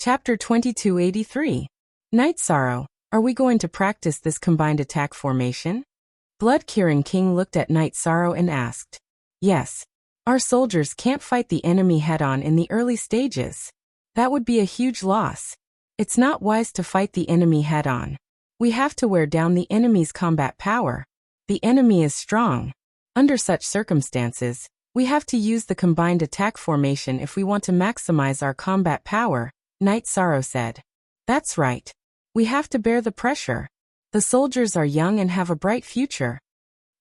Chapter 2283. Night Sorrow. Are we going to practice this combined attack formation? Blood-Kieran King looked at Night Sorrow and asked. Yes. Our soldiers can't fight the enemy head-on in the early stages. That would be a huge loss. It's not wise to fight the enemy head-on. We have to wear down the enemy's combat power. The enemy is strong. Under such circumstances, we have to use the combined attack formation if we want to maximize our combat power, Night Sorrow said. That's right. We have to bear the pressure. The soldiers are young and have a bright future.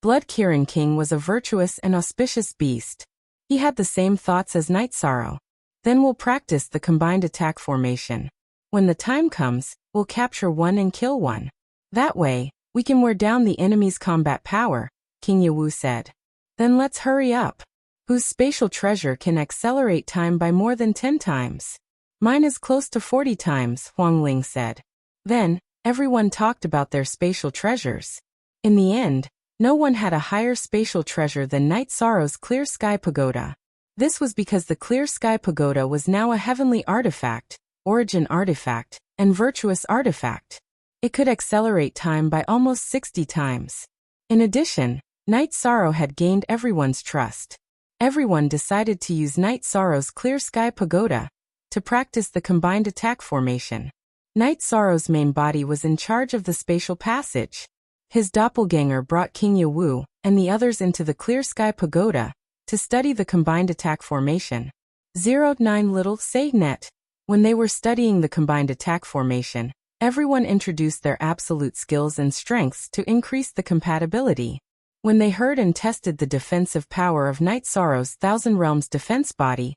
Blood-Kieran King was a virtuous and auspicious beast. He had the same thoughts as Night Sorrow. Then we'll practice the combined attack formation. When the time comes, we'll capture one and kill one. That way, we can wear down the enemy's combat power, King Yawu said. Then let's hurry up. Whose spatial treasure can accelerate time by more than 10 times? Mine is close to 40 times, Huang Ling said. Then, everyone talked about their spatial treasures. In the end, no one had a higher spatial treasure than Night Sorrow's Clear Sky Pagoda. This was because the Clear Sky Pagoda was now a heavenly artifact, origin artifact, and virtuous artifact. It could accelerate time by almost 60 times. In addition, Night Sorrow had gained everyone's trust. Everyone decided to use Night Sorrow's Clear Sky Pagoda to practice the combined attack formation. Night Sorrow's main body was in charge of the spatial passage. His doppelganger brought King Yawu and the others into the Clear Sky Pagoda to study the combined attack formation. 09 Little Say Net. When they were studying the combined attack formation, everyone introduced their absolute skills and strengths to increase the compatibility. When they heard and tested the defensive power of Night Sorrow's Thousand Realms defense body,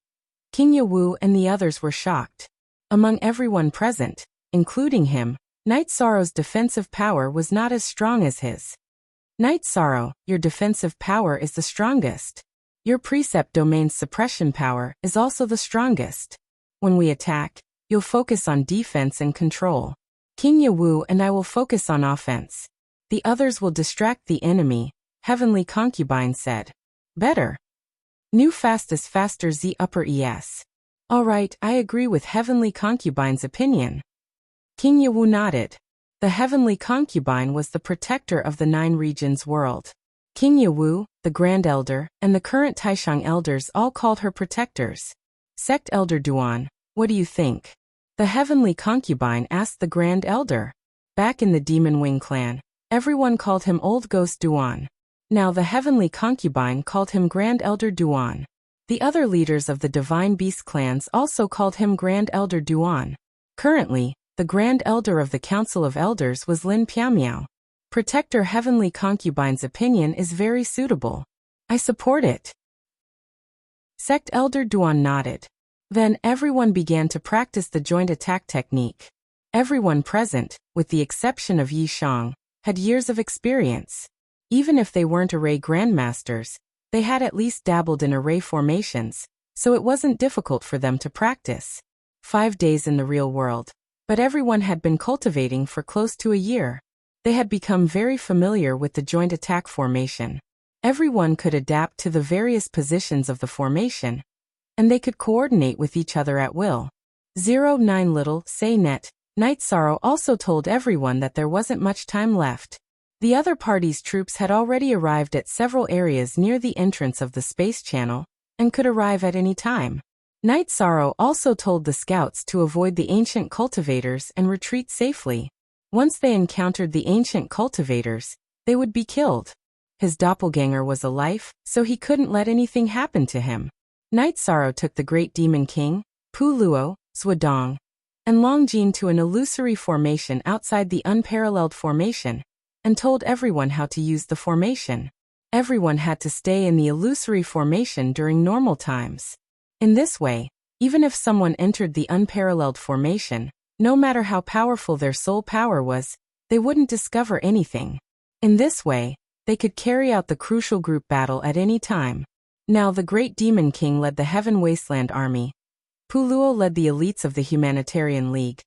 King Yawu and the others were shocked. Among everyone present, including him, Night Sorrow's defensive power was not as strong as his. Night Sorrow, your defensive power is the strongest. Your precept domain's suppression power is also the strongest. When we attack, you'll focus on defense and control. King Yawu and I will focus on offense. The others will distract the enemy, Heavenly Concubine said. Better. New fastest faster Z upper ES. Alright, I agree with Heavenly Concubine's opinion. King Yawu nodded. The Heavenly Concubine was the protector of the 9 regions world. King Yawu, the Grand Elder, and the current Taishang elders all called her protectors. Sect Elder Duan, what do you think? The Heavenly Concubine asked the Grand Elder. Back in the Demon Wing clan, everyone called him Old Ghost Duan. Now the Heavenly Concubine called him Grand Elder Duan. The other leaders of the Divine Beast clans also called him Grand Elder Duan. Currently, the Grand Elder of the Council of Elders was Lin Piamiao. Protector Heavenly Concubine's opinion is very suitable. I support it. Sect Elder Duan nodded. Then everyone began to practice the joint attack technique. Everyone present, with the exception of Yi Shang, had years of experience. Even if they weren't array grandmasters, they had at least dabbled in array formations, so it wasn't difficult for them to practice. 5 days in the real world. But everyone had been cultivating for close to a year. They had become very familiar with the joint attack formation. Everyone could adapt to the various positions of the formation, and they could coordinate with each other at will. 09 Little Say Net. Night Sorrow also told everyone that there wasn't much time left. The other party's troops had already arrived at several areas near the entrance of the space channel, and could arrive at any time. Night Sorrow also told the scouts to avoid the ancient cultivators and retreat safely. Once they encountered the ancient cultivators, they would be killed. His doppelganger was a life, so he couldn't let anything happen to him. Night Sorrow took the Great Demon King, Pu Luo, Swadong, and Long Jin to an illusory formation outside the unparalleled formation, and told everyone how to use the formation. Everyone had to stay in the illusory formation during normal times. In this way, even if someone entered the unparalleled formation, no matter how powerful their soul power was, they wouldn't discover anything. In this way, they could carry out the crucial group battle at any time. Now the Great Demon King led the Heaven Wasteland Army. Pu Luo led the elites of the Humanitarian League.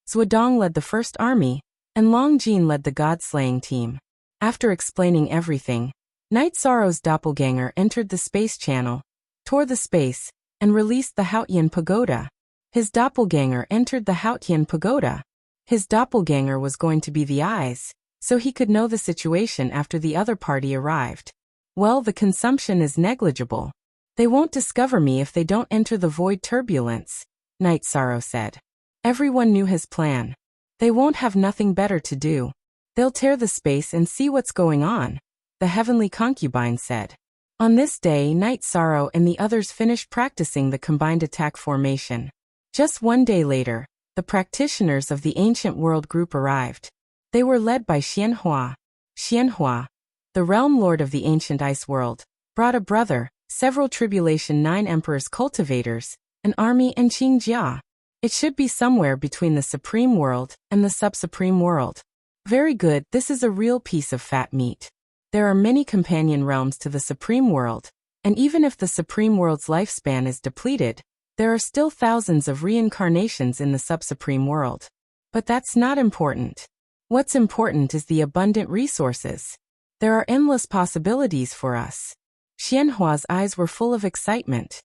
Swadong led the First Army, and Long Jin led the God-slaying team. After explaining everything, Night Sorrow's doppelganger entered the space channel, tore the space, and released the Haotian Pagoda. His doppelganger entered the Haotian pagoda. His doppelganger was going to be the eyes, so he could know the situation after the other party arrived. Well, the consumption is negligible. They won't discover me if they don't enter the void turbulence, Night Sorrow said. Everyone knew his plan. They won't have nothing better to do. They'll tear the space and see what's going on, the heavenly concubine said. On this day, Night Sorrow and the others finished practicing the combined attack formation. Just one day later, the practitioners of the ancient world group arrived. They were led by Xianhua. Xianhua, the realm lord of the ancient ice world, brought a brother, several tribulation 9 emperors cultivators, an army and Qingjia. It should be somewhere between the supreme world and the sub-supreme world. Very good, this is a real piece of fat meat. There are many companion realms to the supreme world, and even if the supreme world's lifespan is depleted, there are still thousands of reincarnations in the sub-supreme world. But that's not important. What's important is the abundant resources. There are endless possibilities for us. Xianhua's eyes were full of excitement.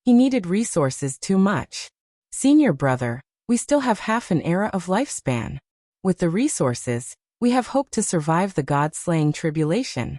He needed resources too much. Senior brother, we still have half an era of lifespan. With the resources, we have hope to survive the god-slaying tribulation.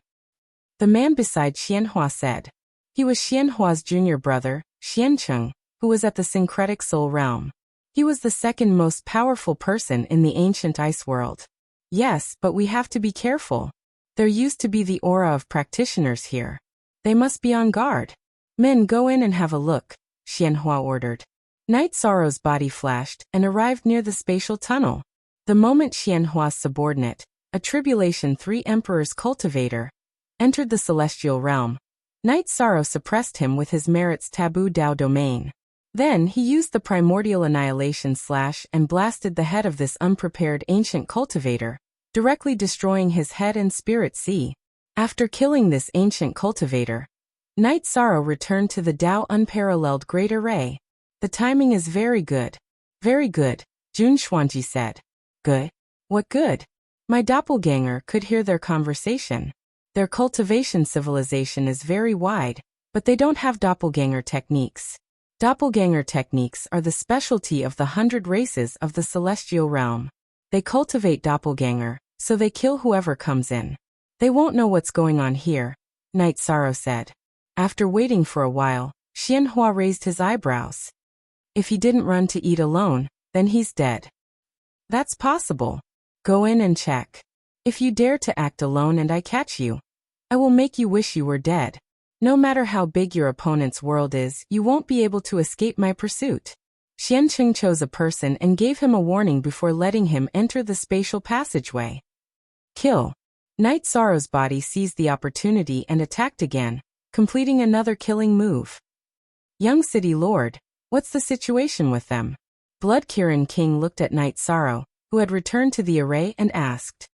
The man beside Xianhua said. He was Xianhua's junior brother, Xiancheng, who was at the syncretic soul realm. He was the second most powerful person in the ancient ice world. Yes, but we have to be careful. There used to be the aura of practitioners here. They must be on guard. Men, go in and have a look, Xianhua ordered. Night Sorrow's body flashed and arrived near the spatial tunnel. The moment Xianhua's subordinate, a Tribulation 3 Emperor's cultivator, entered the celestial realm, Night Sorrow suppressed him with his merit's taboo Dao domain. Then he used the primordial annihilation slash and blasted the head of this unprepared ancient cultivator, directly destroying his head and spirit sea. After killing this ancient cultivator, Night Sorrow returned to the Dao unparalleled great array. The timing is very good. Very good, Jun Xuanji said. Good? What good? My doppelganger could hear their conversation. Their cultivation civilization is very wide, but they don't have doppelganger techniques. Doppelganger techniques are the specialty of the 100 races of the celestial realm. They cultivate doppelganger, so they kill whoever comes in. They won't know what's going on here, Night Sorrow said. After waiting for a while, Xianhua raised his eyebrows. If he didn't run to eat alone, then he's dead. That's possible. Go in and check. If you dare to act alone and I catch you, I will make you wish you were dead. No matter how big your opponent's world is, you won't be able to escape my pursuit. Xiancheng chose a person and gave him a warning before letting him enter the spatial passageway. Kill. Night Sorrow's body seized the opportunity and attacked again, completing another killing move. Young City Lord, what's the situation with them? Blood Kirin King looked at Night Sorrow, who had returned to the array, and asked.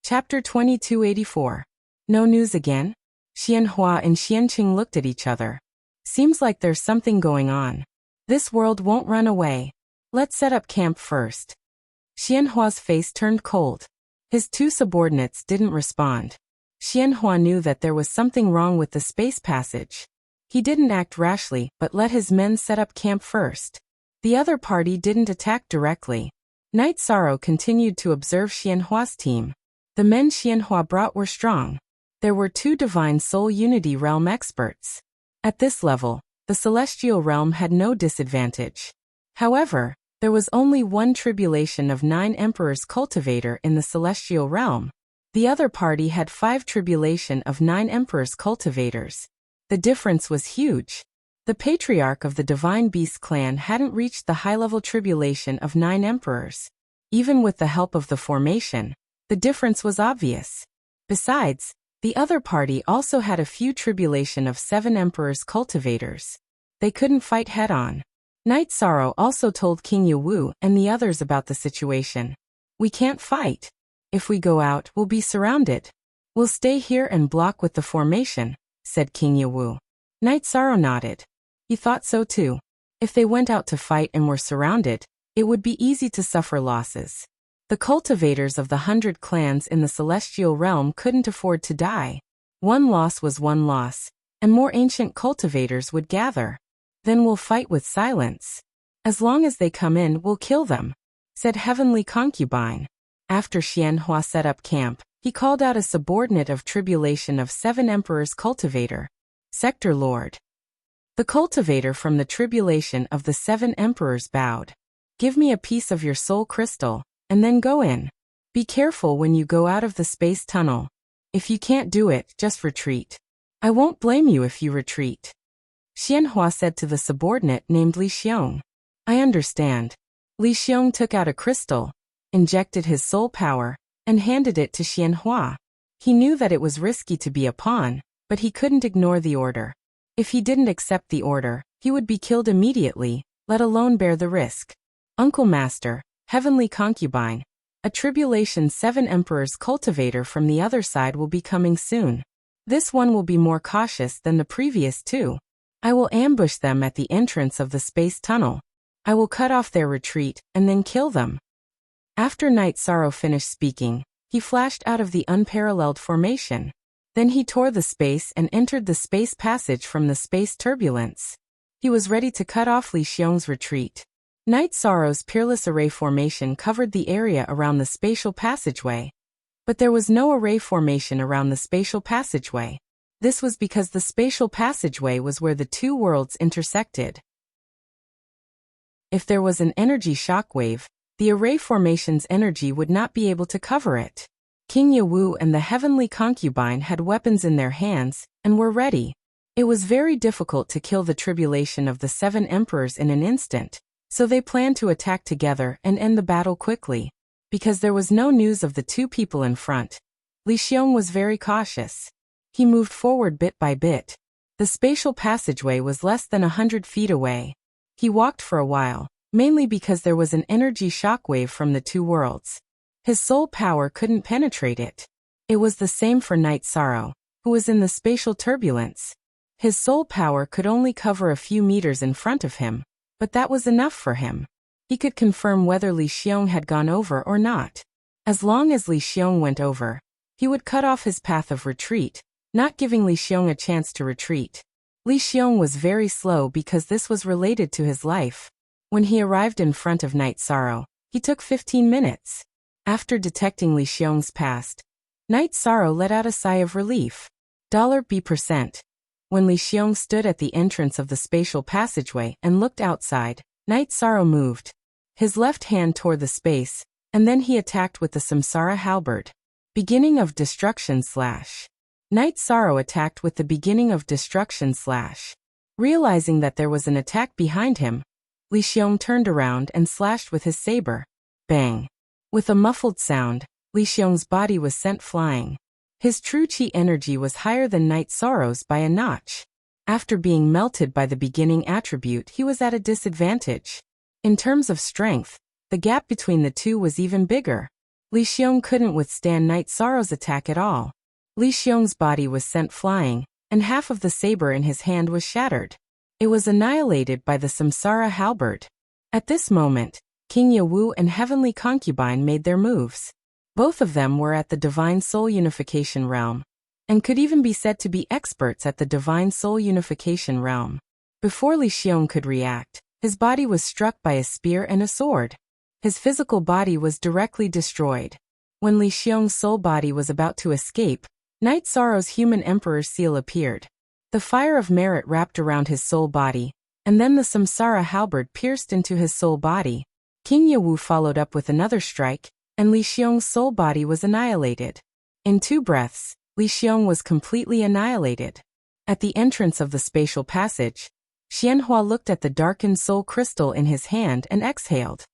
Chapter 2284. No news again? Xianhua and Xianqing looked at each other. Seems like there's something going on. This world won't run away. Let's set up camp first. Xianhua's face turned cold. His 2 subordinates didn't respond. Xianhua knew that there was something wrong with the space passage. He didn't act rashly, but let his men set up camp first. The other party didn't attack directly. Night Sorrow continued to observe Xianhua's team. The men Xianhua brought were strong. There were 2 Divine Soul Unity Realm experts. At this level, the Celestial Realm had no disadvantage. However, there was only 1 Tribulation of 9 Emperors cultivator in the Celestial Realm. The other party had 5 Tribulation of 9 Emperors cultivators. The difference was huge. The Patriarch of the Divine Beast clan hadn't reached the high-level Tribulation of 9 Emperors. Even with the help of the formation, the difference was obvious. Besides, the other party also had a few Tribulation of 7 Emperors cultivators. They couldn't fight head-on. Night Sorrow also told King Yawu and the others about the situation. We can't fight. If we go out, we'll be surrounded. We'll stay here and block with the formation, said King Yawu. Night Sorrow nodded. He thought so too. If they went out to fight and were surrounded, it would be easy to suffer losses. The cultivators of the 100 clans in the Celestial Realm couldn't afford to die. One loss was one loss, and more ancient cultivators would gather. Then we'll fight with silence. As long as they come in, we'll kill them, said Heavenly Concubine. After Xianhua set up camp, he called out a subordinate of Tribulation of 7 Emperors Cultivator, Sector Lord. The cultivator from the Tribulation of the 7 Emperors bowed. Give me a piece of your soul crystal, and then go in. Be careful when you go out of the space tunnel. If you can't do it, just retreat. I won't blame you if you retreat. Xianhua said to the subordinate named Li Xiong. I understand. Li Xiong took out a crystal, injected his soul power, and handed it to Xianhua. He knew that it was risky to be a pawn, but he couldn't ignore the order. If he didn't accept the order, he would be killed immediately, let alone bear the risk. Uncle Master, Heavenly Concubine, a Tribulation 7 Emperors cultivator from the other side will be coming soon. This one will be more cautious than the previous two. I will ambush them at the entrance of the space tunnel. I will cut off their retreat, and then kill them. After Night Sorrow finished speaking, he flashed out of the unparalleled formation. Then he tore the space and entered the space passage from the space turbulence. He was ready to cut off Li Xiong's retreat. Night Sorrow's peerless array formation covered the area around the spatial passageway. But there was no array formation around the spatial passageway. This was because the spatial passageway was where the two worlds intersected. If there was an energy shockwave, the array formation's energy would not be able to cover it. King Yawu and the Heavenly Concubine had weapons in their hands, and were ready. It was very difficult to kill the Tribulation of the 7 Emperors in an instant, so they planned to attack together and end the battle quickly. Because there was no news of the two people in front, Li Xiong was very cautious. He moved forward bit by bit. The spatial passageway was less than 100 feet away. He walked for a while, mainly because there was an energy shockwave from the two worlds. His soul power couldn't penetrate it. It was the same for Night Sorrow, who was in the spatial turbulence. His soul power could only cover a few meters in front of him, but that was enough for him. He could confirm whether Li Xiong had gone over or not. As long as Li Xiong went over, he would cut off his path of retreat, not giving Li Xiong a chance to retreat. Li Xiong was very slow because this was related to his life. When he arrived in front of Night Sorrow, he took 15 minutes. After detecting Li Xiong's past, Night Sorrow let out a sigh of relief. $B%. When Li Xiong stood at the entrance of the spatial passageway and looked outside, Night Sorrow moved. His left hand tore the space, and then he attacked with the Samsara halberd. Beginning of destruction / Night Sorrow attacked with the beginning of destruction / Realizing that there was an attack behind him, Li Xiong turned around and slashed with his saber. Bang! With a muffled sound, Li Xiong's body was sent flying. His true chi energy was higher than Night Sorrow's by a notch. After being melted by the beginning attribute, he was at a disadvantage. In terms of strength, the gap between the two was even bigger. Li Xiong couldn't withstand Night Sorrow's attack at all. Li Xiong's body was sent flying, and half of the saber in his hand was shattered. It was annihilated by the Samsara halberd. At this moment, King Yawu and Heavenly Concubine made their moves. Both of them were at the Divine Soul Unification realm, and could even be said to be experts at the Divine Soul Unification realm. Before Li Xiong could react, his body was struck by a spear and a sword. His physical body was directly destroyed. When Li Xiong's soul body was about to escape, Night Sorrow's human emperor's seal appeared. The fire of merit wrapped around his soul body, and then the Samsara halberd pierced into his soul body. King Yawu followed up with another strike, and Li Xiong's soul body was annihilated. In 2 breaths, Li Xiong was completely annihilated. At the entrance of the spatial passage, Xianhua looked at the darkened soul crystal in his hand and exhaled.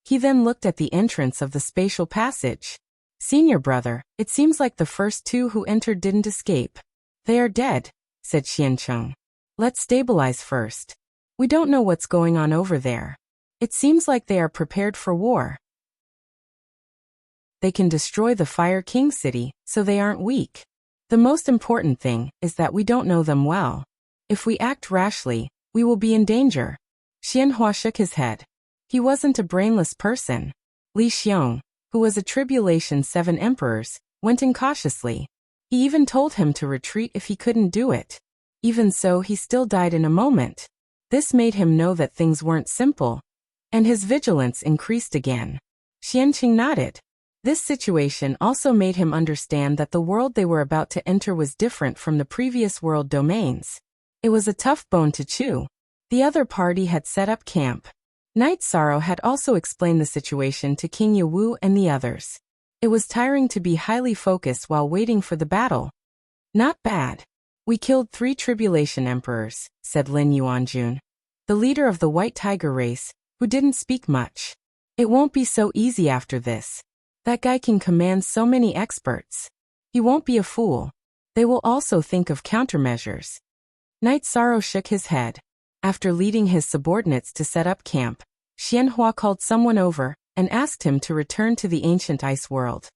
He then looked at the entrance of the spatial passage. Senior brother, it seems like the first 2 who entered didn't escape. They are dead, said Xiancheng. Let's stabilize first. We don't know what's going on over there. It seems like they are prepared for war. They can destroy the Fire King city, so they aren't weak. The most important thing is that we don't know them well. If we act rashly, we will be in danger. Xianhua shook his head. He wasn't a brainless person. Li Xiong, who was a Tribulation 7 Emperors, went in cautiously. He even told him to retreat if he couldn't do it. Even so, he still died in a moment. This made him know that things weren't simple, and his vigilance increased again. Xianqing nodded. This situation also made him understand that the world they were about to enter was different from the previous world domains. It was a tough bone to chew. The other party had set up camp. Night Sorrow had also explained the situation to King Yewu and the others. It was tiring to be highly focused while waiting for the battle. Not bad. We killed 3 Tribulation Emperors, said Lin Yuanjun, the leader of the White Tiger race, who didn't speak much. It won't be so easy after this. That guy can command so many experts. He won't be a fool. They will also think of countermeasures. Night Sorrow shook his head. After leading his subordinates to set up camp, Xianhua called someone over and asked him to return to the ancient ice world.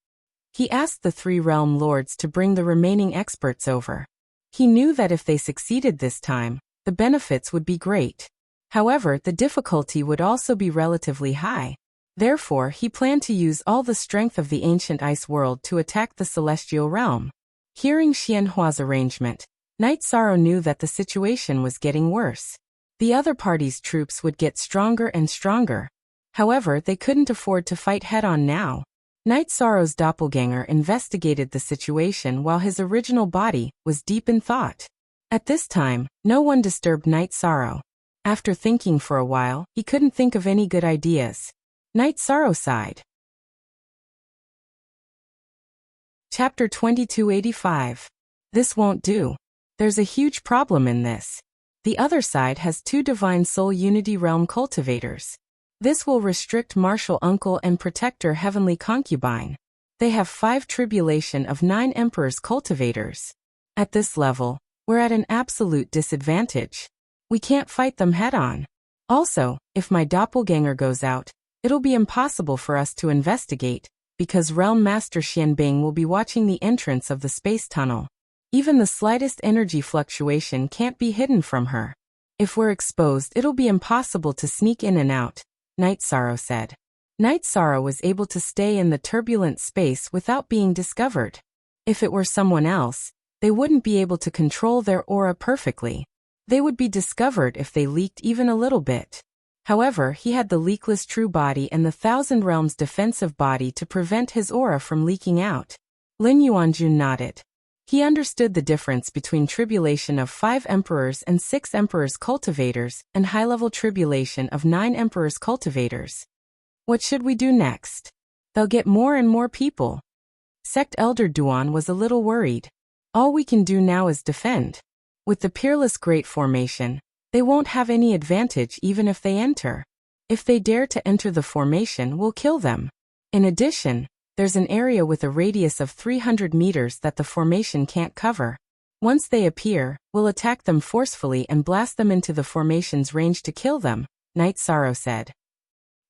He asked the 3 realm lords to bring the remaining experts over. He knew that if they succeeded this time, the benefits would be great. However, the difficulty would also be relatively high. Therefore, he planned to use all the strength of the ancient ice world to attack the celestial realm. Hearing Xianhua's arrangement, Night Sorrow knew that the situation was getting worse. The other party's troops would get stronger and stronger. However, they couldn't afford to fight head-on now. Night Sorrow's doppelganger investigated the situation while his original body was deep in thought. At this time, no one disturbed Night Sorrow. After thinking for a while, he couldn't think of any good ideas. Night Sorrow sighed. Chapter 2285. This won't do. There's a huge problem in this. The other side has 2 Divine Soul Unity Realm cultivators. This will restrict Martial Uncle and Protector Heavenly Concubine. They have 5 Tribulation of 9 Emperors cultivators. At this level, we're at an absolute disadvantage. We can't fight them head-on. Also, if my doppelganger goes out, it'll be impossible for us to investigate, because Realm Master Xianbing will be watching the entrance of the space tunnel. Even the slightest energy fluctuation can't be hidden from her. If we're exposed, it'll be impossible to sneak in and out, Night Sorrow said. Night Sorrow was able to stay in the turbulent space without being discovered. If it were someone else, they wouldn't be able to control their aura perfectly. They would be discovered if they leaked even a little bit. However, he had the leakless true body and the Thousand Realms defensive body to prevent his aura from leaking out. Lin Yuanjun nodded. He understood the difference between tribulation of 5 emperors and 6 emperors cultivators and high-level tribulation of 9 emperors cultivators. What should we do next? They'll get more and more people. Sect Elder Duan was a little worried. All we can do now is defend. With the Peerless Great Formation, they won't have any advantage even if they enter. If they dare to enter the formation, we'll kill them. In addition, there's an area with a radius of 300 meters that the formation can't cover. Once they appear, we'll attack them forcefully and blast them into the formation's range to kill them, Night Sorrow said.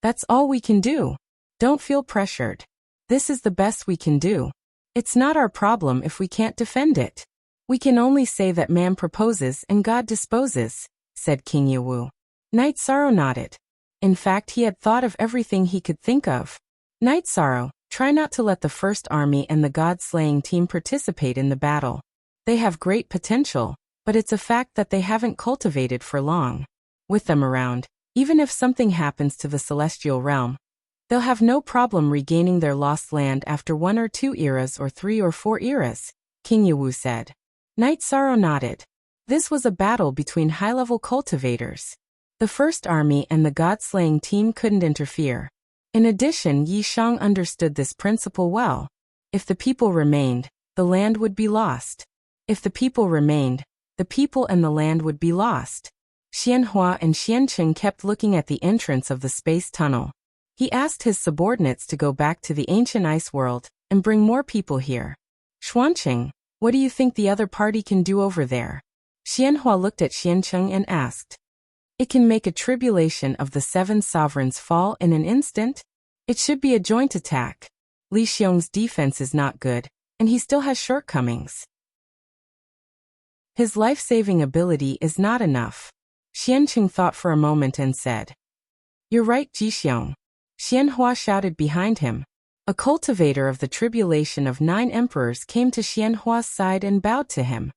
That's all we can do. Don't feel pressured. This is the best we can do. It's not our problem if we can't defend it. We can only say that man proposes and God disposes, said King Yewu. Night Sorrow nodded. In fact, he had thought of everything he could think of. Night Sorrow, try not to let the First Army and the God-slaying team participate in the battle. They have great potential, but it's a fact that they haven't cultivated for long. With them around, even if something happens to the Celestial Realm, they'll have no problem regaining their lost land after 1 or 2 eras or 3 or 4 eras, King Yewu said. Night Sorrow nodded. This was a battle between high-level cultivators. The First Army and the God-slaying team couldn't interfere. In addition, Yi Shang understood this principle well. If the people remained, the land would be lost. If the people remained, the people and the land would be lost. Xianhua and Xianqing kept looking at the entrance of the space tunnel. He asked his subordinates to go back to the ancient ice world and bring more people here. Xuanqing, what do you think the other party can do over there? Xianhua looked at Xianqing and asked. It can make a tribulation of the 7 sovereigns fall in an instant. It should be a joint attack. Li Xiong's defense is not good, and he still has shortcomings. His life-saving ability is not enough. Xianqing thought for a moment and said. You're right, Ji Xiong. Xianhua shouted behind him. A cultivator of the tribulation of 9 emperors came to Xianhua's side and bowed to him.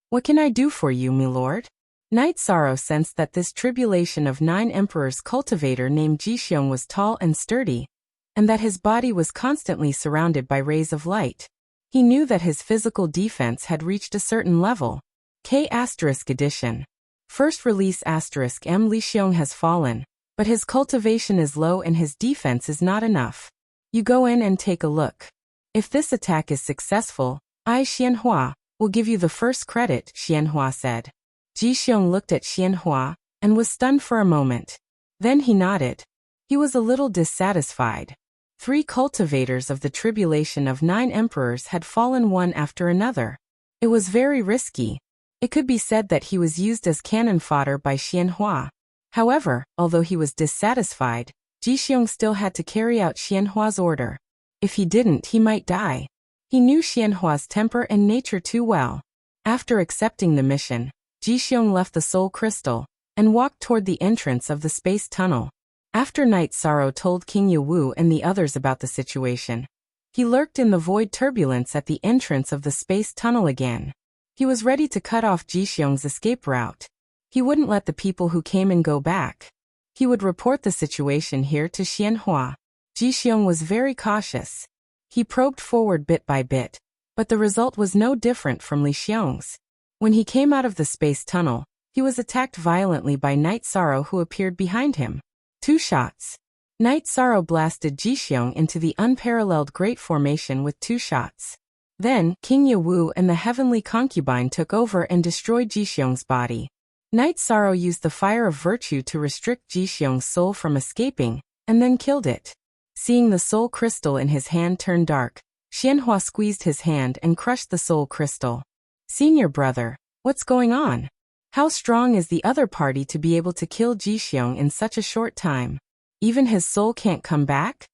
What can I do for you, my lord? Night Sorrow sensed that this tribulation of 9 emperors cultivator named Jixiong was tall and sturdy, and that his body was constantly surrounded by rays of light. He knew that his physical defense had reached a certain level. K** edition. First release ** M. Li Xiong has fallen, but his cultivation is low and his defense is not enough. You go in and take a look. If this attack is successful, I, Xianhua, will give you the first credit, Xianhua said. Jixiong looked at Xianhua and was stunned for a moment. Then he nodded. He was a little dissatisfied. 3 cultivators of the tribulation of 9 emperors had fallen one after another. It was very risky. It could be said that he was used as cannon fodder by Xianhua. However, although he was dissatisfied, Jixiong still had to carry out Xianhua's order. If he didn't, he might die. He knew Xianhua's temper and nature too well. After accepting the mission, Jixiong left the soul crystal and walked toward the entrance of the space tunnel. After Night Sorrow told King Yawu and the others about the situation, he lurked in the void turbulence at the entrance of the space tunnel again. He was ready to cut off Jixiong's escape route. He wouldn't let the people who came in go back. He would report the situation here to Xianhua. Jixiong was very cautious. He probed forward bit by bit, but the result was no different from Li Xiong's. When he came out of the space tunnel, he was attacked violently by Night Sorrow, who appeared behind him. 2 shots. Night Sorrow blasted Jixiong into the unparalleled Great Formation with 2 shots. Then, King Yawu and the Heavenly Concubine took over and destroyed Jixiong's body. Night Sorrow used the Fire of Virtue to restrict Jixiong's soul from escaping, and then killed it. Seeing the soul crystal in his hand turn dark, Xianhua squeezed his hand and crushed the soul crystal. Senior brother, what's going on? How strong is the other party to be able to kill Jixiong in such a short time? Even his soul can't come back?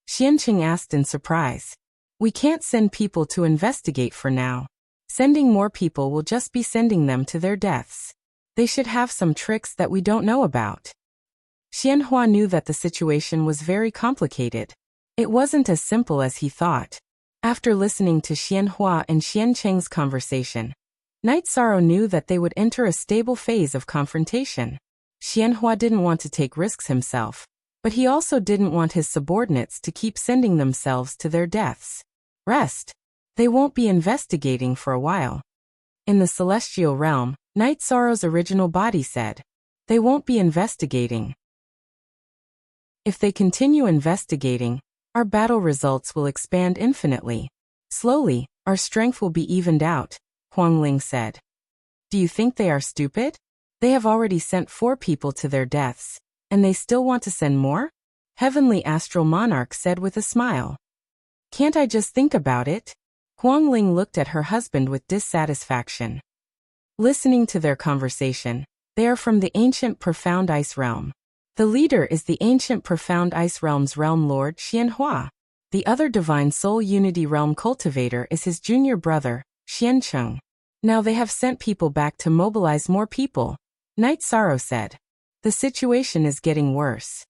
Xianqing asked in surprise. We can't send people to investigate for now. Sending more people will just be sending them to their deaths. They should have some tricks that we don't know about. Xianhua knew that the situation was very complicated. It wasn't as simple as he thought. After listening to Xianhua and Xianqing's conversation, Night Sorrow knew that they would enter a stable phase of confrontation. Xianhua didn't want to take risks himself, but he also didn't want his subordinates to keep sending themselves to their deaths. Rest. They won't be investigating for a while. In the celestial realm, Night Sorrow's original body said, they won't be investigating. If they continue investigating, our battle results will expand infinitely. Slowly, our strength will be evened out, Huangling said. Do you think they are stupid? They have already sent 4 people to their deaths, and they still want to send more? Heavenly Astral Monarch said with a smile. Can't I just think about it? Huangling looked at her husband with dissatisfaction. Listening to their conversation, they are from the ancient Profound Ice Realm. The leader is the ancient Profound Ice Realm's Realm Lord Xianhua. The other Divine Soul Unity Realm cultivator is his junior brother, Xiancheng. Now they have sent people back to mobilize more people, Night Sorrow said. The situation is getting worse.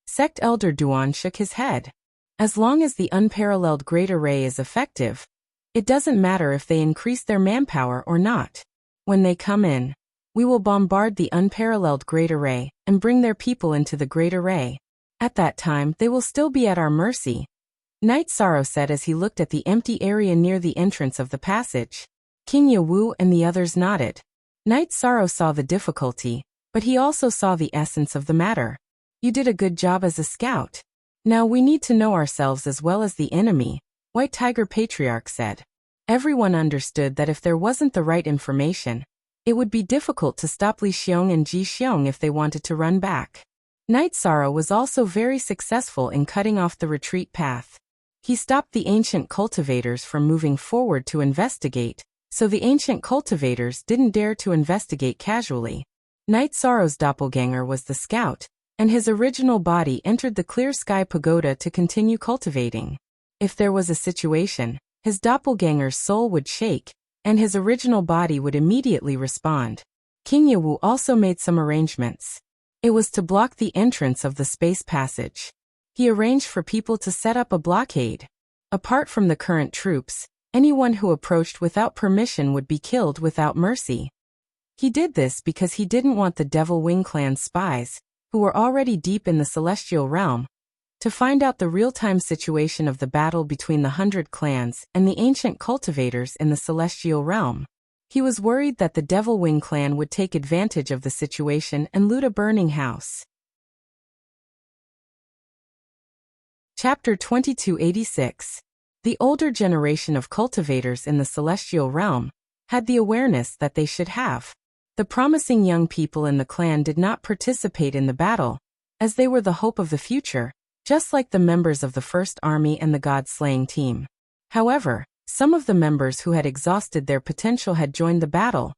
Sect Elder Duan shook his head. As long as the unparalleled Great Array is effective, it doesn't matter if they increase their manpower or not. When they come in, we will bombard the unparalleled Great Array and bring their people into the Great Array. At that time, they will still be at our mercy, Night Sorrow said as he looked at the empty area near the entrance of the passage. King Yawu and the others nodded. Night Sorrow saw the difficulty, but he also saw the essence of the matter. You did a good job as a scout. Now we need to know ourselves as well as the enemy, White Tiger Patriarch said. Everyone understood that if there wasn't the right information, it would be difficult to stop Li Xiong and Ji Xiong if they wanted to run back. Night Sorrow was also very successful in cutting off the retreat path. He stopped the ancient cultivators from moving forward to investigate, so the ancient cultivators didn't dare to investigate casually. Night Sorrow's doppelganger was the scout, and his original body entered the clear sky pagoda to continue cultivating. If there was a situation, his doppelganger's soul would shake, and his original body would immediately respond. King Yawu also made some arrangements. It was to block the entrance of the space passage. He arranged for people to set up a blockade. Apart from the current troops, anyone who approached without permission would be killed without mercy. He did this because he didn't want the Devil Wing Clan's spies, who were already deep in the celestial realm, to find out the real-time situation of the battle between the 100 clans and the ancient cultivators in the celestial realm. He was worried that the Devil Wing Clan would take advantage of the situation and loot a burning house. Chapter 2286. The older generation of cultivators in the celestial realm had the awareness that they should have. The promising young people in the clan did not participate in the battle, as they were the hope of the future, just like the members of the First Army and the God-slaying team. However, some of the members who had exhausted their potential had joined the battle,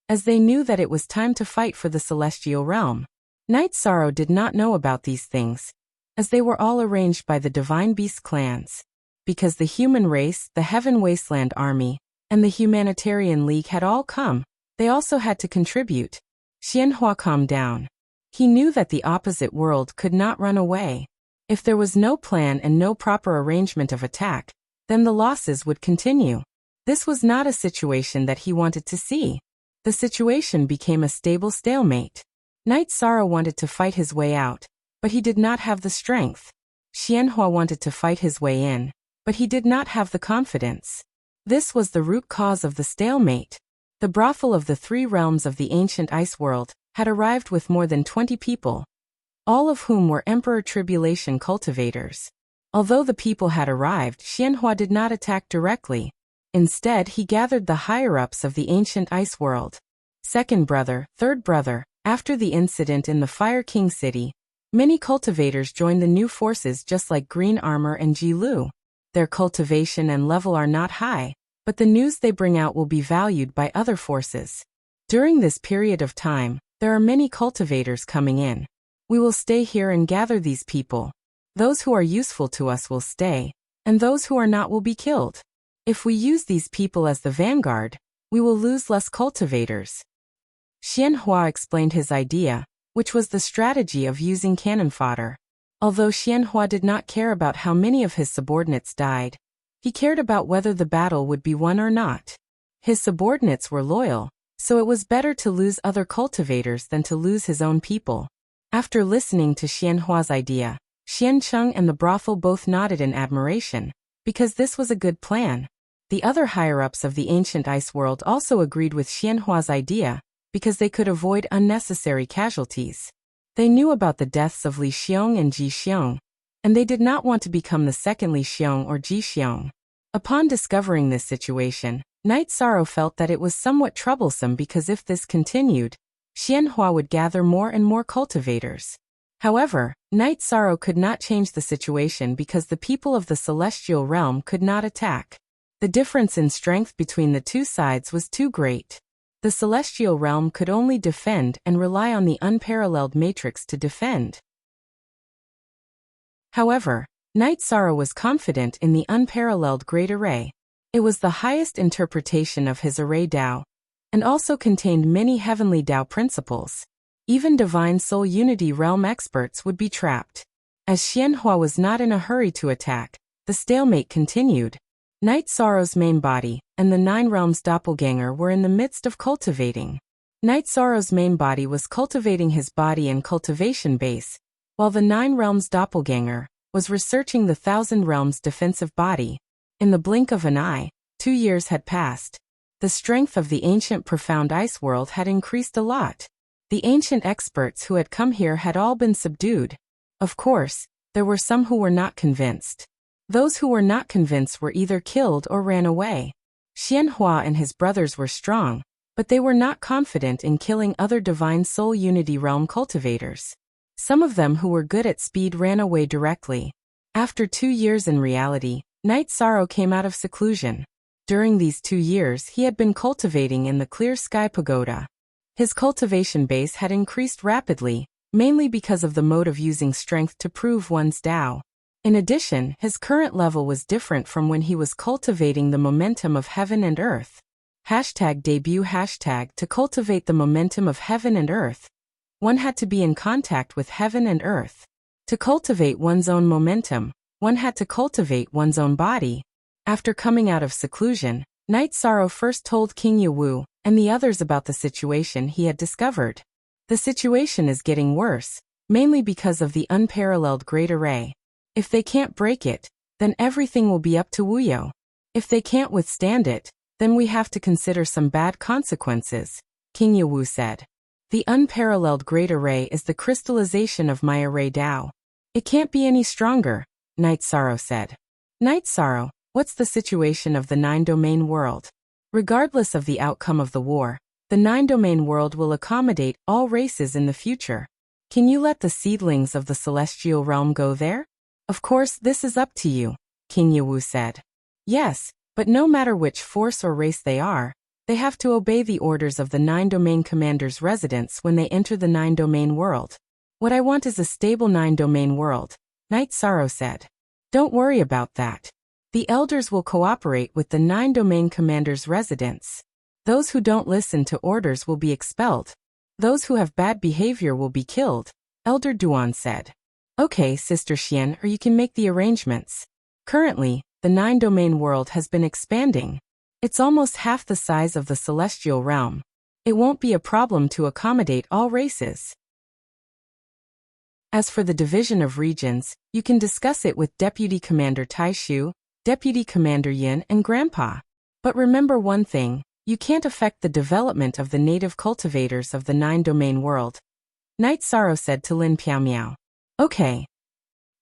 as they knew that it was time to fight for the celestial realm. Night Sorrow did not know about these things, as they were all arranged by the Divine Beast clans. Because the human race, the Heaven Wasteland Army, and the Humanitarian League had all come, they also had to contribute. Xianhua calmed down. He knew that the opposite world could not run away. If there was no plan and no proper arrangement of attack, then the losses would continue. This was not a situation that he wanted to see. The situation became a stable stalemate. Night Sorrow wanted to fight his way out, but he did not have the strength. Xianhua wanted to fight his way in, but he did not have the confidence. This was the root cause of the stalemate. The brothel of the 3 realms of the ancient ice world had arrived with more than 20 people, all of whom were Emperor Tribulation cultivators. Although the people had arrived, Xianhua did not attack directly. Instead, he gathered the higher-ups of the ancient ice world. Second brother, third brother, after the incident in the Fire King city, many cultivators joined the new forces just like Green Armor and Ji Lu. Their cultivation and level are not high, but the news they bring out will be valued by other forces. During this period of time, there are many cultivators coming in. We will stay here and gather these people. Those who are useful to us will stay, and those who are not will be killed. If we use these people as the vanguard, we will lose less cultivators. Xianhua explained his idea, which was the strategy of using cannon fodder. Although Xianhua did not care about how many of his subordinates died, he cared about whether the battle would be won or not. His subordinates were loyal, so it was better to lose other cultivators than to lose his own people. After listening to Xianhua's idea, Xiancheng and the brothel both nodded in admiration, because this was a good plan. The other higher-ups of the ancient ice world also agreed with Xianhua's idea, because they could avoid unnecessary casualties. They knew about the deaths of Li Xiong and Ji Xiong, and they did not want to become the second Li Xiong or Ji Xiong. Upon discovering this situation, Night Sorrow felt that it was somewhat troublesome because if this continued, Xianhua would gather more and more cultivators. However, Night Sorrow could not change the situation because the people of the celestial realm could not attack. The difference in strength between the two sides was too great. The celestial realm could only defend and rely on the unparalleled matrix to defend. However, Night Sorrow was confident in the unparalleled Great Array. It was the highest interpretation of his Array Tao, and also contained many heavenly Tao principles. Even Divine Soul Unity Realm experts would be trapped. As Xianhua was not in a hurry to attack, the stalemate continued. Night Sorrow's main body and the 9 realms doppelganger were in the midst of cultivating. Night Sorrow's main body was cultivating his body and cultivation base, while the 9 realms doppelganger was researching the 1,000 realms defensive body. In the blink of an eye, 2 years had passed. The strength of the ancient profound ice world had increased a lot. The ancient experts who had come here had all been subdued. Of course, there were some who were not convinced. Those who were not convinced were either killed or ran away. Xianhua and his brothers were strong, but they were not confident in killing other Divine Soul Unity Realm cultivators. Some of them who were good at speed ran away directly. After 2 years in reality, Night Sorrow came out of seclusion. During these 2 years he had been cultivating in the Clear Sky Pagoda. His cultivation base had increased rapidly, mainly because of the mode of using strength to prove one's Tao. In addition, his current level was different from when he was cultivating the momentum of heaven and earth. #debut To cultivate the momentum of heaven and earth, one had to be in contact with heaven and earth. To cultivate one's own momentum, one had to cultivate one's own body. After coming out of seclusion, Night Sorrow first told King Yawu and the others about the situation he had discovered. The situation is getting worse, mainly because of the unparalleled Great Array. If they can't break it, then everything will be up to Wuyo. If they can't withstand it, then we have to consider some bad consequences, King Yawu said. The unparalleled Great Array is the crystallization of my array Tao. It can't be any stronger, Night Sorrow said. Night Sorrow, what's the situation of the 9-domain world? Regardless of the outcome of the war, the 9-domain world will accommodate all races in the future. Can you let the seedlings of the celestial realm go there? Of course, this is up to you, King Yawu said. Yes, but no matter which force or race they are, they have to obey the orders of the 9-domain commander's residence when they enter the 9-domain world. What I want is a stable 9-domain world, Night Sorrow said. Don't worry about that. The elders will cooperate with the 9-domain commander's residence. Those who don't listen to orders will be expelled. Those who have bad behavior will be killed, Elder Duan said. Okay, Sister Xian, or you can make the arrangements. Currently, the 9-domain world has been expanding. It's almost half the size of the celestial realm. It won't be a problem to accommodate all races. As for the division of regions, you can discuss it with Deputy Commander Tai Shu, Deputy Commander Yin, and Grandpa. But remember one thing, you can't affect the development of the native cultivators of the 9-domain world, Night Sorrow said to Lin Piaomiao. Okay.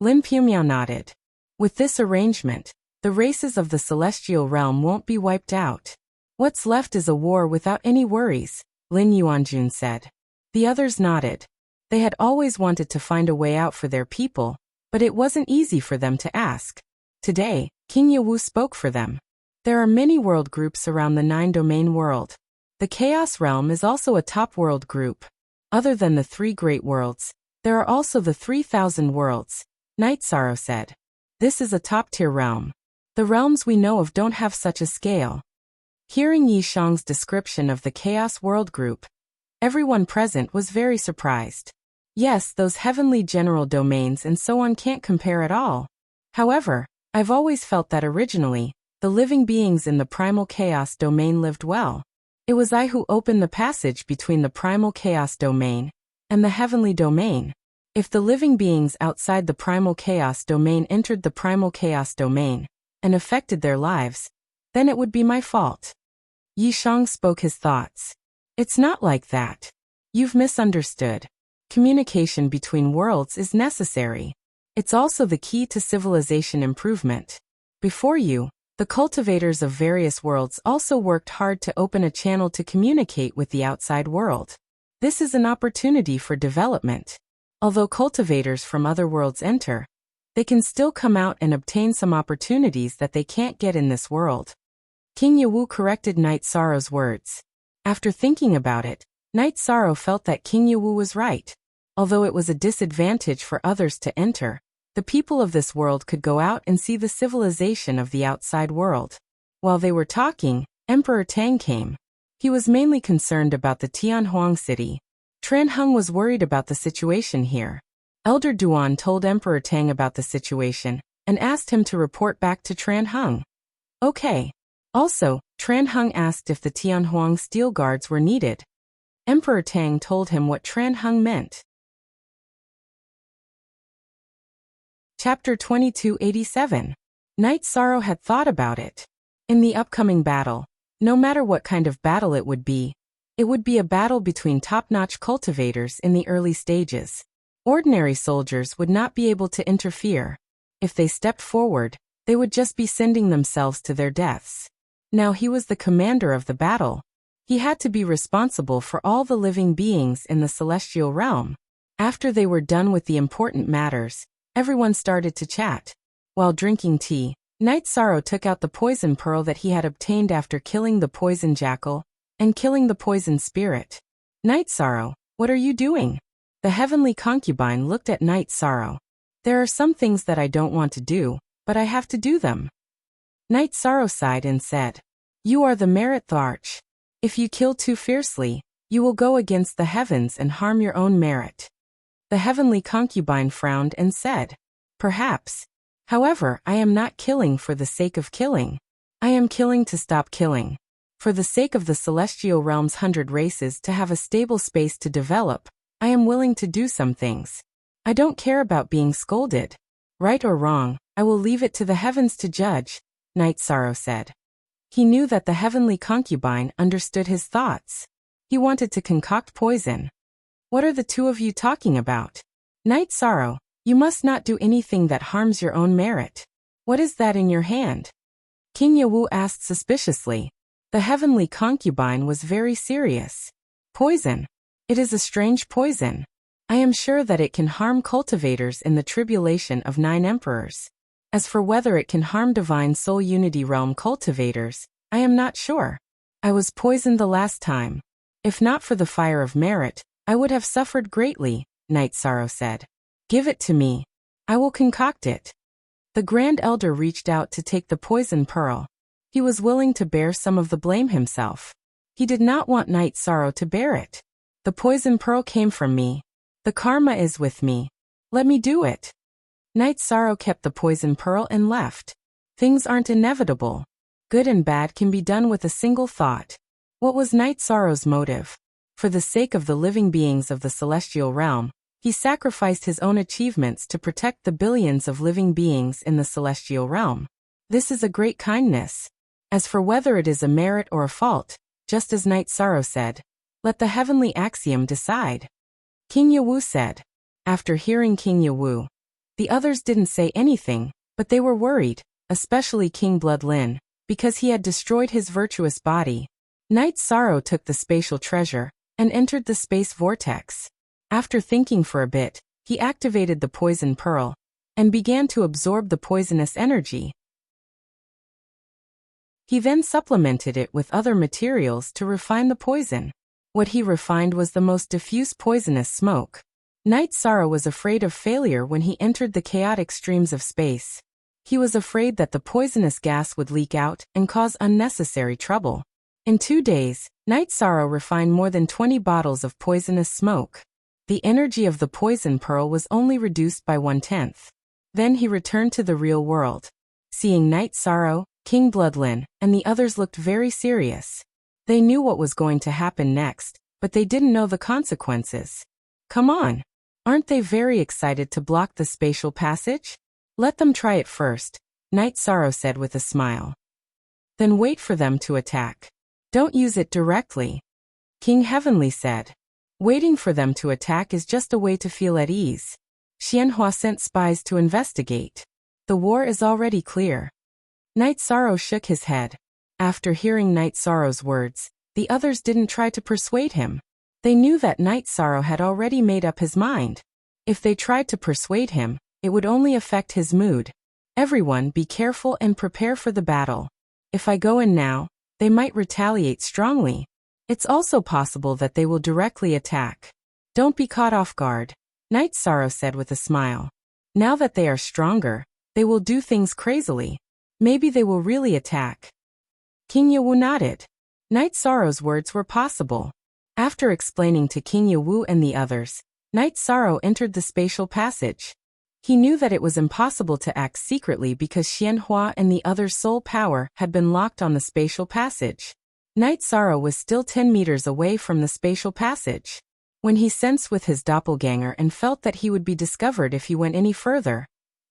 Lin Piaomiao nodded. With this arrangement, the races of the celestial realm won't be wiped out. What's left is a war without any worries, Lin Yuanjun said. The others nodded. They had always wanted to find a way out for their people, but it wasn't easy for them to ask. Today, King Yawu spoke for them. There are many world groups around the 9-domain world. The Chaos Realm is also a top world group. Other than the 3 great worlds, there are also the 3,000 worlds, Night Sorrow said. This is a top-tier realm. The realms we know of don't have such a scale. Hearing Yi Shang's description of the Chaos World Group, everyone present was very surprised. Yes, those heavenly general domains and so on can't compare at all. However, I've always felt that originally, the living beings in the primal chaos domain lived well. It was I who opened the passage between the primal chaos domain and the heavenly domain. If the living beings outside the primal chaos domain entered the primal chaos domain and affected their lives, then it would be my fault. Yi Shang spoke his thoughts. It's not like that. You've misunderstood. Communication between worlds is necessary. It's also the key to civilization improvement. Before you, the cultivators of various worlds also worked hard to open a channel to communicate with the outside world. This is an opportunity for development. Although cultivators from other worlds enter, they can still come out and obtain some opportunities that they can't get in this world. King Yawu corrected Night Sorrow's words. After thinking about it, Night Sorrow felt that King Yawu was right. Although it was a disadvantage for others to enter, the people of this world could go out and see the civilization of the outside world. While they were talking, Emperor Tang came. He was mainly concerned about the Tianhuang city. Tran Hung was worried about the situation here. Elder Duan told Emperor Tang about the situation and asked him to report back to Tran Hung. Okay. Also, Tran Hung asked if the Tianhuang steel guards were needed. Emperor Tang told him what Tran Hung meant. Chapter 2287. Night Sorrow had thought about it. In the upcoming battle, no matter what kind of battle it would be a battle between top-notch cultivators in the early stages. Ordinary soldiers would not be able to interfere. If they stepped forward, they would just be sending themselves to their deaths. Now he was the commander of the battle. He had to be responsible for all the living beings in the celestial realm. After they were done with the important matters, everyone started to chat. While drinking tea, Night Sorrow took out the poison pearl that he had obtained after killing the poison jackal and killing the poison spirit. Night Sorrow, what are you doing? The heavenly concubine looked at Night Sorrow. There are some things that I don't want to do, but I have to do them. Night Sorrow sighed and said, You are the merit Tharch. If you kill too fiercely, you will go against the heavens and harm your own merit. The heavenly concubine frowned and said, Perhaps. However, I am not killing for the sake of killing. I am killing to stop killing. For the sake of the celestial realm's 100 races to have a stable space to develop, I am willing to do some things. I don't care about being scolded. Right or wrong, I will leave it to the heavens to judge, Night Sorrow said. He knew that the heavenly concubine understood his thoughts. He wanted to concoct poison. What are the two of you talking about? Night Sorrow, you must not do anything that harms your own merit. What is that in your hand? King Yawu asked suspiciously. The heavenly concubine was very serious. Poison. It is a strange poison. I am sure that it can harm cultivators in the tribulation of 9 emperors. As for whether it can harm Divine Soul Unity Realm cultivators, I am not sure. I was poisoned the last time. If not for the fire of merit, I would have suffered greatly, Night Sorrow said. Give it to me. I will concoct it. The Grand Elder reached out to take the poison pearl. He was willing to bear some of the blame himself. He did not want Night Sorrow to bear it. The poison pearl came from me. The karma is with me. Let me do it. Night Sorrow kept the poison pearl and left. Things aren't inevitable. Good and bad can be done with a single thought. What was Night Sorrow's motive? For the sake of the living beings of the celestial realm, he sacrificed his own achievements to protect the billions of living beings in the celestial realm. This is a great kindness. As for whether it is a merit or a fault, just as Night Sorrow said, let the heavenly axiom decide. King Yawu said. After hearing King Yawu, the others didn't say anything, but they were worried, especially King Bloodlin, because he had destroyed his virtuous body. Night Sorrow took the spatial treasure and entered the space vortex. After thinking for a bit, he activated the poison pearl and began to absorb the poisonous energy. He then supplemented it with other materials to refine the poison. What he refined was the most diffuse poisonous smoke. Night Sorrow was afraid of failure when he entered the chaotic streams of space. He was afraid that the poisonous gas would leak out and cause unnecessary trouble. In 2 days, Night Sorrow refined more than 20 bottles of poisonous smoke. The energy of the poison pearl was only reduced by 1/10. Then he returned to the real world. Seeing Night Sorrow, King Bloodlin, and the others looked very serious. They knew what was going to happen next, but they didn't know the consequences. Come on. Aren't they very excited to block the spatial passage? Let them try it first, Night Sorrow said with a smile. Then wait for them to attack. Don't use it directly. King Heavenly said. Waiting for them to attack is just a way to feel at ease. Xianhua sent spies to investigate. The war is already clear. Night Sorrow shook his head. After hearing Night Sorrow's words, the others didn't try to persuade him. They knew that Night Sorrow had already made up his mind. If they tried to persuade him, it would only affect his mood. Everyone be careful and prepare for the battle. If I go in now, they might retaliate strongly. It's also possible that they will directly attack. Don't be caught off guard, Night Sorrow said with a smile. Now that they are stronger, they will do things crazily. Maybe they will really attack. King Yawu nodded. Night Sorrow's words were possible. After explaining to King Yawu and the others, Night Sorrow entered the spatial passage. He knew that it was impossible to act secretly because Xianhua and the other soul power had been locked on the spatial passage. Night Sorrow was still 10 meters away from the spatial passage. When he sensed with his doppelganger and felt that he would be discovered if he went any further,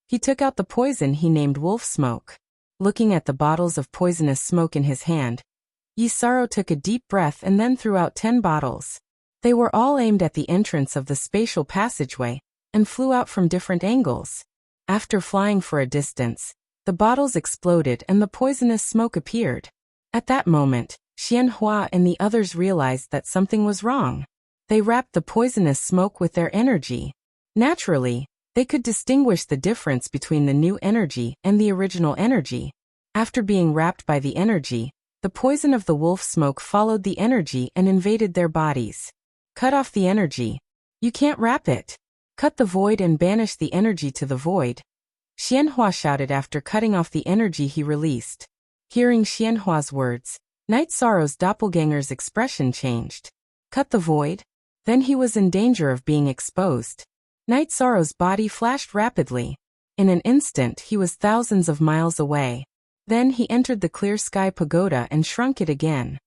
he took out the poison he named Wolf Smoke. Looking at the bottles of poisonous smoke in his hand, Yi Sorrow took a deep breath and then threw out 10 bottles. They were all aimed at the entrance of the spatial passageway and flew out from different angles. After flying for a distance, the bottles exploded and the poisonous smoke appeared. At that moment, Xianhua and the others realized that something was wrong. They wrapped the poisonous smoke with their energy. Naturally, they could distinguish the difference between the new energy and the original energy. After being wrapped by the energy, the poison of the wolf smoke followed the energy and invaded their bodies. Cut off the energy. You can't wrap it. Cut the void and banish the energy to the void. Xianhua shouted after cutting off the energy he released. Hearing Xianhua's words, Night Sorrow's doppelganger's expression changed. Cut the void? Then he was in danger of being exposed. Night Sorrow's body flashed rapidly. In an instant he was thousands of miles away. Then he entered the clear sky pagoda and shrunk it again.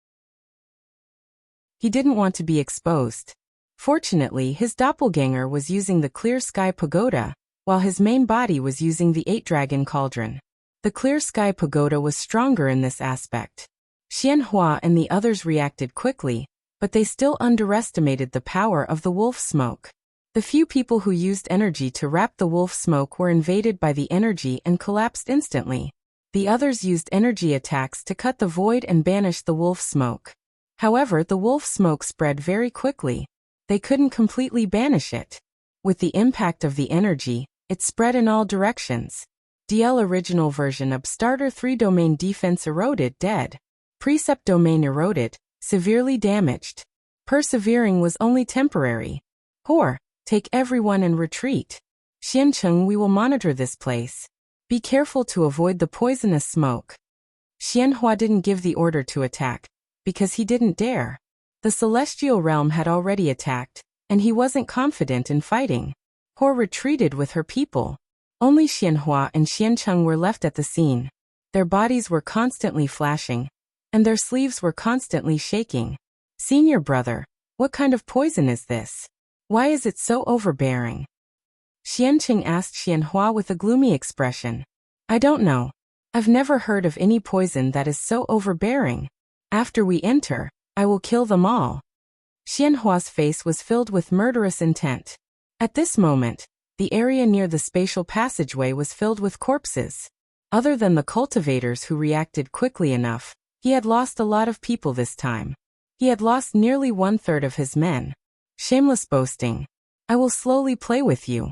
He didn't want to be exposed. Fortunately, his doppelganger was using the clear sky pagoda, while his main body was using the 8-dragon cauldron. The clear sky pagoda was stronger in this aspect. Xianhua and the others reacted quickly, but they still underestimated the power of the wolf smoke. The few people who used energy to wrap the wolf smoke were invaded by the energy and collapsed instantly. The others used energy attacks to cut the void and banish the wolf smoke. However, the wolf smoke spread very quickly. They couldn't completely banish it. With the impact of the energy, it spread in all directions. DL original version of starter 3 domain defense eroded dead. Precept domain eroded, severely damaged. Persevering was only temporary. Hor, take everyone and retreat. Xiancheng, we will monitor this place. Be careful to avoid the poisonous smoke. Xianhua didn't give the order to attack, because he didn't dare. The celestial realm had already attacked, and he wasn't confident in fighting. Hor retreated with her people. Only Xianhua and Xiancheng were left at the scene. Their bodies were constantly flashing, and their sleeves were constantly shaking. Senior brother, what kind of poison is this? Why is it so overbearing? Xiancheng asked Xianhua with a gloomy expression. I don't know. I've never heard of any poison that is so overbearing. After we enter, I will kill them all. Xianhua's face was filled with murderous intent. At this moment, the area near the spatial passageway was filled with corpses. Other than the cultivators who reacted quickly enough, he had lost a lot of people this time. He had lost nearly 1/3 of his men. Shameless boasting. I will slowly play with you.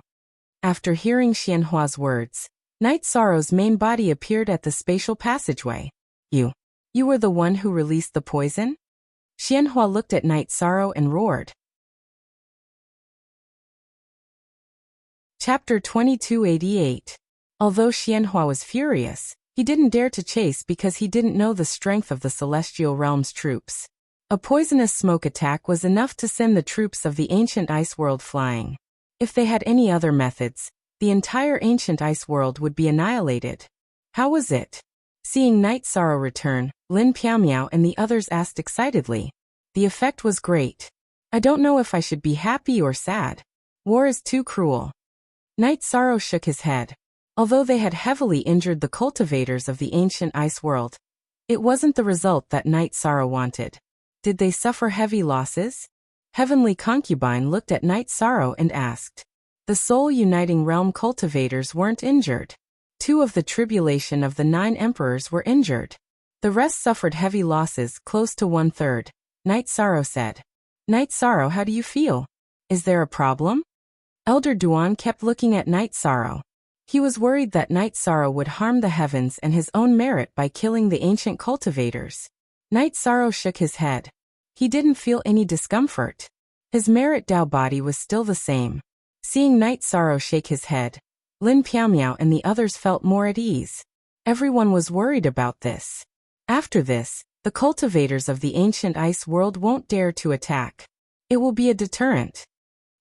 After hearing Xianhua's words, Night Sorrow's main body appeared at the spatial passageway. You were the one who released the poison? Xianhua looked at Night Sorrow and roared. Chapter 2288. Although Xianhua was furious, he didn't dare to chase because he didn't know the strength of the Celestial Realm's troops. A poisonous smoke attack was enough to send the troops of the ancient ice world flying. If they had any other methods, the entire ancient ice world would be annihilated. How was it? Seeing Night Sorrow return, Lin Piaomiao and the others asked excitedly. The effect was great. I don't know if I should be happy or sad. War is too cruel. Night Sorrow shook his head. Although they had heavily injured the cultivators of the ancient ice world, it wasn't the result that Night Sorrow wanted. Did they suffer heavy losses? Heavenly Concubine looked at Night Sorrow and asked. The Soul Uniting Realm cultivators weren't injured. 2 of the tribulation of the 9 emperors were injured. The rest suffered heavy losses, close to 1/3. Night Sorrow said. Night Sorrow, how do you feel? Is there a problem? Elder Duan kept looking at Night Sorrow. He was worried that Night Sorrow would harm the heavens and his own merit by killing the ancient cultivators. Night Sorrow shook his head. He didn't feel any discomfort. His merit Dao body was still the same. Seeing Night Sorrow shake his head, Lin Piaomiao and the others felt more at ease. Everyone was worried about this. After this, the cultivators of the ancient ice world won't dare to attack. It will be a deterrent.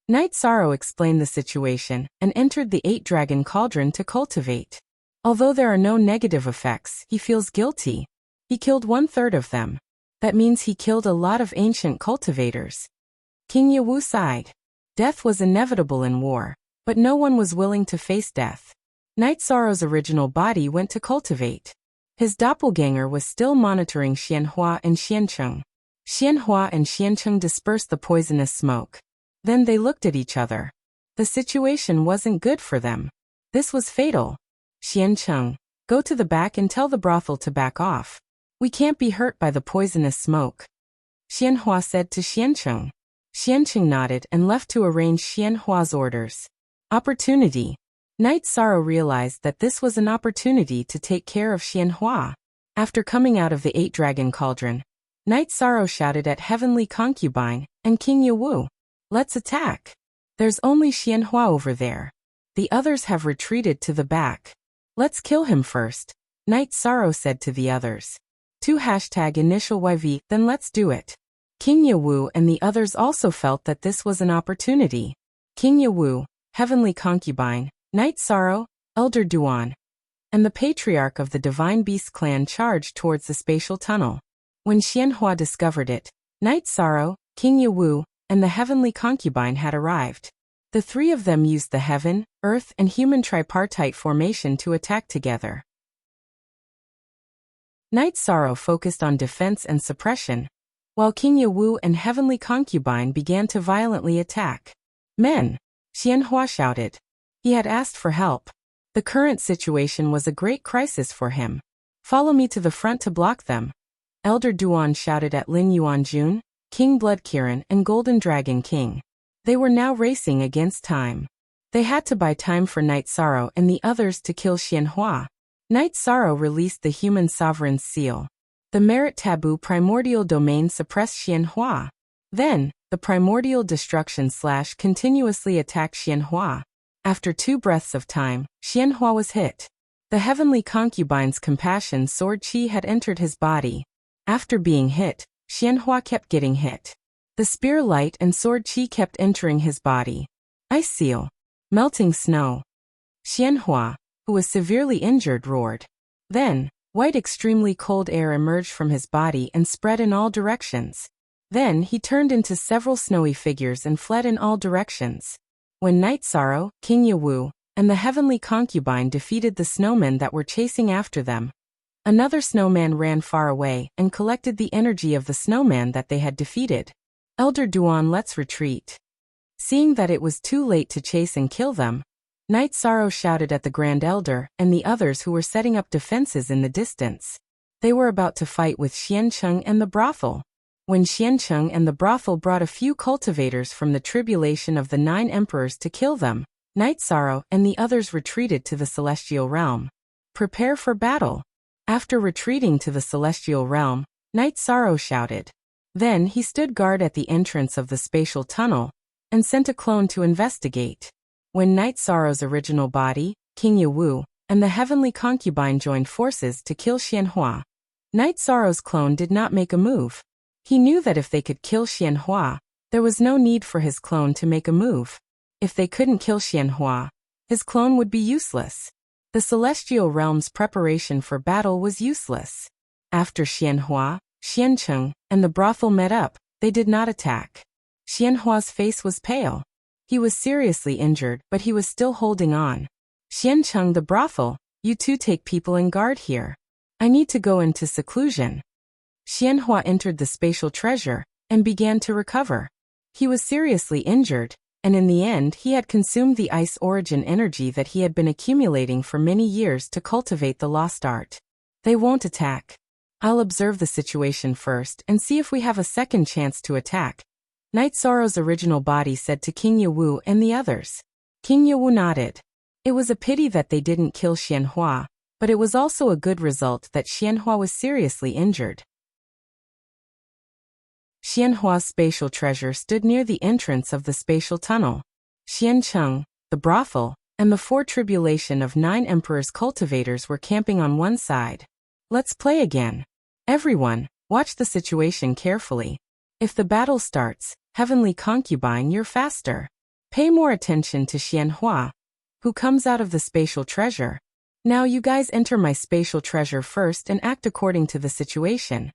Night Sorrow explained the situation and entered the 8-dragon cauldron to cultivate. Although there are no negative effects, he feels guilty. He killed 1/3 of them. That means he killed a lot of ancient cultivators. King Yewu sighed. Death was inevitable in war, but no one was willing to face death. Night Sorrow's original body went to cultivate. His doppelganger was still monitoring Xianhua and Xiancheng. Xianhua and Xiancheng dispersed the poisonous smoke. Then they looked at each other. The situation wasn't good for them. This was fatal. Xiancheng, go to the back and tell the brothel to back off. We can't be hurt by the poisonous smoke. Xianhua said to Xiancheng. Xiancheng nodded and left to arrange Xianhua's orders. Opportunity. Night Sorrow realized that this was an opportunity to take care of Xianhua. After coming out of the 8-dragon cauldron, Night Sorrow shouted at Heavenly Concubine and King Yewu. Let's attack. There's only Xianhua over there. The others have retreated to the back. Let's kill him first, Night Sorrow said to the others. 2 #initial YV, then let's do it. King Yewu and the others also felt that this was an opportunity. King Yewu, Heavenly Concubine, Night Sorrow, Elder Duan, and the patriarch of the Divine Beast clan charged towards the spatial tunnel. When Xianhua discovered it, Night Sorrow, King Yawu, and the heavenly concubine had arrived. The three of them used the heaven, earth, and human tripartite formation to attack together. Night Sorrow focused on defense and suppression, while King Yawu and heavenly concubine began to violently attack. Men! Xianhua shouted. He had asked for help. The current situation was a great crisis for him. Follow me to the front to block them. Elder Duan shouted at Lin Yuanjun, King Bloodkirin, and Golden Dragon King. They were now racing against time. They had to buy time for Night Sorrow and the others to kill Xianhua. Night Sorrow released the human sovereign's seal. The merit taboo primordial domain suppressed Xianhua. Then, the primordial destruction / continuously attacked Xianhua. After 2 breaths of time, Xianhua was hit. The heavenly concubine's compassion sword chi had entered his body. After being hit, Xianhua kept getting hit. The spear light and sword chi kept entering his body. Ice seal. Melting snow. Xianhua, who was severely injured, roared. Then, white extremely cold air emerged from his body and spread in all directions. Then he turned into several snowy figures and fled in all directions. When Night Sorrow, King Yawu, and the heavenly concubine defeated the snowmen that were chasing after them, another snowman ran far away and collected the energy of the snowman that they had defeated. Elder Duan, let's retreat. Seeing that it was too late to chase and kill them, Night Sorrow shouted at the Grand Elder and the others who were setting up defenses in the distance. They were about to fight with Xiancheng and the brothel. When Xiancheng and the brothel brought a few cultivators from the tribulation of the 9 emperors to kill them, Night Sorrow and the others retreated to the celestial realm. Prepare for battle. After retreating to the celestial realm, Night Sorrow shouted. Then he stood guard at the entrance of the spatial tunnel and sent a clone to investigate. When Night Sorrow's original body, King Yawu, and the heavenly concubine joined forces to kill Xianhua, Night Sorrow's clone did not make a move. He knew that if they could kill Xianhua, there was no need for his clone to make a move. If they couldn't kill Xianhua, his clone would be useless. The celestial realm's preparation for battle was useless. After Xianhua, Xiancheng, and the brothel met up, they did not attack. Xianhua's face was pale. He was seriously injured, but he was still holding on. Xiancheng, the brothel, you two take people in guard here. I need to go into seclusion. Xianhua entered the spatial treasure and began to recover. He was seriously injured, and in the end he had consumed the ice origin energy that he had been accumulating for many years to cultivate the lost art. They won't attack. I'll observe the situation first and see if we have a second chance to attack, Night Sorrow's original body said to King Yawu and the others. King Yawu nodded. It was a pity that they didn't kill Xianhua, but it was also a good result that Xianhua was seriously injured. Xianhua's spatial treasure stood near the entrance of the spatial tunnel. Xiancheng, the brothel, and the 4 tribulation of 9 emperors' cultivators were camping on one side. Let's play again. Everyone, watch the situation carefully. If the battle starts, heavenly concubine, you're faster. Pay more attention to Xianhua, who comes out of the spatial treasure. Now you guys enter my spatial treasure first and act according to the situation.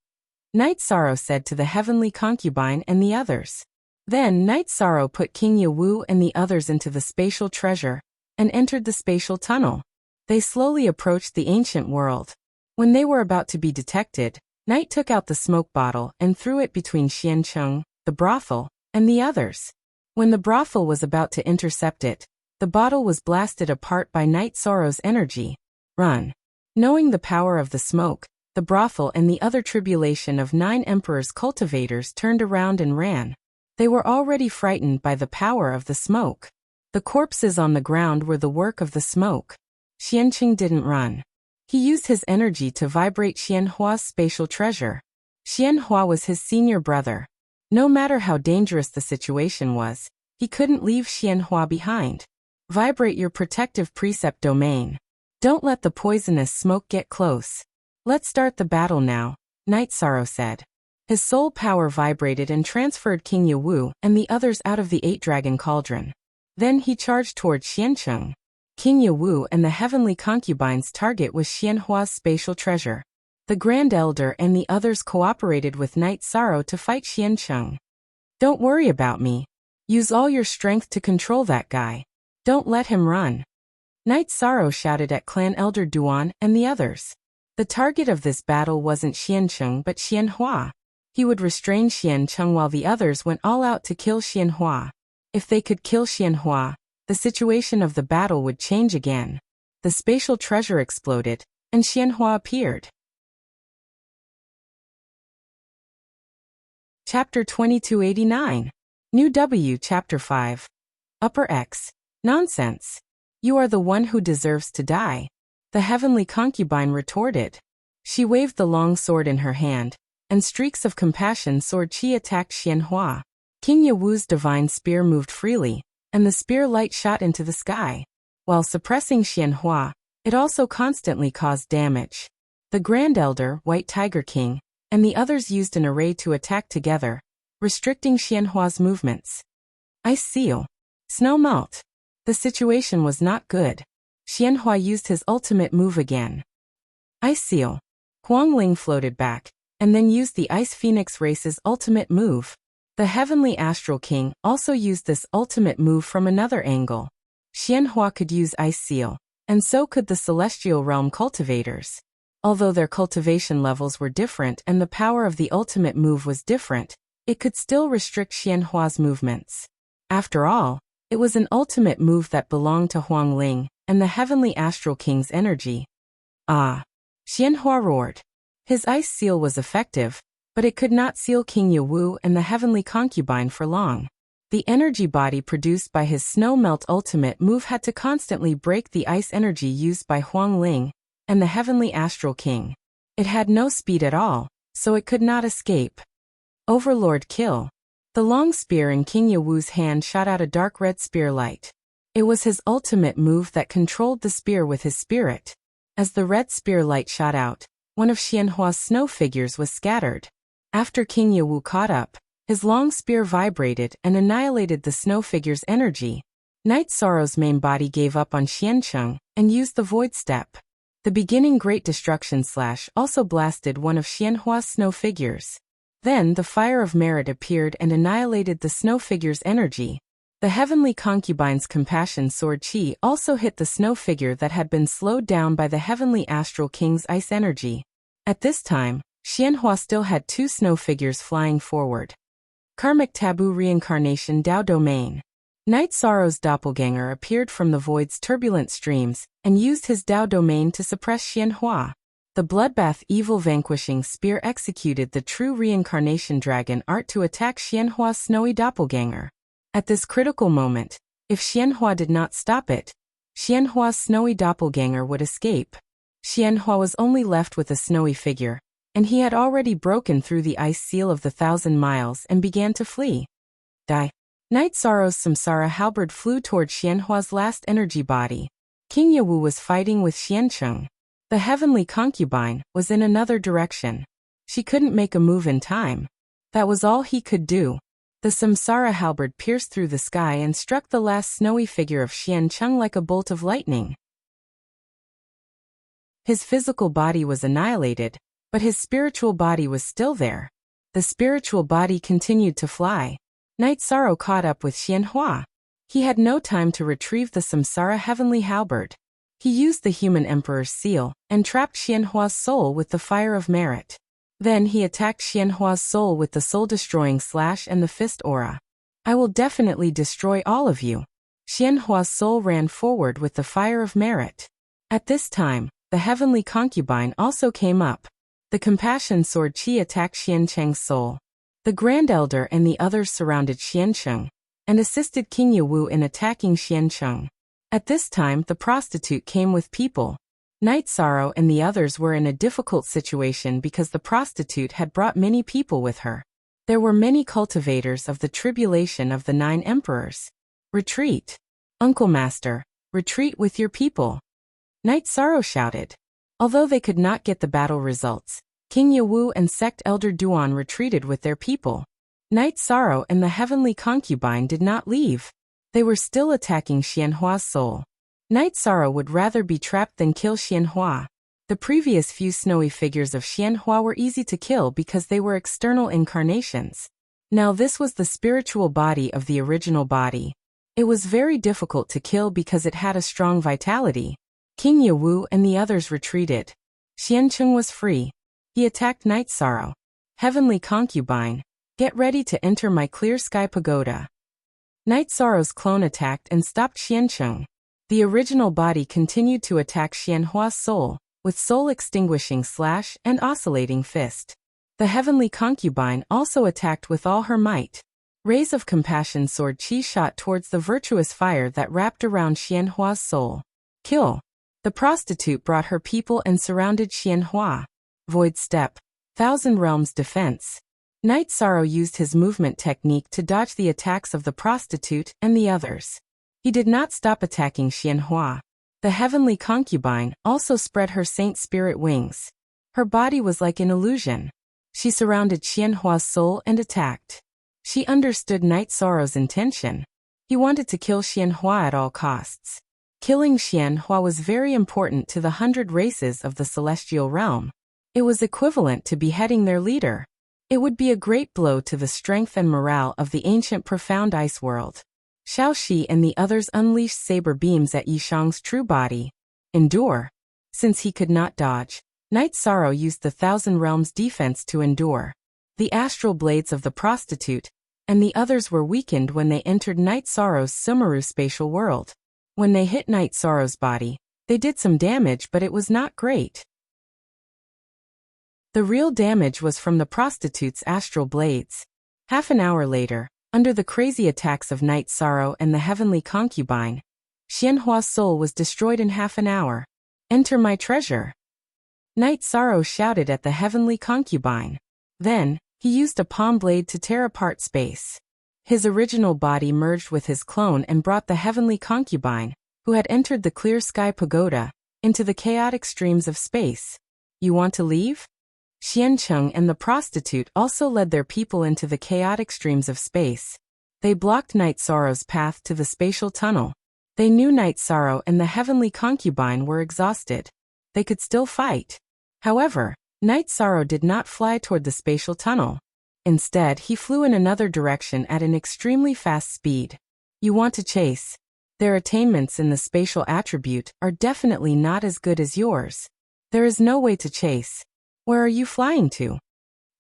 Night Sorrow said to the heavenly concubine and the others. Then Night Sorrow put King Yawu and the others into the spatial treasure and entered the spatial tunnel. They slowly approached the ancient world. When they were about to be detected, Night took out the smoke bottle and threw it between Xiancheng, the brothel, and the others. When the brothel was about to intercept it, the bottle was blasted apart by Night Sorrow's energy. Run. Knowing the power of the smoke, the brothel and the other tribulation of 9 emperors' cultivators turned around and ran. They were already frightened by the power of the smoke. The corpses on the ground were the work of the smoke. Xiancheng didn't run. He used his energy to vibrate Xianhua's spatial treasure. Xianhua was his senior brother. No matter how dangerous the situation was, he couldn't leave Xianhua behind. Vibrate your protective precept domain. Don't let the poisonous smoke get close. Let's start the battle now, Night Sorrow said. His soul power vibrated and transferred King Yawu and the others out of the 8-dragon cauldron. Then he charged towards Xiancheng. King Yawu and the heavenly concubine's target was Xianhua's spatial treasure. The Grand Elder and the others cooperated with Night Sorrow to fight Xiancheng. Don't worry about me. Use all your strength to control that guy. Don't let him run. Night Sorrow shouted at Clan Elder Duan and the others. The target of this battle wasn't Xiancheng but Xianhua. He would restrain Xiancheng while the others went all out to kill Xianhua. If they could kill Xianhua, the situation of the battle would change again. The spatial treasure exploded, and Xianhua appeared. Chapter 2289. New W. Chapter 5. Upper X. Nonsense. You are the one who deserves to die. The heavenly concubine retorted. She waved the long sword in her hand, and streaks of compassion sword chi attacked Xianhua. King Yawu's divine spear moved freely, and the spear light shot into the sky. While suppressing Xianhua, it also constantly caused damage. The Grand Elder, White Tiger King, and the others used an array to attack together, restricting Xianhua's movements. Ice Seal. Snow Melt. The situation was not good. Xianhua used his ultimate move again. Ice Seal. Huangling floated back, and then used the Ice Phoenix race's ultimate move. The Heavenly Astral King also used this ultimate move from another angle. Xianhua could use Ice Seal, and so could the Celestial Realm cultivators. Although their cultivation levels were different and the power of the ultimate move was different, it could still restrict Xianhua's movements. After all, it was an ultimate move that belonged to Huangling and the Heavenly Astral King's energy. Ah! Xianhua roared. His Ice Seal was effective, but it could not seal King Yawu and the Heavenly Concubine for long. The energy body produced by his Snow Melt ultimate move had to constantly break the ice energy used by Huangling and the Heavenly Astral King. It had no speed at all, so it could not escape. Overlord Kill. The long spear in King Yawu's hand shot out a dark red spear light. It was his ultimate move that controlled the spear with his spirit. As the red spear light shot out, one of Xianhua's snow figures was scattered. After King Yawu caught up, his long spear vibrated and annihilated the snow figure's energy. Night Sorrow's main body gave up on Xiancheng and used the Void Step. The beginning Great Destruction Slash also blasted one of Xianhua's snow figures. Then the Fire of Merit appeared and annihilated the snow figure's energy. The Heavenly Concubine's Compassion Sword Chi also hit the snow figure that had been slowed down by the Heavenly Astral King's ice energy. At this time, Xianhua still had two snow figures flying forward. Karmic Taboo Reincarnation Dao Domain. Night Sorrow's doppelganger appeared from the void's turbulent streams and used his Dao Domain to suppress Xianhua. The Bloodbath Evil Vanquishing Spear executed the true reincarnation dragon art to attack Xianhua's snowy doppelganger. At this critical moment, if Xianhua did not stop it, Xianhua's snowy doppelganger would escape. Xianhua was only left with a snowy figure, and he had already broken through the ice seal of the 1,000 miles and began to flee. Die. Night Sorrow's Samsara halberd flew toward Xianhua's last energy body. King Yawu was fighting with Xiancheng. The Heavenly Concubine was in another direction. She couldn't make a move in time. That was all he could do. The Samsara halberd pierced through the sky and struck the last snowy figure of Xiancheng like a bolt of lightning. His physical body was annihilated, but his spiritual body was still there. The spiritual body continued to fly. Night Sorrow caught up with Xianhua. He had no time to retrieve the Samsara Heavenly Halberd. He used the Human Emperor's seal and trapped Xianhua's soul with the Fire of Merit. Then he attacked Xianhua's soul with the soul-destroying slash and the fist aura. I will definitely destroy all of you. Xianhua's soul ran forward with the Fire of Merit. At this time, the Heavenly Concubine also came up. The Compassion Sword Chi attacked Xiancheng's soul. The Grand Elder and the others surrounded Xiancheng and assisted King Yawu in attacking Xiancheng. At this time, the prostitute came with people. Night Sorrow and the others were in a difficult situation because the prostitute had brought many people with her. There were many cultivators of the tribulation of the 9 emperors. Retreat! Uncle Master, retreat with your people! Night Sorrow shouted. Although they could not get the battle results, King Yawu and Sect Elder Duan retreated with their people. Night Sorrow and the Heavenly Concubine did not leave. They were still attacking Xianhua's soul. Night Sorrow would rather be trapped than kill Xianhua. The previous few snowy figures of Xianhua were easy to kill because they were external incarnations. Now this was the spiritual body of the original body. It was very difficult to kill because it had a strong vitality. King Yawu and the others retreated. Xiancheng was free. He attacked Night Sorrow. Heavenly concubine, get ready to enter my clear sky pagoda. Night Sorrow's clone attacked and stopped Xiancheng. The original body continued to attack Xianhua's soul, with soul-extinguishing slash and oscillating fist. The heavenly concubine also attacked with all her might. Rays of compassion sword chi shot towards the virtuous fire that wrapped around Xianhua's soul. Kill. The prostitute brought her people and surrounded Xianhua. Void step. Thousand Realms defense. Night Sorrow used his movement technique to dodge the attacks of the prostitute and the others. He did not stop attacking Xianhua. The heavenly concubine also spread her saint spirit wings. Her body was like an illusion. She surrounded Xianhua's soul and attacked. She understood Night Sorrow's intention. He wanted to kill Xianhua at all costs. Killing Xianhua was very important to the 100 races of the celestial realm. It was equivalent to beheading their leader. It would be a great blow to the strength and morale of the ancient profound ice world. Xiaoxi and the others unleashed saber beams at Yishang's true body. Endure. Since he could not dodge, Night Sorrow used the Thousand Realms defense to endure. The astral blades of the prostitute and the others were weakened when they entered Night Sorrow's Sumeru spatial world. When they hit Night Sorrow's body, they did some damage, but it was not great. The real damage was from the prostitute's astral blades. Half an hour later, under the crazy attacks of Night Sorrow and the heavenly concubine, Xianhua's soul was destroyed in half an hour. Enter my treasure. Night Sorrow shouted at the heavenly concubine. Then, he used a palm blade to tear apart space. His original body merged with his clone and brought the heavenly concubine, who had entered the clear sky pagoda, into the chaotic streams of space. You want to leave? Xiancheng and the prostitute also led their people into the chaotic streams of space. They blocked Night Sorrow's path to the spatial tunnel. They knew Night Sorrow and the heavenly concubine were exhausted. They could still fight. However, Night Sorrow did not fly toward the spatial tunnel. Instead, he flew in another direction at an extremely fast speed. You want to chase? Their attainments in the spatial attribute are definitely not as good as yours. There is no way to chase. Where are you flying to?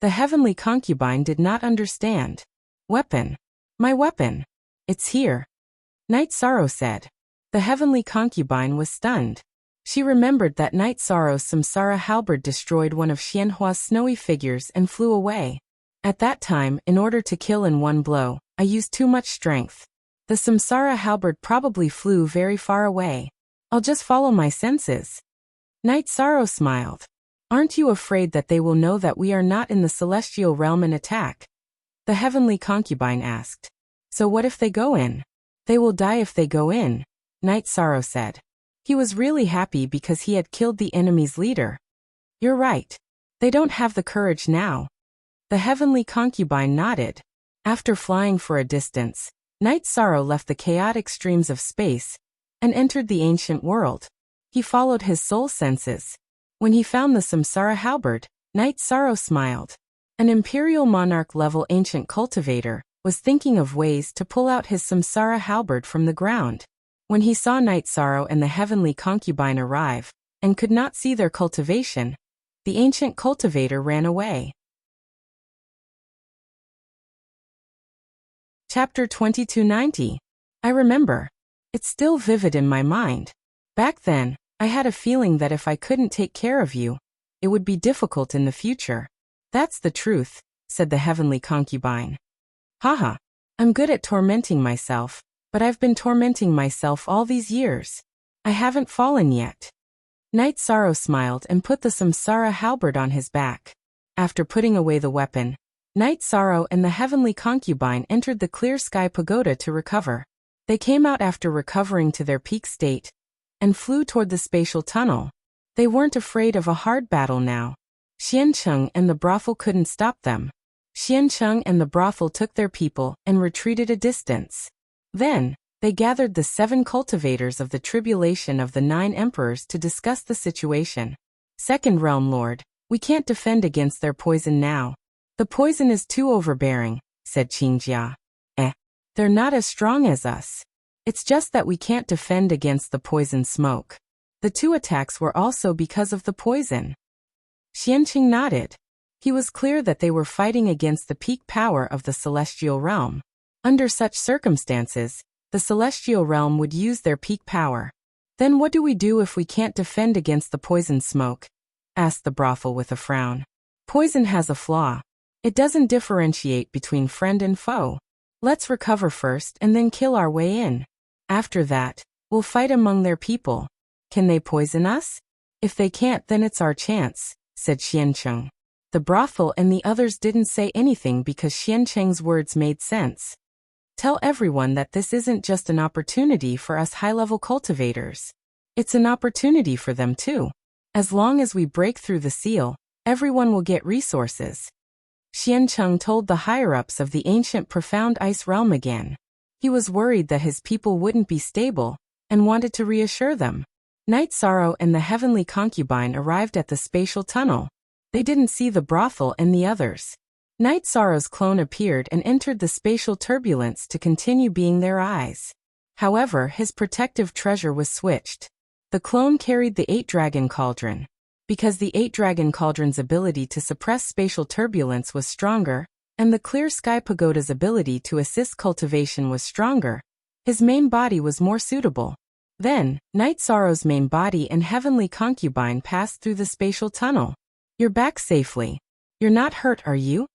The heavenly concubine did not understand. Weapon. My weapon. It's here. Night Sorrow said. The heavenly concubine was stunned. She remembered that Night Sorrow's samsara halberd destroyed one of Xianhua's snowy figures and flew away. At that time, in order to kill in one blow, I used too much strength. The samsara halberd probably flew very far away. I'll just follow my senses. Night Sorrow smiled. Aren't you afraid that they will know that we are not in the celestial realm and attack? The heavenly concubine asked. So what if they go in? They will die if they go in, Night Sorrow said. He was really happy because he had killed the enemy's leader. You're right. They don't have the courage now. The heavenly concubine nodded. After flying for a distance, Night Sorrow left the chaotic streams of space and entered the ancient world. He followed his soul senses. When he found the samsara halberd, Night Sorrow smiled. An imperial monarch-level ancient cultivator was thinking of ways to pull out his samsara halberd from the ground. When he saw Night Sorrow and the heavenly concubine arrive, and could not see their cultivation, the ancient cultivator ran away. Chapter 2290. I remember. It's still vivid in my mind. Back then, I had a feeling that if I couldn't take care of you, it would be difficult in the future. That's the truth, said the heavenly concubine. Haha, I'm good at tormenting myself, but I've been tormenting myself all these years. I haven't fallen yet. Night Sorrow smiled and put the samsara halberd on his back. After putting away the weapon, Night Sorrow and the heavenly concubine entered the clear sky pagoda to recover. They came out after recovering to their peak state and flew toward the spatial tunnel. They weren't afraid of a hard battle now. Xiancheng and the brothel couldn't stop them. Xiancheng and the brothel took their people and retreated a distance. Then, They gathered the 7 cultivators of the tribulation of the 9 emperors to discuss the situation. Second Realm Lord, we can't defend against their poison now. The poison is too overbearing, said Qingjia. They're not as strong as us. It's just that we can't defend against the poison smoke. The 2 attacks were also because of the poison. Xianqing nodded. He was clear that they were fighting against the peak power of the celestial realm. Under such circumstances, the celestial realm would use their peak power. Then what do we do if we can't defend against the poison smoke? Asked the brothel with a frown. Poison has a flaw. It doesn't differentiate between friend and foe. Let's recover first and then kill our way in. After that, we'll fight among their people. Can they poison us? If they can't, then it's our chance, said Xiancheng. The brothel and the others didn't say anything because Xiancheng's words made sense. Tell everyone that this isn't just an opportunity for us high-level cultivators. It's an opportunity for them too. As long as we break through the seal, everyone will get resources. Xiancheng told the higher-ups of the ancient profound ice realm again. He was worried that his people wouldn't be stable, and wanted to reassure them. Night Sorrow and the heavenly concubine arrived at the spatial tunnel. They didn't see the brothel and the others. Night Sorrow's clone appeared and entered the spatial turbulence to continue being their eyes. However, his protective treasure was switched. The clone carried the 8-dragon cauldron. Because the 8-dragon cauldron's ability to suppress spatial turbulence was stronger, and the clear sky pagoda's ability to assist cultivation was stronger, his main body was more suitable. Then, Night Sorrow's main body and heavenly concubine passed through the spatial tunnel. You're back safely. You're not hurt, are you?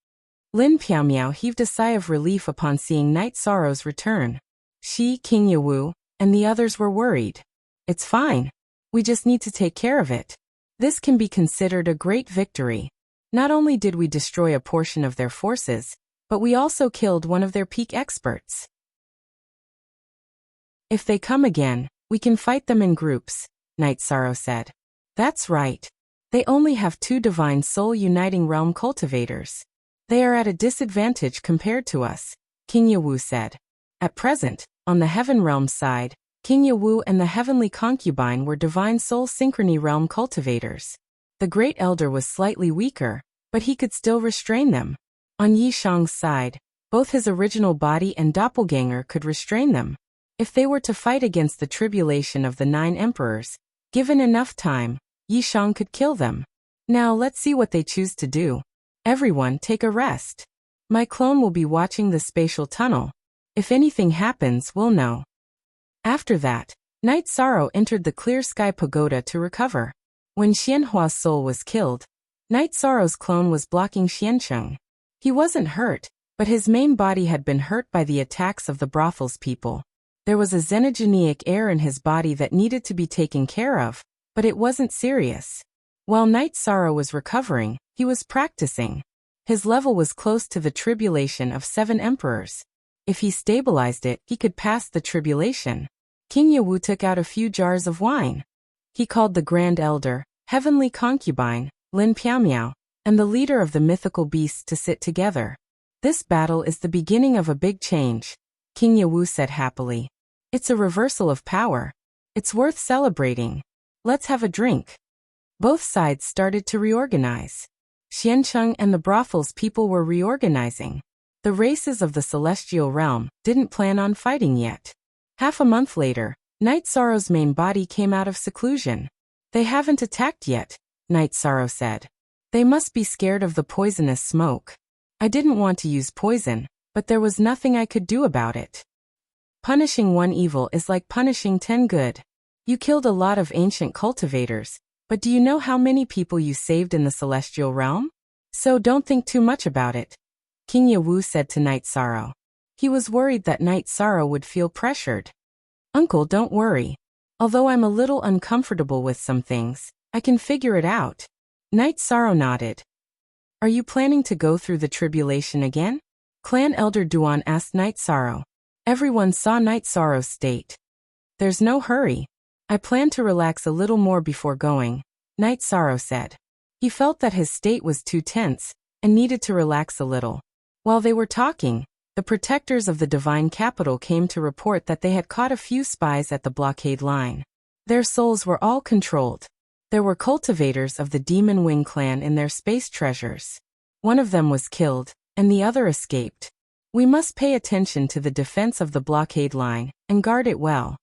Lin Piaomiao heaved a sigh of relief upon seeing Night Sorrow's return. She, King Yawu, and the others were worried. It's fine. We just need to take care of it. This can be considered a great victory. Not only did we destroy a portion of their forces, but we also killed one of their peak experts. If they come again, we can fight them in groups, Night Sorrow said. That's right. They only have 2 divine soul uniting realm cultivators. They are at a disadvantage compared to us, King Yawu said. At present, on the heaven realm side, King Yawu and the heavenly concubine were divine soul synchrony realm cultivators. The great elder was slightly weaker, but he could still restrain them. On Yi Shang's side, both his original body and doppelganger could restrain them. If they were to fight against the tribulation of the 9 emperors, given enough time, Yi Shang could kill them. Now let's see what they choose to do. Everyone take a rest. My clone will be watching the spatial tunnel. If anything happens, we'll know. After that, Night Sorrow entered the clear sky pagoda to recover. When Xianhua's soul was killed, Night Sorrow's clone was blocking Xiancheng. He wasn't hurt, but his main body had been hurt by the attacks of the brothel's people. There was a xenogenic error in his body that needed to be taken care of, but it wasn't serious. While Night Sorrow was recovering, he was practicing. His level was close to the tribulation of 7 emperors. If he stabilized it, he could pass the tribulation. King Yawu took out a few jars of wine. He called the Grand Elder, Heavenly Concubine, Lin Piaomiao, and the leader of the mythical beasts to sit together. This battle is the beginning of a big change, King Yawu said happily. It's a reversal of power. It's worth celebrating. Let's have a drink. Both sides started to reorganize. Xiancheng and the brothel's people were reorganizing. The races of the celestial realm didn't plan on fighting yet. Half a month later, Night Sorrow's main body came out of seclusion. They haven't attacked yet, Night Sorrow said. They must be scared of the poisonous smoke. I didn't want to use poison, but there was nothing I could do about it. Punishing one evil is like punishing 10 good. You killed a lot of ancient cultivators, but do you know how many people you saved in the celestial realm? So don't think too much about it, King Yawu said to Night Sorrow. He was worried that Night Sorrow would feel pressured. Uncle, don't worry. Although I'm a little uncomfortable with some things, I can figure it out. Night Sorrow nodded. Are you planning to go through the tribulation again? Clan Elder Duan asked Night Sorrow. Everyone saw Night Sorrow's state. There's no hurry. I plan to relax a little more before going, Night Sorrow said. He felt that his state was too tense, and needed to relax a little. While they were talking, The protectors of the divine capital came to report that they had caught a few spies at the blockade line. Their souls were all controlled. There were cultivators of the Demon Wing clan in their space treasures. One of them was killed, and the other escaped. We must pay attention to the defense of the blockade line, and guard it well.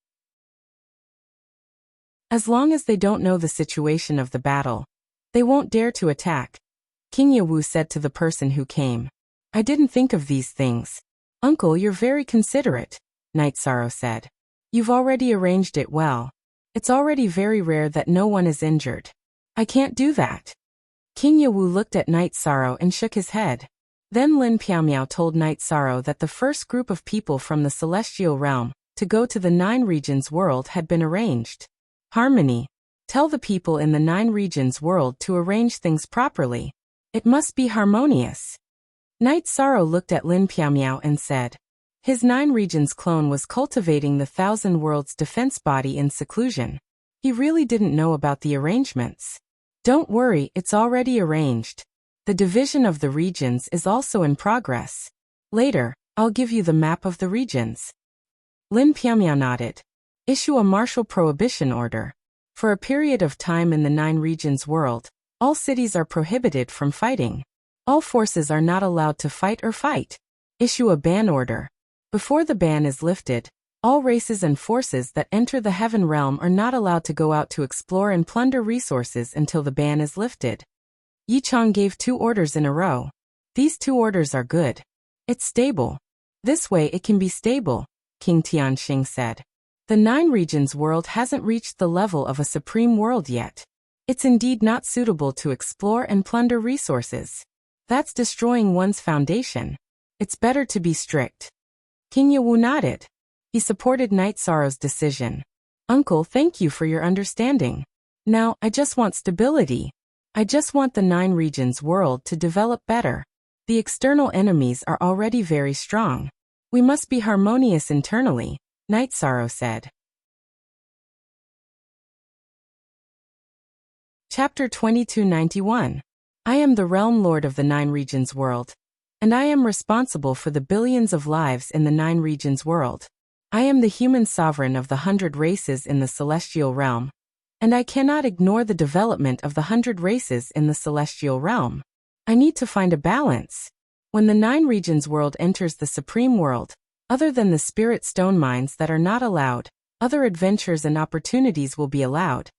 As long as they don't know the situation of the battle, they won't dare to attack, King Yawu said to the person who came. I didn't think of these things. Uncle, you're very considerate, Night Sorrow said. You've already arranged it well. It's already very rare that no one is injured. I can't do that. King Yawu looked at Night Sorrow and shook his head. Then Lin Piaomiao told Night Sorrow that the first group of people from the celestial realm to go to the 9 regions world had been arranged. Harmony. Tell the people in the 9 regions world to arrange things properly. It must be harmonious. Night Sorrow looked at Lin Piaomiao and said, his 9 regions clone was cultivating the 1,000 worlds defense body in seclusion. He really didn't know about the arrangements. Don't worry, it's already arranged. The division of the regions is also in progress. Later, I'll give you the map of the regions. Lin Piaomiao nodded. Issue a martial prohibition order. For a period of time in the 9 regions world, all cities are prohibited from fighting. All forces are not allowed to fight or fight. Issue a ban order. Before the ban is lifted, all races and forces that enter the heaven realm are not allowed to go out to explore and plunder resources until the ban is lifted. Yi Chang gave 2 orders in a row. These 2 orders are good. It's stable. This way it can be stable, King Tianxing said. The 9 regions world hasn't reached the level of a supreme world yet. It's indeed not suitable to explore and plunder resources. That's destroying one's foundation. It's better to be strict. King Yawu nodded. He supported Night Sorrow's decision. Uncle, thank you for your understanding. Now, I just want stability. I just want the 9 regions world to develop better. The external enemies are already very strong. We must be harmonious internally, Night Sorrow said. Chapter 2291. I am the Realm Lord of the 9 regions world, and I am responsible for the billions of lives in the 9 regions world. I am the human sovereign of the 100 races in the celestial realm, and I cannot ignore the development of the 100 races in the celestial realm. I need to find a balance. When the 9 regions world enters the supreme world, other than the spirit stone mines that are not allowed, other adventures and opportunities will be allowed,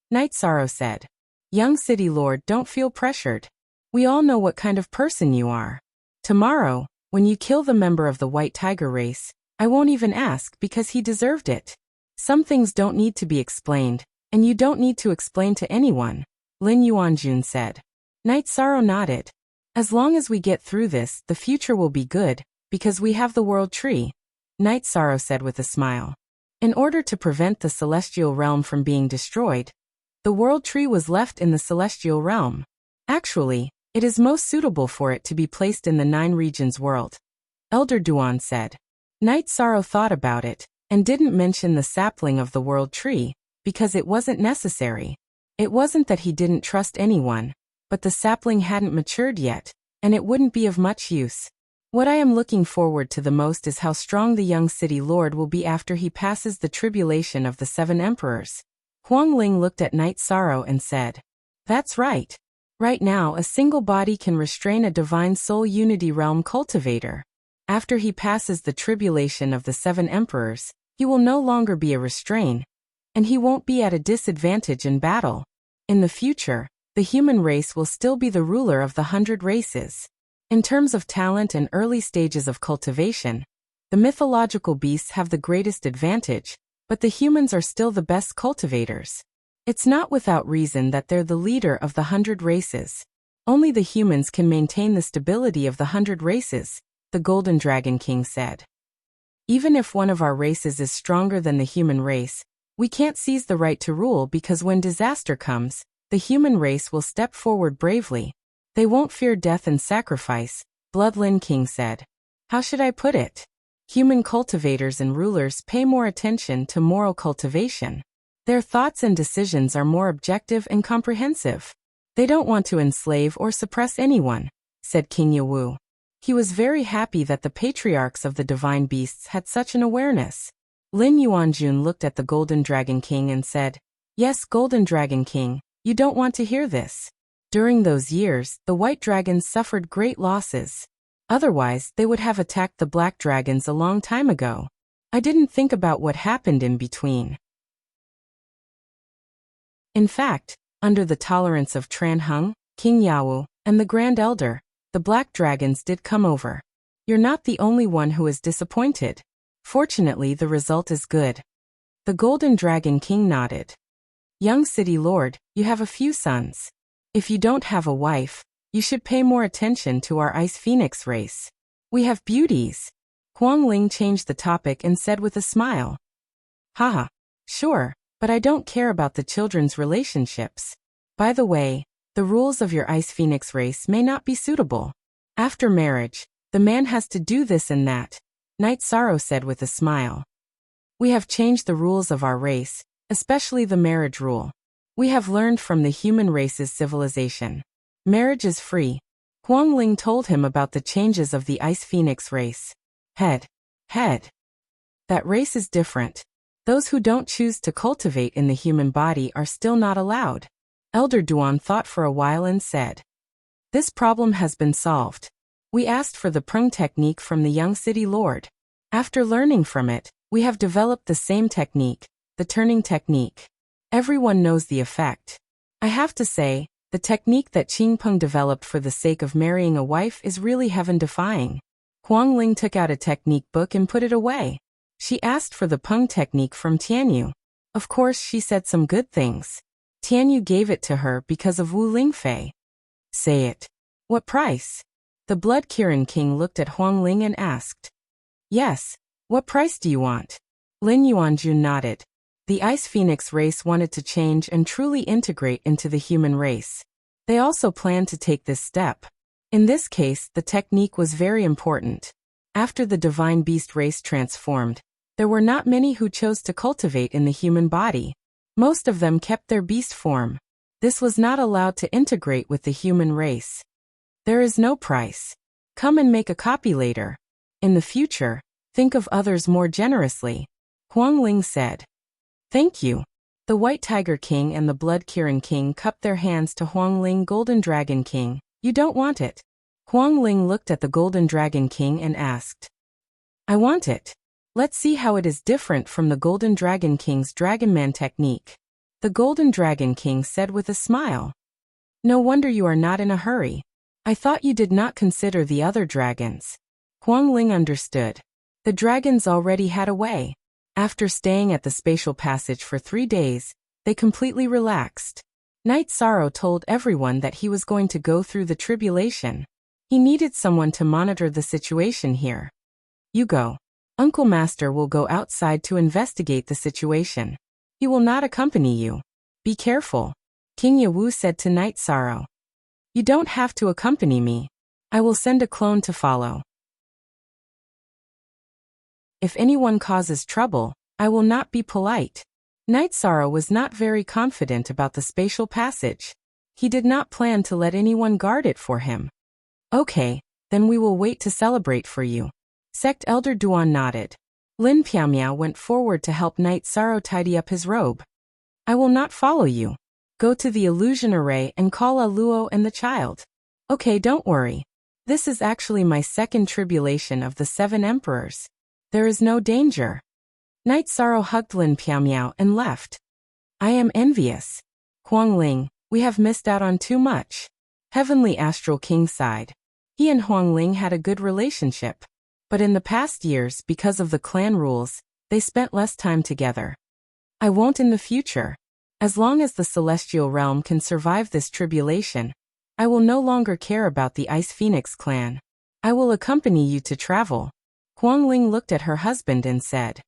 Night Sorrow said. Young City Lord, don't feel pressured. We all know what kind of person you are. Tomorrow, when you kill the member of the White Tiger race, I won't even ask because he deserved it. Some things don't need to be explained, and you don't need to explain to anyone, Lin Yuanjun said. Night Sorrow nodded. As long as we get through this, the future will be good, because we have the World Tree, Night Sorrow said with a smile. In order to prevent the celestial realm from being destroyed, the World Tree was left in the celestial realm. Actually, it is most suitable for it to be placed in the 9 regions world, Elder Duan said. Night Sorrow thought about it, and didn't mention the sapling of the World Tree, because it wasn't necessary. It wasn't that he didn't trust anyone, but the sapling hadn't matured yet, and it wouldn't be of much use. What I am looking forward to the most is how strong the young city lord will be after he passes the tribulation of the 7 emperors. Huang Ling looked at Night Sorrow and said, that's right. Right now a single body can restrain a divine soul unity realm cultivator. After he passes the tribulation of the 7 emperors, he will no longer be a restraint, and he won't be at a disadvantage in battle. In the future, the human race will still be the ruler of the 100 races. In terms of talent and early stages of cultivation, the mythological beasts have the greatest advantage, but the humans are still the best cultivators. It's not without reason that they're the leader of the 100 races. Only the humans can maintain the stability of the 100 races, the Golden Dragon King said. Even if one of our races is stronger than the human race, we can't seize the right to rule because when disaster comes, the human race will step forward bravely. They won't fear death and sacrifice, Bloodlin King said. How should I put it? Human cultivators and rulers pay more attention to moral cultivation. Their thoughts and decisions are more objective and comprehensive. They don't want to enslave or suppress anyone, said King Yawu. He was very happy that the patriarchs of the divine beasts had such an awareness. Lin Yuanjun looked at the Golden Dragon King and said, "Yes, Golden Dragon King, you don't want to hear this. During those years, the white dragons suffered great losses. Otherwise, they would have attacked the black dragons a long time ago. I didn't think about what happened in between. In fact, under the tolerance of Tran Hung, King Yawu, and the Grand Elder, the black dragons did come over. You're not the only one who is disappointed. Fortunately, the result is good." The Golden Dragon King nodded. "Young City Lord, you have a few sons. If you don't have a wife, you should pay more attention to our Ice Phoenix race. We have beauties." Huang Ling changed the topic and said with a smile, "Haha, sure, but I don't care about the children's relationships. By the way, the rules of your Ice Phoenix race may not be suitable. After marriage, the man has to do this and that," Night Sorrow said with a smile. "We have changed the rules of our race, especially the marriage rule. We have learned from the human race's civilization. Marriage is free." Huang Ling told him about the changes of the Ice Phoenix race. Head. That race is different. Those who don't choose to cultivate in the human body are still not allowed. Elder Duan thought for a while and said, "This problem has been solved. We asked for the prung technique from the young city lord. After learning from it, we have developed the same technique, the turning technique. Everyone knows the effect. I have to say, the technique that Qing Peng developed for the sake of marrying a wife is really heaven-defying." Huang Ling took out a technique book and put it away. She asked for the Peng technique from Tianyu. Of course, she said some good things. Tianyu gave it to her because of Wu Lingfei. "Say it. What price?" The Blood Kirin King looked at Huang Ling and asked. "Yes, what price do you want?" Lin Yuanjun nodded. The Ice Phoenix race wanted to change and truly integrate into the human race. They also planned to take this step. In this case, the technique was very important. After the divine beast race transformed, there were not many who chose to cultivate in the human body. Most of them kept their beast form. This was not allowed to integrate with the human race. There is no price. Come and make a copy later. In the future, think of others more generously, Huang Ling said. "Thank you." The White Tiger King and the Blood Kirin King cupped their hands to Huang Ling. "Golden Dragon King, you don't want it?" Huang Ling looked at the Golden Dragon King and asked. "I want it. Let's see how it is different from the Golden Dragon King's Dragon Man technique." The Golden Dragon King said with a smile. "No wonder you are not in a hurry. I thought you did not consider the other dragons." Huang Ling understood. The dragons already had a way. After staying at the spatial passage for 3 days, they completely relaxed. Night Sorrow told everyone that he was going to go through the tribulation. He needed someone to monitor the situation here. "You go. Uncle Master will go outside to investigate the situation. He will not accompany you. Be careful," King Yawu said to Night Sorrow. "You don't have to accompany me. I will send a clone to follow. If anyone causes trouble, I will not be polite." Night Sorrow was not very confident about the spatial passage. He did not plan to let anyone guard it for him. "Okay, then we will wait to celebrate for you." Sect Elder Duan nodded. Lin Piaomiao went forward to help Night Sorrow tidy up his robe. "I will not follow you. Go to the illusion array and call Aluo and the child." "Okay, don't worry. This is actually my second tribulation of the 7 emperors. There is no danger." Night Sorrow hugged Lin Piaomiao and left. "I am envious. Huang Ling, we have missed out on too much." Heavenly Astral King sighed. He and Huang Ling had a good relationship. But in the past years, because of the clan rules, they spent less time together. "I won't in the future. As long as the celestial realm can survive this tribulation, I will no longer care about the Ice Phoenix clan. I will accompany you to travel." Huang Ling looked at her husband and said,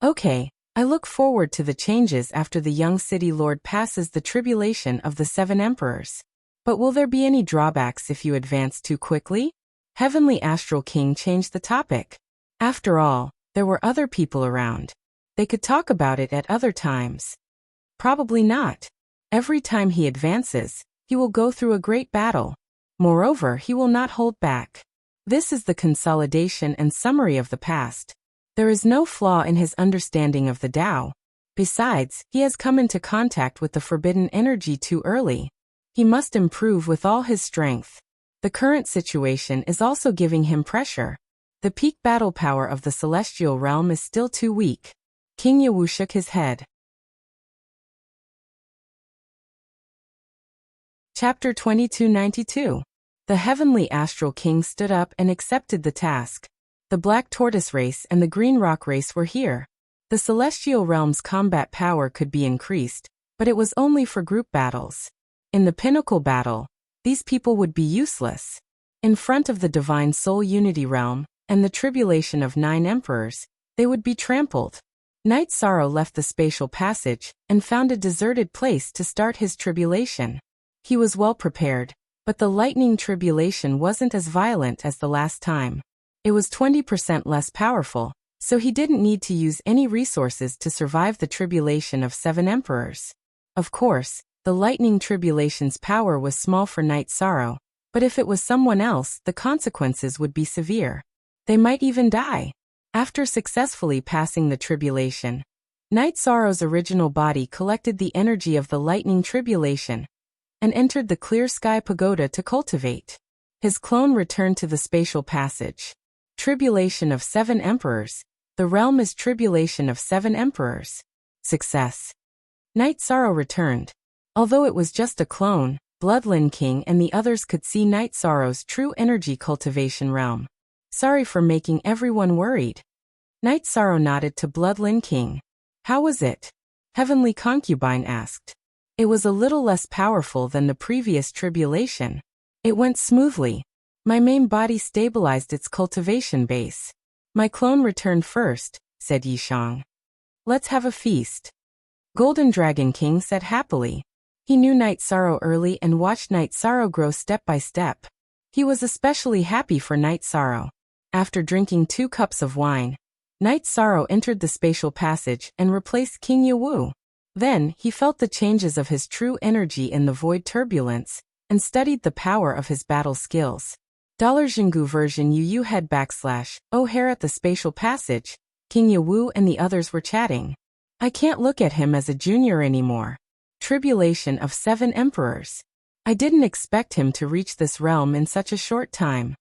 "Okay, I look forward to the changes after the young city lord passes the tribulation of the 7 emperors. But will there be any drawbacks if you advance too quickly?" Heavenly Astral King changed the topic. After all, there were other people around. They could talk about it at other times. Probably not. Every time he advances, he will go through a great battle. Moreover, he will not hold back. This is the consolidation and summary of the past. There is no flaw in his understanding of the Tao. Besides, he has come into contact with the forbidden energy too early. He must improve with all his strength. The current situation is also giving him pressure. The peak battle power of the celestial realm is still too weak. King Yawu shook his head. Chapter 2292. The heavenly astral king stood up and accepted the task. The black tortoise race and the green rock race were here. The celestial realm's combat power could be increased, but it was only for group battles. In the pinnacle battle, these people would be useless. In front of the divine soul unity realm and the tribulation of 9 emperors, they would be trampled. Knight Sorrow left the spatial passage and found a deserted place to start his tribulation. He was well prepared, but the lightning tribulation wasn't as violent as the last time. It was 20% less powerful, so he didn't need to use any resources to survive the tribulation of 7 emperors. Of course, the lightning tribulation's power was small for Knight Sorrow, but if it was someone else, the consequences would be severe. They might even die. After successfully passing the tribulation, Knight Sorrow's original body collected the energy of the lightning tribulation and entered the clear sky pagoda to cultivate. His clone returned to the spatial passage. Tribulation of 7 emperors. The realm is tribulation of 7 emperors. Success. Knight Sorrow returned. Although it was just a clone, Bloodlin King and the others could see Knight Sorrow's true energy cultivation realm. Sorry for making everyone worried. Knight Sorrow nodded to Bloodlin King. How was it? Heavenly Concubine asked. It was a little less powerful than the previous tribulation. It went smoothly. My main body stabilized its cultivation base. My clone returned first, said Yishang. Let's have a feast. Golden Dragon King said happily. He knew Knight Sorrow early and watched Knight Sorrow grow step by step. He was especially happy for Knight Sorrow. After drinking 2 cups of wine, Knight Sorrow entered the spatial passage and replaced King Yawu. Then, he felt the changes of his true energy in the void turbulence, and studied the power of his battle skills. $Jingu version UU head / O'Hare at the spatial passage. King Yawu and the others were chatting. I can't look at him as a junior anymore. Tribulation of 7 emperors. I didn't expect him to reach this realm in such a short time.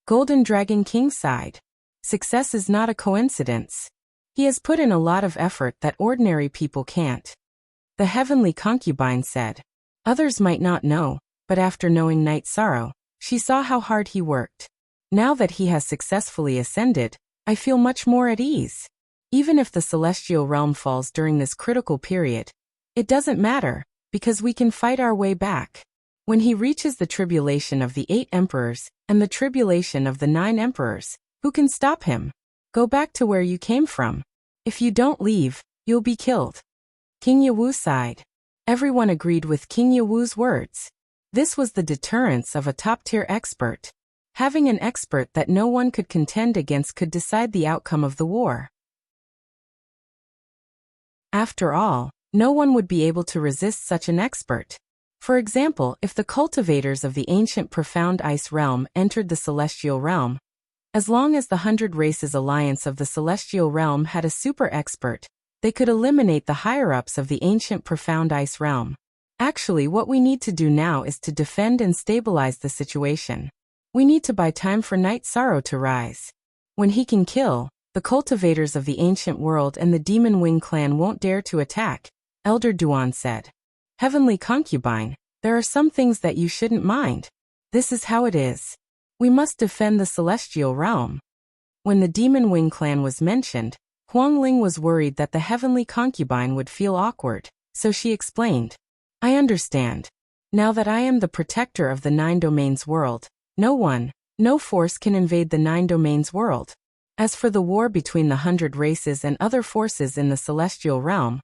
Golden Dragon King sighed. Success is not a coincidence. He has put in a lot of effort that ordinary people can't. The heavenly concubine said. Others might not know, but after knowing Knight Sorrow, she saw how hard he worked. Now that he has successfully ascended, I feel much more at ease. Even if the celestial realm falls during this critical period, it doesn't matter, because we can fight our way back. When he reaches the tribulation of the 8 emperors and the tribulation of the 9 emperors, who can stop him? Go back to where you came from. If you don't leave, you'll be killed. King Yawu sighed. Everyone agreed with King Yawu's words. This was the deterrence of a top-tier expert. Having an expert that no one could contend against could decide the outcome of the war. After all, no one would be able to resist such an expert. For example, if the cultivators of the ancient profound ice realm entered the celestial realm, as long as the 100 Races Alliance of the Celestial Realm had a super expert, they could eliminate the higher-ups of the ancient profound ice realm. Actually, what we need to do now is to defend and stabilize the situation. We need to buy time for Knight Sorrow to rise. When he can kill, the cultivators of the ancient world and the Demon Wing clan won't dare to attack, Elder Duan said. Heavenly Concubine, there are some things that you shouldn't mind. This is how it is. We must defend the celestial realm. When the Demon Wing clan was mentioned, Huang Ling was worried that the heavenly concubine would feel awkward, so she explained. I understand. Now that I am the protector of the 9 domains world, no force can invade the 9 domains world. As for the war between the 100 races and other forces in the celestial realm,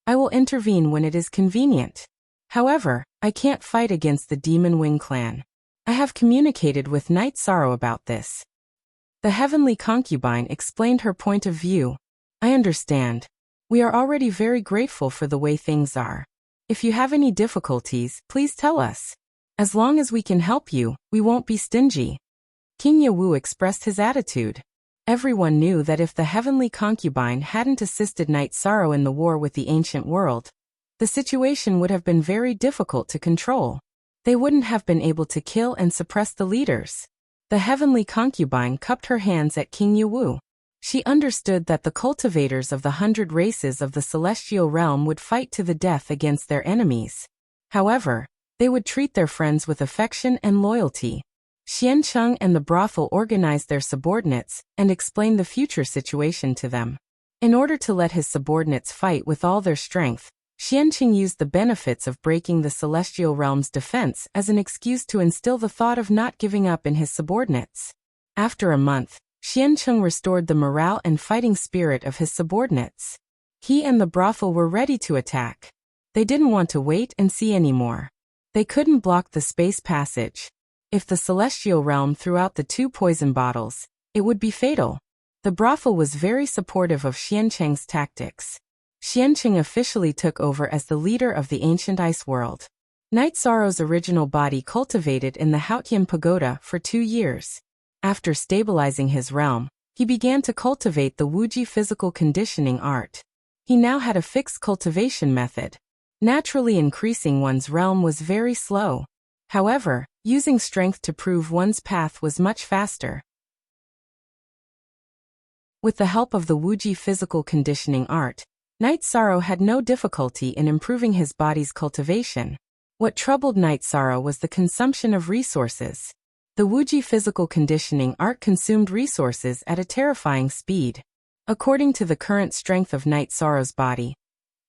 I will intervene when it is convenient. However, I can't fight against the Demon Wing clan. I have communicated with Knight Sorrow about this. The heavenly concubine explained her point of view. I understand. We are already very grateful for the way things are. If you have any difficulties, please tell us. As long as we can help you, we won't be stingy. King Yawu expressed his attitude. Everyone knew that if the heavenly concubine hadn't assisted Night Sorrow in the war with the ancient world, the situation would have been very difficult to control. They wouldn't have been able to kill and suppress the leaders. The heavenly concubine cupped her hands at King Yawu. She understood that the cultivators of the 100 races of the celestial realm would fight to the death against their enemies. However, they would treat their friends with affection and loyalty. Xiancheng and the brothel organized their subordinates and explained the future situation to them. In order to let his subordinates fight with all their strength, Xiancheng used the benefits of breaking the celestial realm's defense as an excuse to instill the thought of not giving up in his subordinates. After a month, Xiancheng restored the morale and fighting spirit of his subordinates. He and the brothel were ready to attack. They didn't want to wait and see anymore. They couldn't block the space passage. If the celestial realm threw out the 2 poison bottles, it would be fatal. The brothel was very supportive of Xiancheng's tactics. Xiancheng officially took over as the leader of the ancient ice world. Night Sorrow's original body cultivated in the Haotian Pagoda for 2 years. After stabilizing his realm, he began to cultivate the Wuji physical conditioning art. He now had a fixed cultivation method. Naturally increasing one's realm was very slow. However, using strength to prove one's path was much faster. With the help of the Wuji physical conditioning art, Night Sorrow had no difficulty in improving his body's cultivation. What troubled Night Sorrow was the consumption of resources. The Wuji physical conditioning art consumed resources at a terrifying speed. According to the current strength of Night Sorrow's body,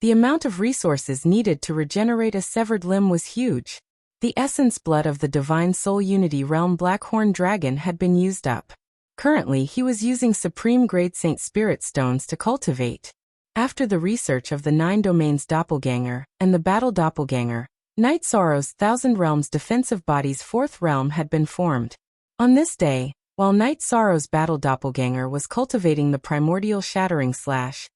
the amount of resources needed to regenerate a severed limb was huge. The essence blood of the Divine Soul Unity Realm Blackhorn Dragon had been used up. Currently, he was using Supreme Grade Saint Spirit Stones to cultivate. After the research of the 9 Domains Doppelganger and the Battle Doppelganger, Night Sorrow's 1000 Realms defensive body's 4th realm had been formed. On this day, while Night Sorrow's Battle Doppelganger was cultivating the Primordial Shattering Slash,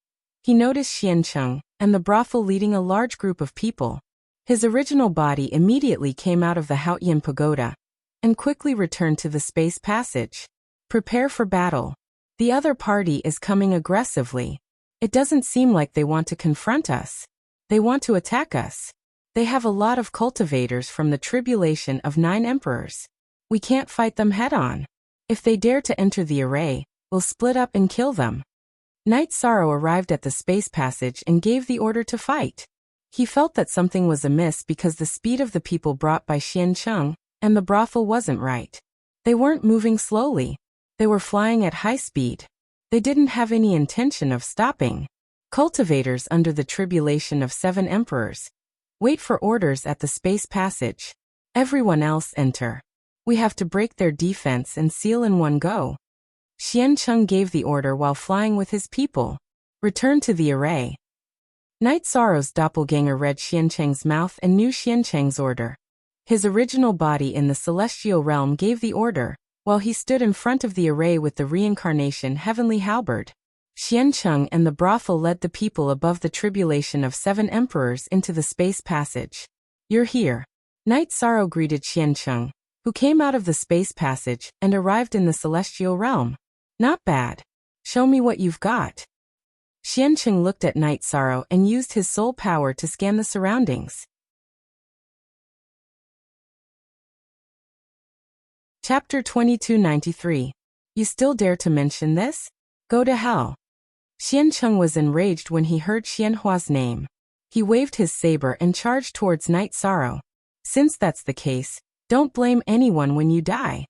he noticed Xiancheng and the brothel leading a large group of people. His original body immediately came out of the Haotian Pagoda and quickly returned to the space passage. Prepare for battle. The other party is coming aggressively. It doesn't seem like they want to confront us. They want to attack us. They have a lot of cultivators from the tribulation of 9 emperors. We can't fight them head-on. If they dare to enter the array, we'll split up and kill them. Night Sorrow arrived at the space passage and gave the order to fight. He felt that something was amiss because the speed of the people brought by Xiancheng and the brothel wasn't right. They weren't moving slowly. They were flying at high speed. They didn't have any intention of stopping. Cultivators under the tribulation of 7 emperors. Wait for orders at the space passage. Everyone else enter. We have to break their defense and seal in one go. Xiancheng gave the order while flying with his people. Return to the array. Night Sorrow's doppelganger read Xiancheng's mouth and knew Xiancheng's order. His original body in the celestial realm gave the order, while he stood in front of the array with the reincarnation heavenly halberd. Xiancheng and the brothel led the people above the tribulation of 7 emperors into the space passage. You're here. Night Sorrow greeted Xiancheng, who came out of the space passage and arrived in the celestial realm. Not bad. Show me what you've got. Xiancheng looked at Night Sorrow and used his soul power to scan the surroundings. Chapter 2293. You still dare to mention this? Go to hell. Xiancheng was enraged when he heard Xianhua's name. He waved his saber and charged towards Night Sorrow. Since that's the case, don't blame anyone when you die.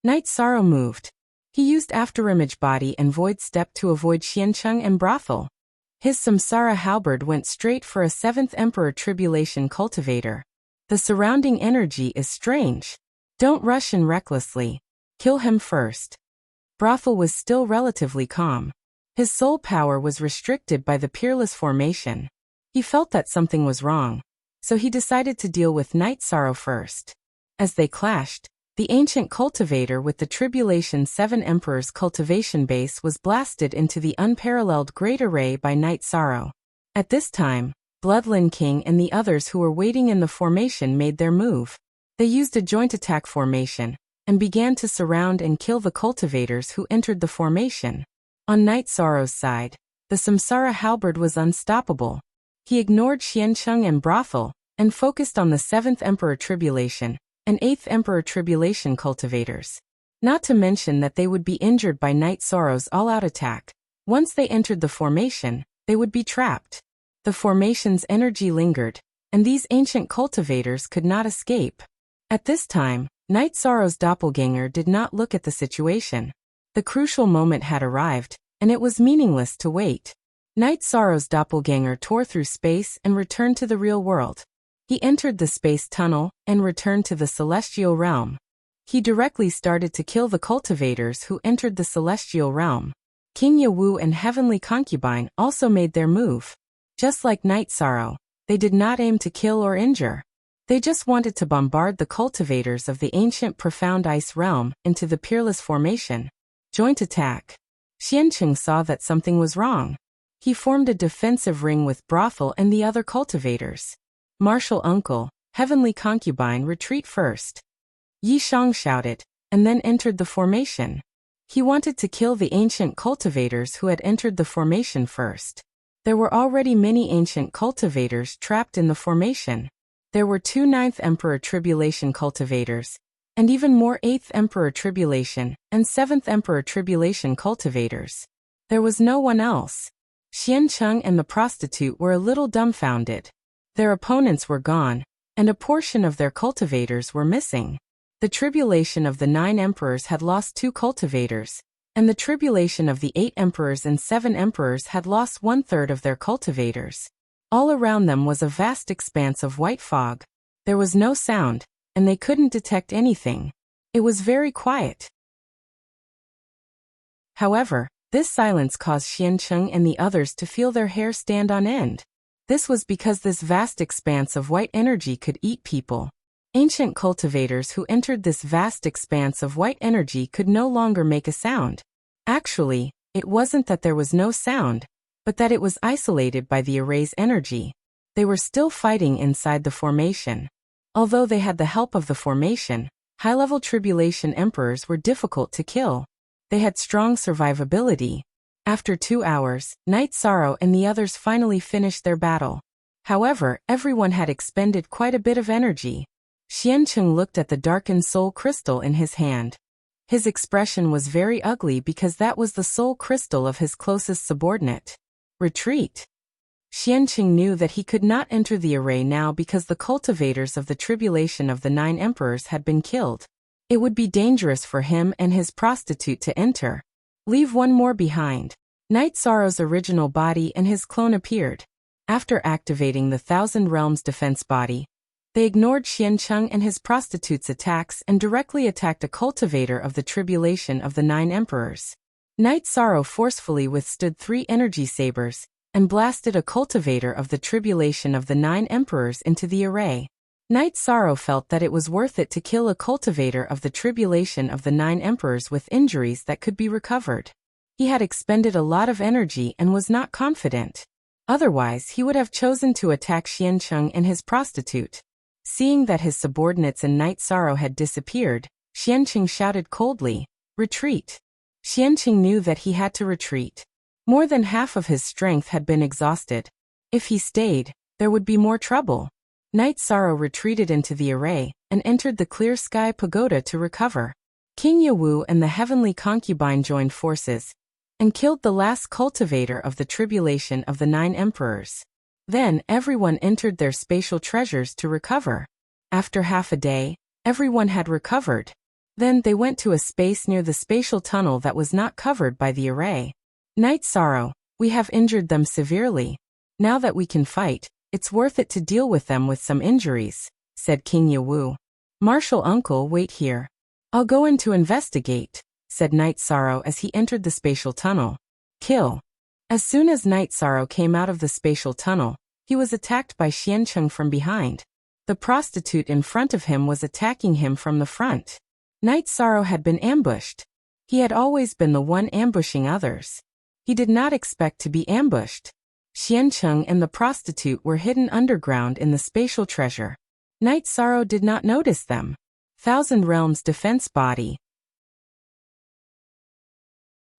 Night Sorrow moved. He used Afterimage Body and Void Step to avoid Xiancheng and brothel. His Samsara halberd went straight for a 7th Emperor Tribulation cultivator. The surrounding energy is strange. Don't rush in recklessly. Kill him first. Brothel was still relatively calm. His soul power was restricted by the Peerless formation. He felt that something was wrong, so he decided to deal with Night Sorrow first. As they clashed, the ancient cultivator with the Tribulation 7 Emperors cultivation base was blasted into the unparalleled Great Array by Night Sorrow. At this time, Bloodlin King and the others who were waiting in the formation made their move. They used a joint attack formation, and began to surround and kill the cultivators who entered the formation. On Night Sorrow's side, the Samsara halberd was unstoppable. He ignored Xiancheng and Brothel, and focused on the 7th Emperor Tribulation and 8th Emperor Tribulation cultivators. Not to mention that they would be injured by Night Sorrow's all-out attack. Once they entered the formation, they would be trapped. The formation's energy lingered, and these ancient cultivators could not escape. At this time, Night Sorrow's doppelganger did not look at the situation. The crucial moment had arrived, and it was meaningless to wait. Night Sorrow's doppelganger tore through space and returned to the real world. He entered the space tunnel and returned to the celestial realm. He directly started to kill the cultivators who entered the celestial realm. King Yawu and Heavenly Concubine also made their move. Just like Night Sorrow, they did not aim to kill or injure. They just wanted to bombard the cultivators of the ancient profound ice realm into the peerless formation. Joint attack. Xiancheng saw that something was wrong. He formed a defensive ring with Brothel and the other cultivators. Martial Uncle, Heavenly Concubine, retreat first. Yi Shang shouted, and then entered the formation. He wanted to kill the ancient cultivators who had entered the formation first. There were already many ancient cultivators trapped in the formation. There were 2 9th Emperor Tribulation cultivators, and even more 8th Emperor Tribulation and 7th Emperor Tribulation cultivators. There was no one else. Xiancheng and the prostitute were a little dumbfounded. Their opponents were gone, and a portion of their cultivators were missing. The tribulation of the 9 emperors had lost 2 cultivators, and the tribulation of the 8 emperors and 7 emperors had lost 1/3 of their cultivators. All around them was a vast expanse of white fog. There was no sound, and they couldn't detect anything. It was very quiet. However, this silence caused Xiancheng and the others to feel their hair stand on end. This was because this vast expanse of white energy could eat people. Ancient cultivators who entered this vast expanse of white energy could no longer make a sound. Actually, it wasn't that there was no sound, but that it was isolated by the array's energy. They were still fighting inside the formation. Although they had the help of the formation, high-level tribulation emperors were difficult to kill. They had strong survivability. After 2 hours, Night Sorrow and the others finally finished their battle. However, everyone had expended quite a bit of energy. Xiancheng looked at the darkened soul crystal in his hand. His expression was very ugly because that was the soul crystal of his closest subordinate. Retreat. Xiancheng knew that he could not enter the array now because the cultivators of the tribulation of the 9 emperors had been killed. It would be dangerous for him and his prostitute to enter. Leave one more behind. Night Sorrow's original body and his clone appeared. After activating the Thousand Realms defense body, they ignored Xiancheng and his prostitute's attacks and directly attacked a cultivator of the tribulation of the 9 emperors. Night Sorrow forcefully withstood 3 energy sabers and blasted a cultivator of the tribulation of the 9 emperors into the array. Night Sorrow felt that it was worth it to kill a cultivator of the tribulation of the 9 emperors with injuries that could be recovered. He had expended a lot of energy and was not confident. Otherwise, he would have chosen to attack Xiancheng and his prostitute. Seeing that his subordinates and Night Sorrow had disappeared, Xiancheng shouted coldly, "Retreat!" Xiancheng knew that he had to retreat. More than half of his strength had been exhausted. If he stayed, there would be more trouble. Night Sorrow retreated into the array and entered the clear sky pagoda to recover. King Yawu and the Heavenly Concubine joined forces and killed the last cultivator of the tribulation of the 9 emperors. Then everyone entered their spatial treasures to recover. After half a day, everyone had recovered. Then they went to a space near the spatial tunnel that was not covered by the array. Night Sorrow, we have injured them severely. Now that we can fight, it's worth it to deal with them with some injuries, said King Yawu. Martial Uncle, wait here. I'll go in to investigate, said Night Sorrow as he entered the spatial tunnel. Kill. As soon as Night Sorrow came out of the spatial tunnel, he was attacked by Xiancheng from behind. The prostitute in front of him was attacking him from the front. Night Sorrow had been ambushed. He had always been the one ambushing others. He did not expect to be ambushed. Xiancheng and the prostitute were hidden underground in the spatial treasure. Night Sorrow did not notice them. Thousand Realms Defense Body.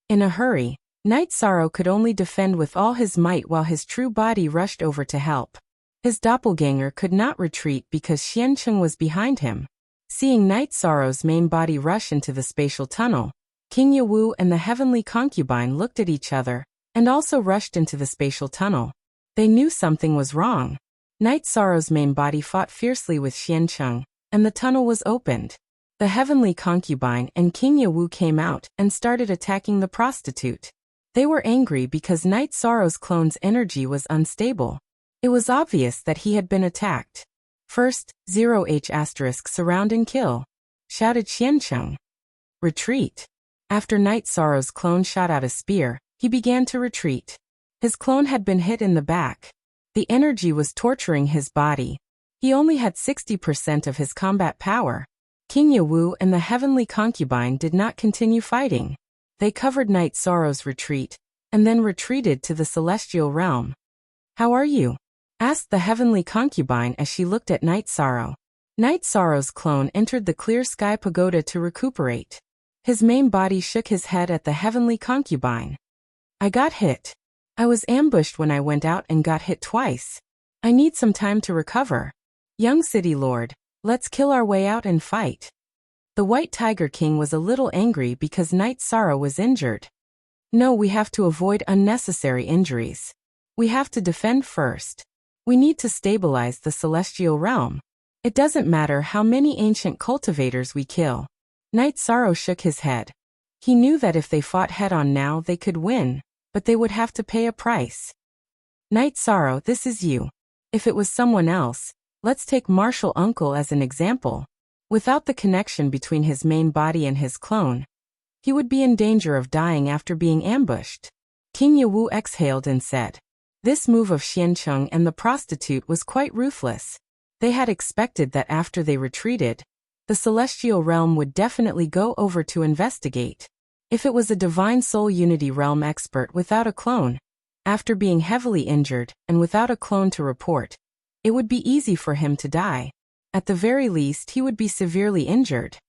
In a hurry, Night Sorrow could only defend with all his might while his true body rushed over to help. His doppelganger could not retreat because Xiancheng was behind him. Seeing Night Sorrow's main body rush into the spatial tunnel, King Yawu and the heavenly concubine looked at each other, and also rushed into the spatial tunnel. They knew something was wrong. Night Sorrow's main body fought fiercely with Xiancheng, and the tunnel was opened. The heavenly concubine and King Yawu came out and started attacking the prostitute. They were angry because Night Sorrow's clone's energy was unstable. It was obvious that he had been attacked. First, 0H** surround and kill, shouted Xiancheng. Retreat. After Night Sorrow's clone shot out a spear, he began to retreat. His clone had been hit in the back. The energy was torturing his body. He only had 60% of his combat power. King Yawu and the heavenly concubine did not continue fighting. They covered Night Sorrow's retreat, and then retreated to the celestial realm. How are you? Asked the heavenly concubine as she looked at Night Sorrow. Night Sorrow's clone entered the clear sky pagoda to recuperate. His main body shook his head at the heavenly concubine. I got hit. I was ambushed when I went out and got hit twice. I need some time to recover. Young City Lord, let's kill our way out and fight. The White Tiger King was a little angry because Night Sorrow was injured. No, we have to avoid unnecessary injuries. We have to defend first. We need to stabilize the celestial realm. It doesn't matter how many ancient cultivators we kill. Night Sorrow shook his head. He knew that if they fought head-on now they could win, but they would have to pay a price. Night Sorrow, this is you. If it was someone else, let's take Martial Uncle as an example. Without the connection between his main body and his clone, he would be in danger of dying after being ambushed. King Yawu exhaled and said, this move of Xiancheng and the prostitute was quite ruthless. They had expected that after they retreated, the celestial realm would definitely go over to investigate. If it was a divine soul unity realm expert without a clone, after being heavily injured and without a clone to report, it would be easy for him to die. At the very least, he would be severely injured.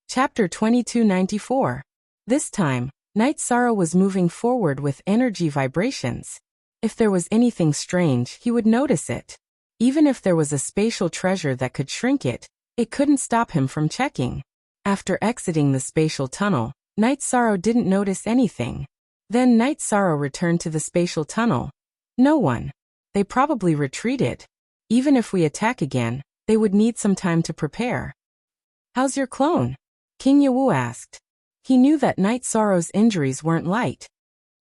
Chapter 2294. This time, Night Sorrow was moving forward with energy vibrations. If there was anything strange, he would notice it. Even if there was a spatial treasure that could shrink it, it couldn't stop him from checking. After exiting the spatial tunnel, Night Sorrow didn't notice anything. Then Night Sorrow returned to the spatial tunnel. No one. They probably retreated. Even if we attack again, they would need some time to prepare. How's your clone? King Yawu asked. He knew that Night Sorrow's injuries weren't light.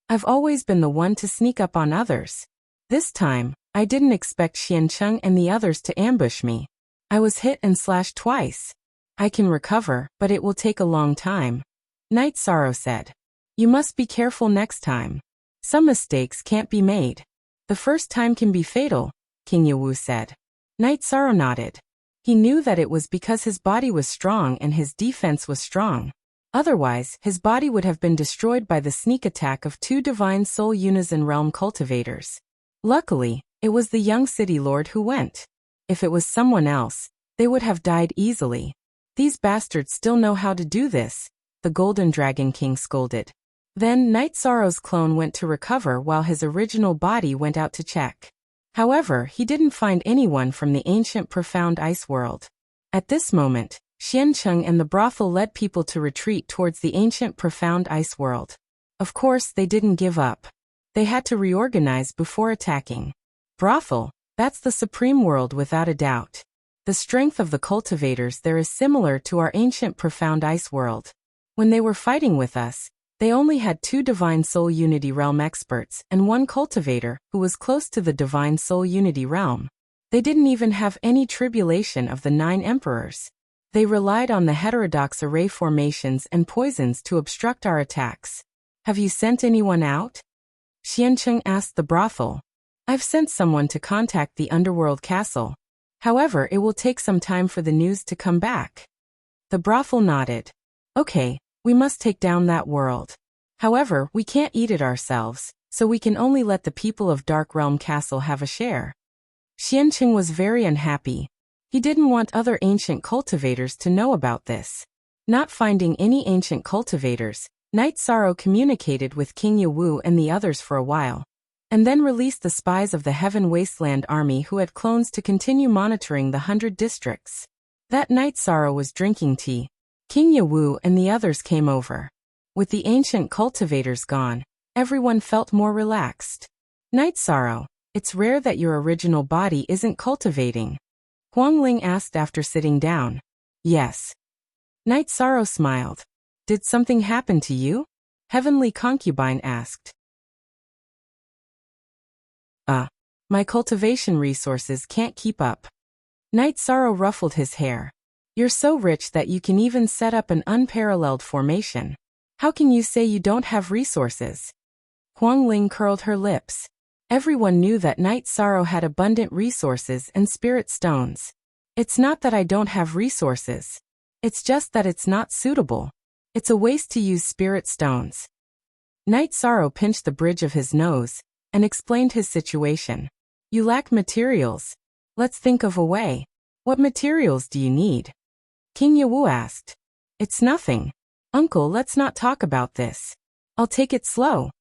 I've always been the one to sneak up on others. This time, I didn't expect Xiancheng and the others to ambush me. I was hit and slashed twice. I can recover, but it will take a long time. Night Sorrow said. You must be careful next time. Some mistakes can't be made. The first time can be fatal, King Yawu said. Night Sorrow nodded. He knew that it was because his body was strong and his defense was strong. Otherwise, his body would have been destroyed by the sneak attack of two Divine Soul Unison Realm cultivators. Luckily, it was the young city lord who went. If it was someone else, they would have died easily. These bastards still know how to do this, the Golden Dragon King scolded. Then Night Sorrow's clone went to recover while his original body went out to check. However, he didn't find anyone from the ancient profound ice world. At this moment, Xiancheng and the brothel led people to retreat towards the ancient profound ice world. Of course, they didn't give up. They had to reorganize before attacking. Brothel, that's the supreme world without a doubt. The strength of the cultivators there is similar to our ancient profound ice world. When they were fighting with us, they only had two Divine Soul Unity Realm experts and one cultivator who was close to the Divine Soul Unity Realm. They didn't even have any tribulation of the 9 emperors. They relied on the heterodox array formations and poisons to obstruct our attacks. Have you sent anyone out? Xiancheng asked the brothel. I've sent someone to contact the underworld castle. However, it will take some time for the news to come back. The brothel nodded. Okay, we must take down that world. However, we can't eat it ourselves, so we can only let the people of Dark Realm Castle have a share. Xianqing was very unhappy. He didn't want other ancient cultivators to know about this. Not finding any ancient cultivators, Night Sorrow communicated with King Yawu and the others for a while, and then released the spies of the Heaven Wasteland Army who had clones to continue monitoring the 100 districts. That night Sorrow was drinking tea. King Yawu and the others came over. With the ancient cultivators gone, everyone felt more relaxed. Night Sorrow, it's rare that your original body isn't cultivating. Huang Ling asked after sitting down. Yes. Night Sorrow smiled. Did something happen to you? Heavenly Concubine asked. My cultivation resources can't keep up. Night Sorrow ruffled his hair. You're so rich that you can even set up an unparalleled formation. How can you say you don't have resources? Huang Ling curled her lips. Everyone knew that Night Sorrow had abundant resources and spirit stones. It's not that I don't have resources. It's just that it's not suitable. It's a waste to use spirit stones. Night Sorrow pinched the bridge of his nose and explained his situation. You lack materials. Let's think of a way. What materials do you need? King Yawu asked. It's nothing. Uncle, let's not talk about this. I'll take it slow.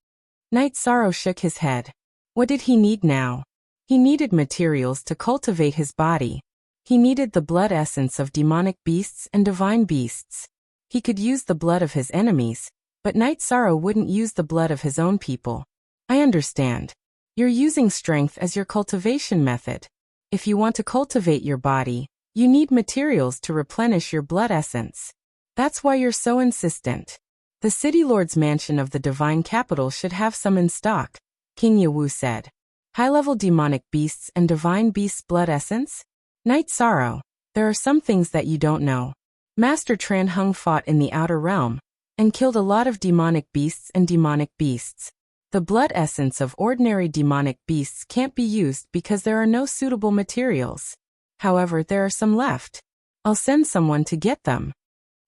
Night Sorrow shook his head. What did he need now? He needed materials to cultivate his body. He needed the blood essence of demonic beasts and divine beasts. He could use the blood of his enemies, but Night Sorrow wouldn't use the blood of his own people. I understand. You're using strength as your cultivation method. If you want to cultivate your body, you need materials to replenish your blood essence. That's why you're so insistent. The City Lord's mansion of the Divine Capital should have some in stock, King Yawu said. High-level demonic beasts and divine beasts' blood essence? Night Sorrow, there are some things that you don't know. Master Tran Hung fought in the Outer Realm and killed a lot of demonic beasts and demonic beasts. The blood essence of ordinary demonic beasts can't be used because there are no suitable materials. However, there are some left. I'll send someone to get them.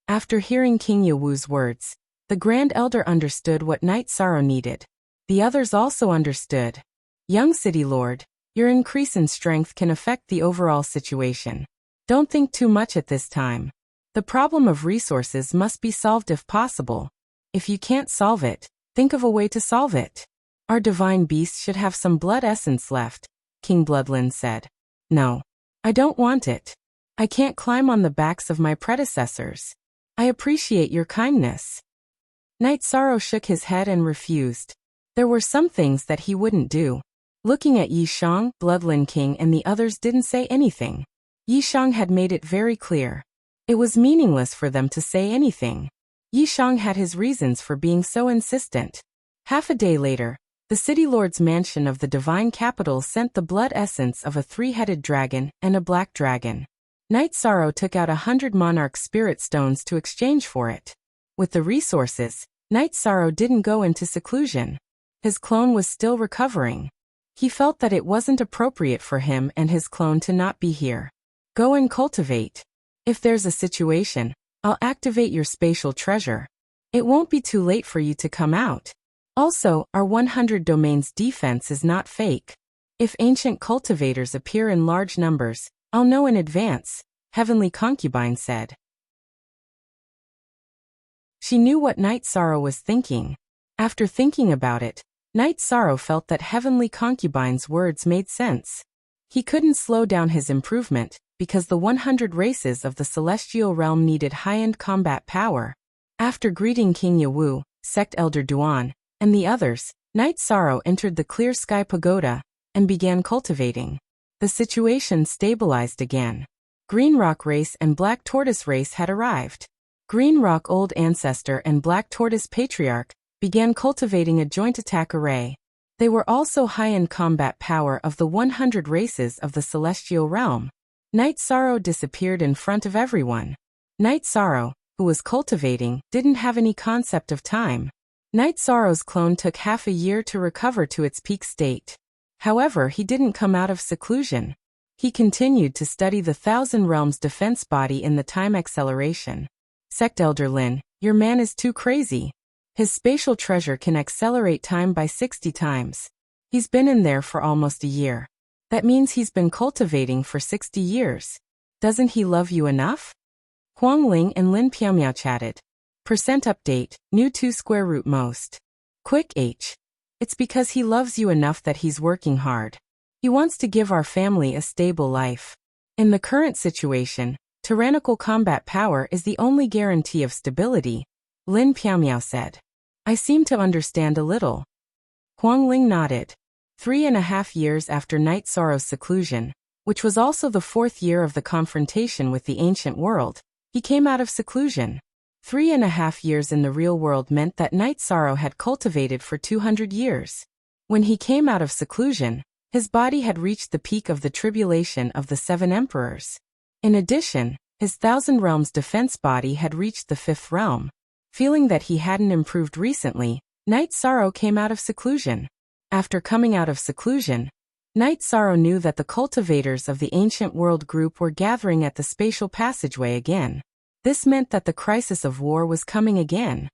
After hearing King Yawu's words, the Grand Elder understood what Night Sorrow needed. The others also understood. Young City Lord, your increase in strength can affect the overall situation. Don't think too much at this time. The problem of resources must be solved if possible. If you can't solve it, think of a way to solve it. Our divine beasts should have some blood essence left, King Bloodland said. No. I don't want it. I can't climb on the backs of my predecessors. I appreciate your kindness. Night Sorrow shook his head and refused. There were some things that he wouldn't do. Looking at Yi Shang, Bloodland King and the others didn't say anything. Yi Shang had made it very clear. It was meaningless for them to say anything. Yi Shang had his reasons for being so insistent. Half a day later, the City Lord's mansion of the Divine Capital sent the blood essence of a 3-headed dragon and a black dragon. Night Sorrow took out 100 monarch spirit stones to exchange for it. With the resources, Night Sorrow didn't go into seclusion. His clone was still recovering. He felt that it wasn't appropriate for him and his clone to not be here. Go and cultivate. If there's a situation, I'll activate your spatial treasure. It won't be too late for you to come out. Also, our 100 domains defense is not fake. If ancient cultivators appear in large numbers, I'll know in advance, Heavenly Concubine said. She knew what Night Sorrow was thinking. After thinking about it, Night Sorrow felt that Heavenly Concubine's words made sense. He couldn't slow down his improvement, because the 100 races of the Celestial Realm needed high-end combat power. After greeting King Yawu, Sect Elder Duan, and the others, Night Sorrow entered the Clear Sky Pagoda and began cultivating. The situation stabilized again. Green Rock Race and Black Tortoise Race had arrived. Green Rock Old Ancestor and Black Tortoise Patriarch began cultivating a joint attack array. They were also high-end combat power of the 100 races of the Celestial Realm. Night Sorrow disappeared in front of everyone. Night Sorrow, who was cultivating, didn't have any concept of time. Night Sorrow's clone took half a year to recover to its peak state. However, he didn't come out of seclusion. He continued to study the Thousand Realms defense body in the time acceleration. Sect Elder Lin, your man is too crazy. His spatial treasure can accelerate time by 60 times. He's been in there for almost a year. That means he's been cultivating for 60 years. Doesn't he love you enough? Huang Ling and Lin Piaomiao chatted. Percent update, new 2 square root most. Quick H. It's because he loves you enough that he's working hard. He wants to give our family a stable life. In the current situation, tyrannical combat power is the only guarantee of stability, Lin Piaomiao said. I seem to understand a little. Huang Ling nodded. 3.5 years after Night Sorrow's seclusion, which was also the 4th year of the confrontation with the ancient world, he came out of seclusion. 3.5 years in the real world meant that Night Sorrow had cultivated for 200 years. When he came out of seclusion, his body had reached the peak of the tribulation of the 7 emperors. In addition, his 1,000 realms defense body had reached the 5th realm. Feeling that he hadn't improved recently, Night Sorrow came out of seclusion. After coming out of seclusion, Night Sorrow knew that the cultivators of the ancient world group were gathering at the spatial passageway again. This meant that the crisis of war was coming again.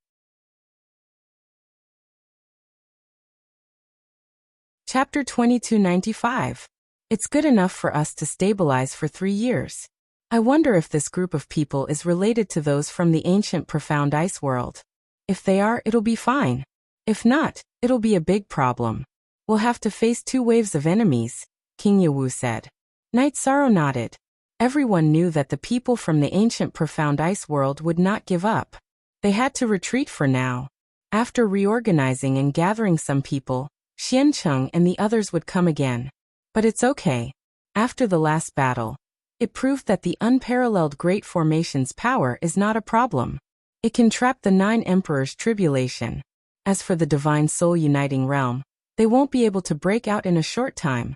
Chapter 2295. It's good enough for us to stabilize for 3 years. I wonder if this group of people is related to those from the ancient profound ice world. If they are, it'll be fine. If not, it'll be a big problem. We'll have to face 2 waves of enemies, King Yewu said. Night Sorrow nodded. Everyone knew that the people from the ancient profound ice world would not give up. They had to retreat for now. After reorganizing and gathering some people, Xiancheng and the others would come again. But it's okay. After the last battle, it proved that the unparalleled Great Formation's power is not a problem. It can trap the 9 emperors' tribulation. As for the Divine Soul Uniting Realm, they won't be able to break out in a short time,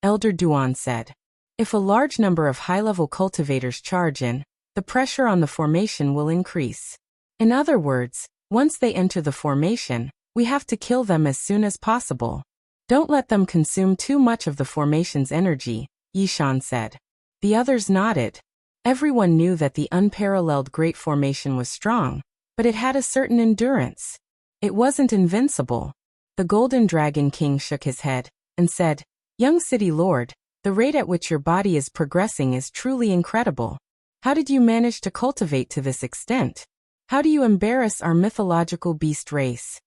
Elder Duan said. If a large number of high-level cultivators charge in, the pressure on the formation will increase. In other words, once they enter the formation, we have to kill them as soon as possible. Don't let them consume too much of the formation's energy, Yishan said. The others nodded. Everyone knew that the unparalleled Great Formation was strong, but it had a certain endurance. It wasn't invincible. The Golden Dragon King shook his head and said, Young City Lord, the rate at which your body is progressing is truly incredible. How did you manage to cultivate to this extent? How do you embarrass our mythological beast race?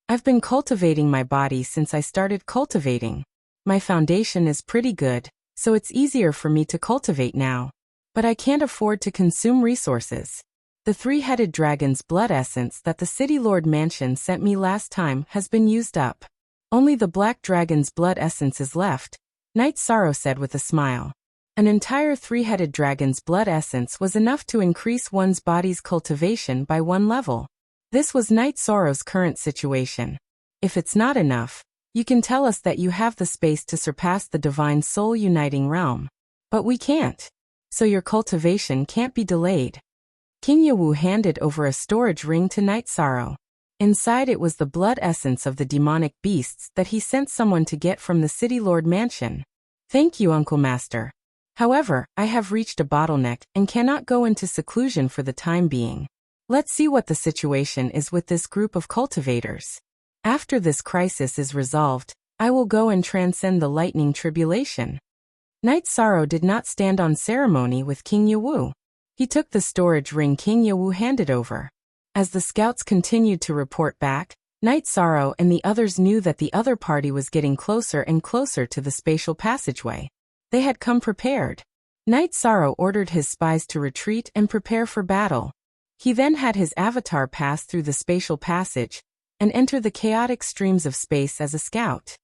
I've been cultivating my body since I started cultivating. My foundation is pretty good, so it's easier for me to cultivate now. But I can't afford to consume resources. The 3-headed dragon's blood essence that the City Lord Mansion sent me last time has been used up. Only the black dragon's blood essence is left, Night Sorrow said with a smile. An entire 3-headed dragon's blood essence was enough to increase one's body's cultivation by 1 level. This was Night Sorrow's current situation. If it's not enough, you can tell us that you have the space to surpass the Divine Soul Uniting Realm. But we can't. So your cultivation can't be delayed. King Yewu handed over a storage ring to Night Sorrow. Inside it was the blood essence of the demonic beasts that he sent someone to get from the City Lord Mansion. Thank you, Uncle Master. However, I have reached a bottleneck and cannot go into seclusion for the time being. Let's see what the situation is with this group of cultivators. After this crisis is resolved, I will go and transcend the lightning tribulation. Night Sorrow did not stand on ceremony with King Yewu. He took the storage ring King Yewu handed over. As the scouts continued to report back, Night Sorrow and the others knew that the other party was getting closer and closer to the spatial passageway. They had come prepared. Night Sorrow ordered his spies to retreat and prepare for battle. He then had his avatar pass through the spatial passage and enter the chaotic streams of space as a scout.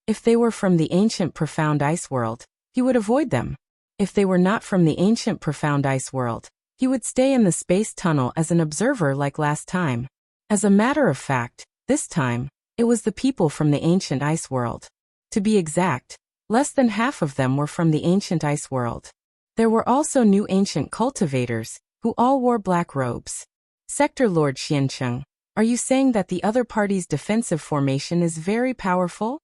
If they were from the ancient profound ice world, he would avoid them. If they were not from the ancient profound ice world, he would stay in the space tunnel as an observer like last time. As a matter of fact, this time, it was the people from the ancient ice world. To be exact, less than half of them were from the ancient ice world. There were also new ancient cultivators, who all wore black robes. Sector Lord Xiancheng, are you saying that the other party's defensive formation is very powerful?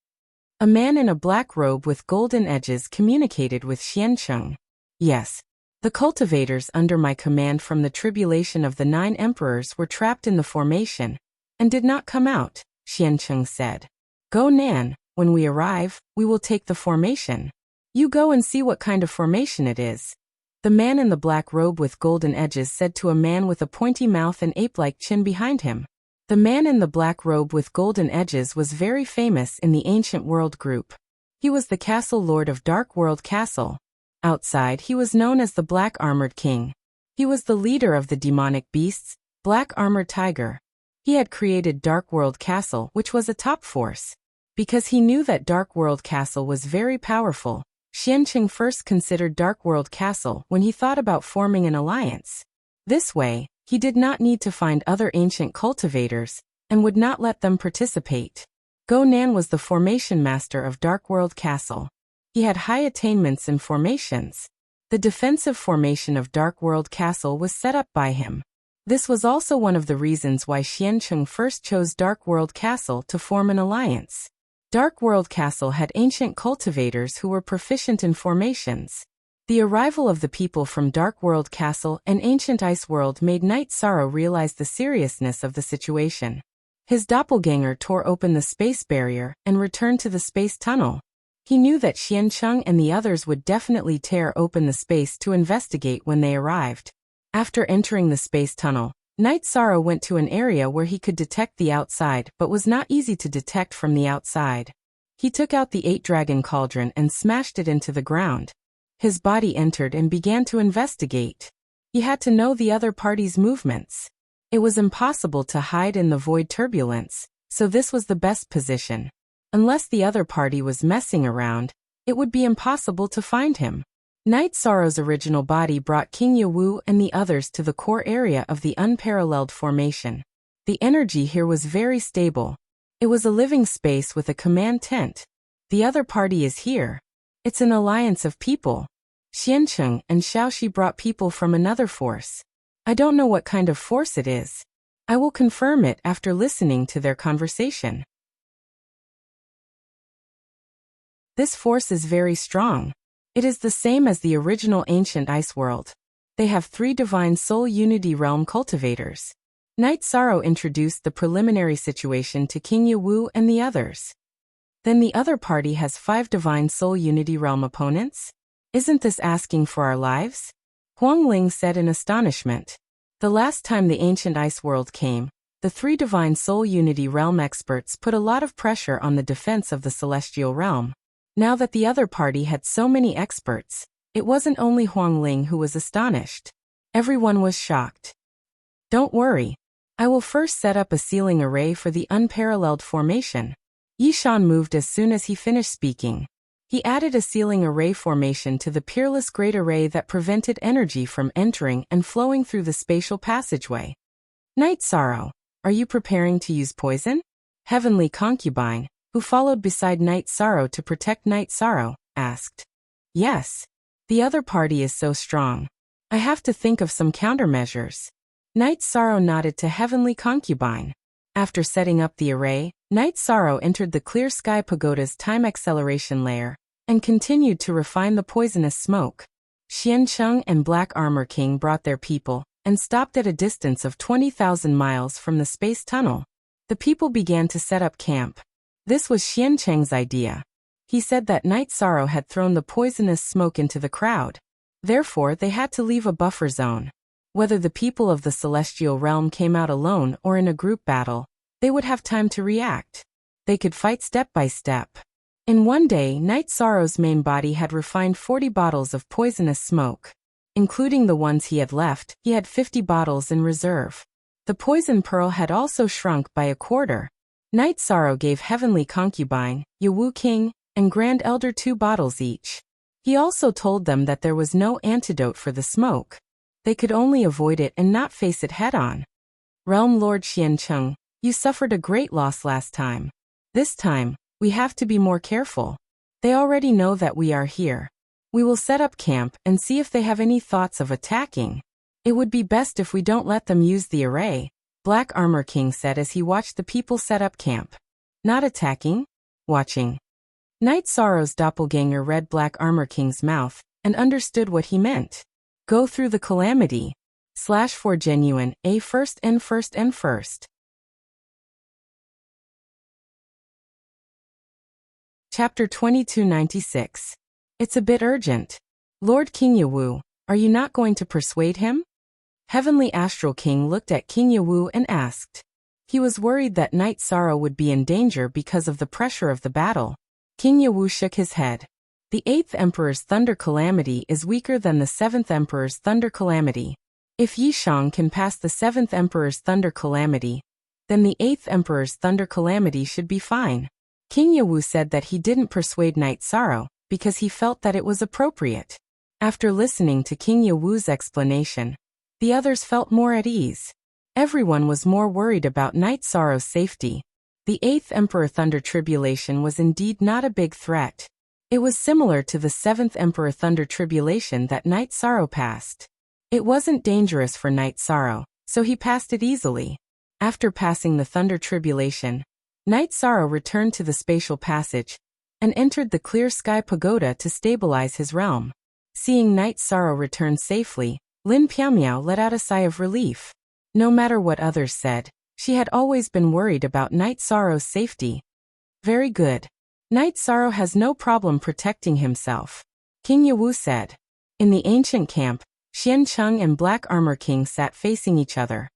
A man in a black robe with golden edges communicated with Xiancheng. Yes. The cultivators under my command from the tribulation of the 9 emperors were trapped in the formation, and did not come out, Xiancheng said. Go Nan, When we arrive, we will take the formation. You go and see what kind of formation it is. The man in the black robe with golden edges said to a man with a pointy mouth and ape-like chin behind him. The man in the black robe with golden edges was very famous in the ancient world group. He was the castle lord of Dark World Castle. Outside, he was known as the Black Armored King. He was the leader of the demonic beasts, Black Armored Tiger. He had created Dark World Castle, which was a top force. Because he knew that Dark World Castle was very powerful, Xianqing first considered Dark World Castle when he thought about forming an alliance. This way, he did not need to find other ancient cultivators, and would not let them participate. Go Nan was the formation master of Dark World Castle. He had high attainments in formations. The defensive formation of Dark World Castle was set up by him. This was also one of the reasons why Xianqing first chose Dark World Castle to form an alliance. Dark World Castle had ancient cultivators who were proficient in formations. The arrival of the people from Dark World Castle and Ancient Ice World made Night Sorrow realize the seriousness of the situation. His doppelganger tore open the space barrier and returned to the space tunnel. He knew that Xianqing and the others would definitely tear open the space to investigate when they arrived. After entering the space tunnel, Night Sorrow went to an area where he could detect the outside but was not easy to detect from the outside. He took out the 8-dragon cauldron and smashed it into the ground. His body entered and began to investigate. He had to know the other party's movements. It was impossible to hide in the void turbulence, so this was the best position. Unless the other party was messing around, it would be impossible to find him. Night Sorrow's original body brought King Yawu and the others to the core area of the unparalleled formation. The energy here was very stable. It was a living space with a command tent. The other party is here. It's an alliance of people. Xianqing and Xiaoxi brought people from another force. I don't know what kind of force it is. I will confirm it after listening to their conversation. This force is very strong. It is the same as the original ancient ice world. They have 3 divine soul unity realm cultivators. Night Sorrow introduced the preliminary situation to King Yawu and the others. Then the other party has 5 divine soul unity realm opponents? Isn't this asking for our lives? Huang Ling said in astonishment. The last time the ancient ice world came, the 3 divine soul unity realm experts put a lot of pressure on the defense of the celestial realm. Now that the other party had so many experts, it wasn't only Huang Ling who was astonished. Everyone was shocked. Don't worry. I will first set up a sealing array for the unparalleled formation. Yishan moved as soon as he finished speaking. He added a sealing array formation to the peerless great array that prevented energy from entering and flowing through the spatial passageway. Night Sorrow, are you preparing to use poison? Heavenly Concubine, who followed beside Night Sorrow to protect Night Sorrow, asked. Yes. The other party is so strong. I have to think of some countermeasures. Night Sorrow nodded to Heavenly Concubine. After setting up the array, Night Sorrow entered the Clear Sky Pagoda's time acceleration layer and continued to refine the poisonous smoke. Xianqing and Black Armor King brought their people and stopped at a distance of 20,000 miles from the space tunnel. The people began to set up camp. This was Xianqing's idea. He said that Night Sorrow had thrown the poisonous smoke into the crowd. Therefore, they had to leave a buffer zone. Whether the people of the celestial realm came out alone or in a group battle, they would have time to react. They could fight step by step. In one day, Night Sorrow's main body had refined 40 bottles of poisonous smoke. Including the ones he had left, he had 50 bottles in reserve. The poison pearl had also shrunk by a quarter. Night Sorrow gave Heavenly Concubine, Yawu King, and Grand Elder 2 bottles each. He also told them that there was no antidote for the smoke. They could only avoid it and not face it head-on. Realm Lord Xianqing, you suffered a great loss last time. This time, we have to be more careful. They already know that we are here. We will set up camp and see if they have any thoughts of attacking. It would be best if we don't let them use the array, Black Armor King said as he watched the people set up camp. Not attacking? Watching. Night Sorrow's doppelganger read Black Armor King's mouth and understood what he meant. Go through the calamity. /4 genuine, A first N first N first. Chapter 2296. It's a bit urgent. Lord King Yawu, are you not going to persuade him? Heavenly Astral King looked at King Yawu and asked. He was worried that Night Sorrow would be in danger because of the pressure of the battle. King Yawu shook his head. The 8th Emperor's Thunder Calamity is weaker than the 7th Emperor's Thunder Calamity. If Yishang can pass the 7th Emperor's Thunder Calamity, then the 8th Emperor's Thunder Calamity should be fine. King Yawu said that he didn't persuade Night Sorrow because he felt that it was appropriate. After listening to King Yawu's explanation, the others felt more at ease. Everyone was more worried about Night Sorrow's safety. The 8th Emperor Thunder Tribulation was indeed not a big threat. It was similar to the 7th Emperor Thunder Tribulation that Night Sorrow passed. It wasn't dangerous for Night Sorrow, so he passed it easily. After passing the Thunder Tribulation, Night Sorrow returned to the spatial passage and entered the Clear Sky Pagoda to stabilize his realm. Seeing Night Sorrow return safely, Lin Piaomiao let out a sigh of relief. No matter what others said, she had always been worried about Night Sorrow's safety. Very good. Night Sorrow has no problem protecting himself, King Yawu said. In the ancient camp, Xian Cheng and Black Armor King sat facing each other.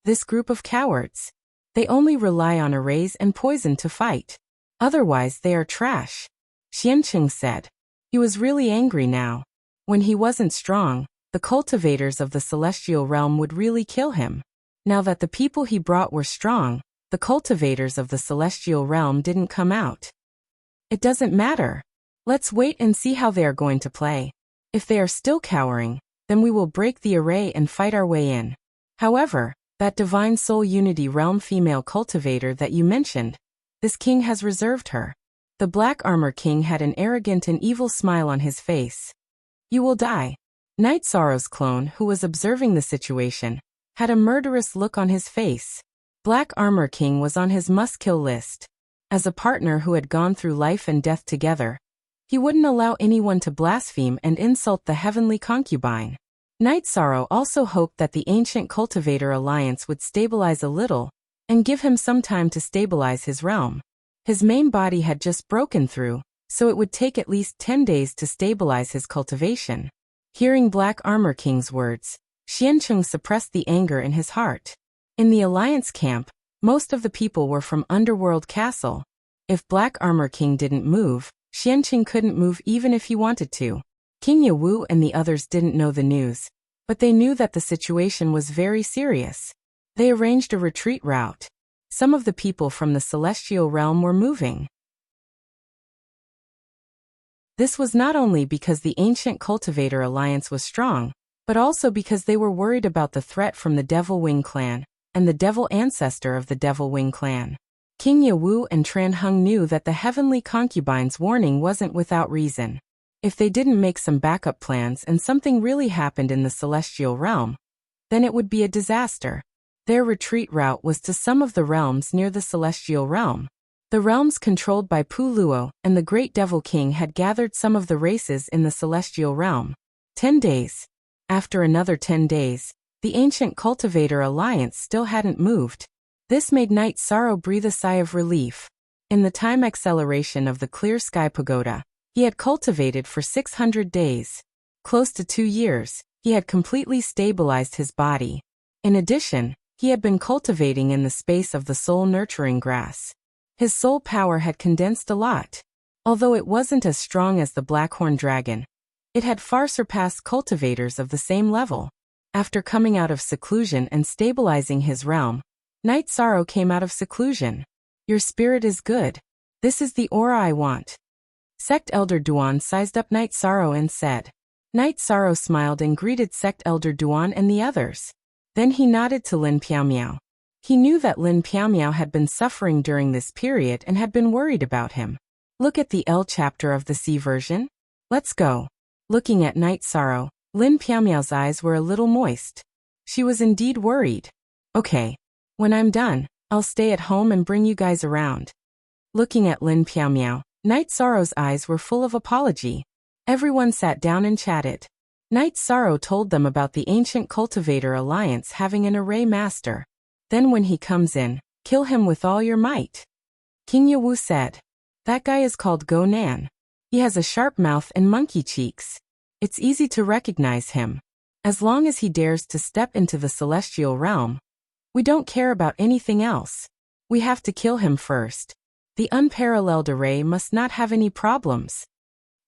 This group of cowards. They only rely on arrays and poison to fight. Otherwise they are trash, Xian Cheng said. He was really angry now. When he wasn't strong, the cultivators of the celestial realm would really kill him. Now that the people he brought were strong, the cultivators of the celestial realm didn't come out. It doesn't matter. Let's wait and see how they are going to play. If they are still cowering, then we will break the array and fight our way in. However, that Divine Soul Unity Realm female cultivator that you mentioned, this king has reserved her. The Black Armor King had an arrogant and evil smile on his face. You will die. Night Sorrow's clone, who was observing the situation, had a murderous look on his face. Black Armor King was on his must-kill list. As a partner who had gone through life and death together, he wouldn't allow anyone to blaspheme and insult the heavenly concubine. Night Sorrow also hoped that the Ancient Cultivator Alliance would stabilize a little and give him some time to stabilize his realm. His main body had just broken through, so it would take at least 10 days to stabilize his cultivation. Hearing Black Armor King's words, Xiancheng suppressed the anger in his heart. In the Alliance camp, most of the people were from Underworld Castle. If Black Armor King didn't move, Xiancheng couldn't move even if he wanted to. King Yawu and the others didn't know the news, but they knew that the situation was very serious. They arranged a retreat route. Some of the people from the celestial realm were moving. This was not only because the Ancient Cultivator Alliance was strong, but also because they were worried about the threat from the Devil Wing clan and the devil ancestor of the Devil Wing clan. King Yawu and Tran Hung knew that the heavenly concubine's warning wasn't without reason. If they didn't make some backup plans and something really happened in the celestial realm, then it would be a disaster. Their retreat route was to some of the realms near the celestial realm. The realms controlled by Pu Luo and the Great Devil King had gathered some of the races in the celestial realm. 10 days. After another 10 days, the Ancient Cultivator Alliance still hadn't moved. This made Night Sorrow breathe a sigh of relief. In the time acceleration of the Clear Sky Pagoda, he had cultivated for 600 days. Close to 2 years, he had completely stabilized his body. In addition, he had been cultivating in the space of the soul nurturing grass. His soul power had condensed a lot. Although it wasn't as strong as the Blackhorn Dragon, it had far surpassed cultivators of the same level. After coming out of seclusion and stabilizing his realm, Night Sorrow came out of seclusion. Your spirit is good. This is the aura I want. Sect Elder Duan sized up Night Sorrow and said. Night Sorrow smiled and greeted Sect Elder Duan and the others. Then he nodded to Lin Piaomiao. He knew that Lin Piaomiao had been suffering during this period and had been worried about him. Look at the L chapter of the C version. Let's go. Looking at Night Sorrow, Lin Piaomiao's eyes were a little moist. She was indeed worried. Okay. When I'm done, I'll stay at home and bring you guys around. Looking at Lin Piaomiao, Night Sorrow's eyes were full of apology. Everyone sat down and chatted. Night Sorrow told them about the Ancient Cultivator Alliance having an array master. Then when he comes in, kill him with all your might. King Yawu said. That guy is called Go Nan. He has a sharp mouth and monkey cheeks. It's easy to recognize him. As long as he dares to step into the celestial realm, we don't care about anything else. We have to kill him first. The unparalleled array must not have any problems.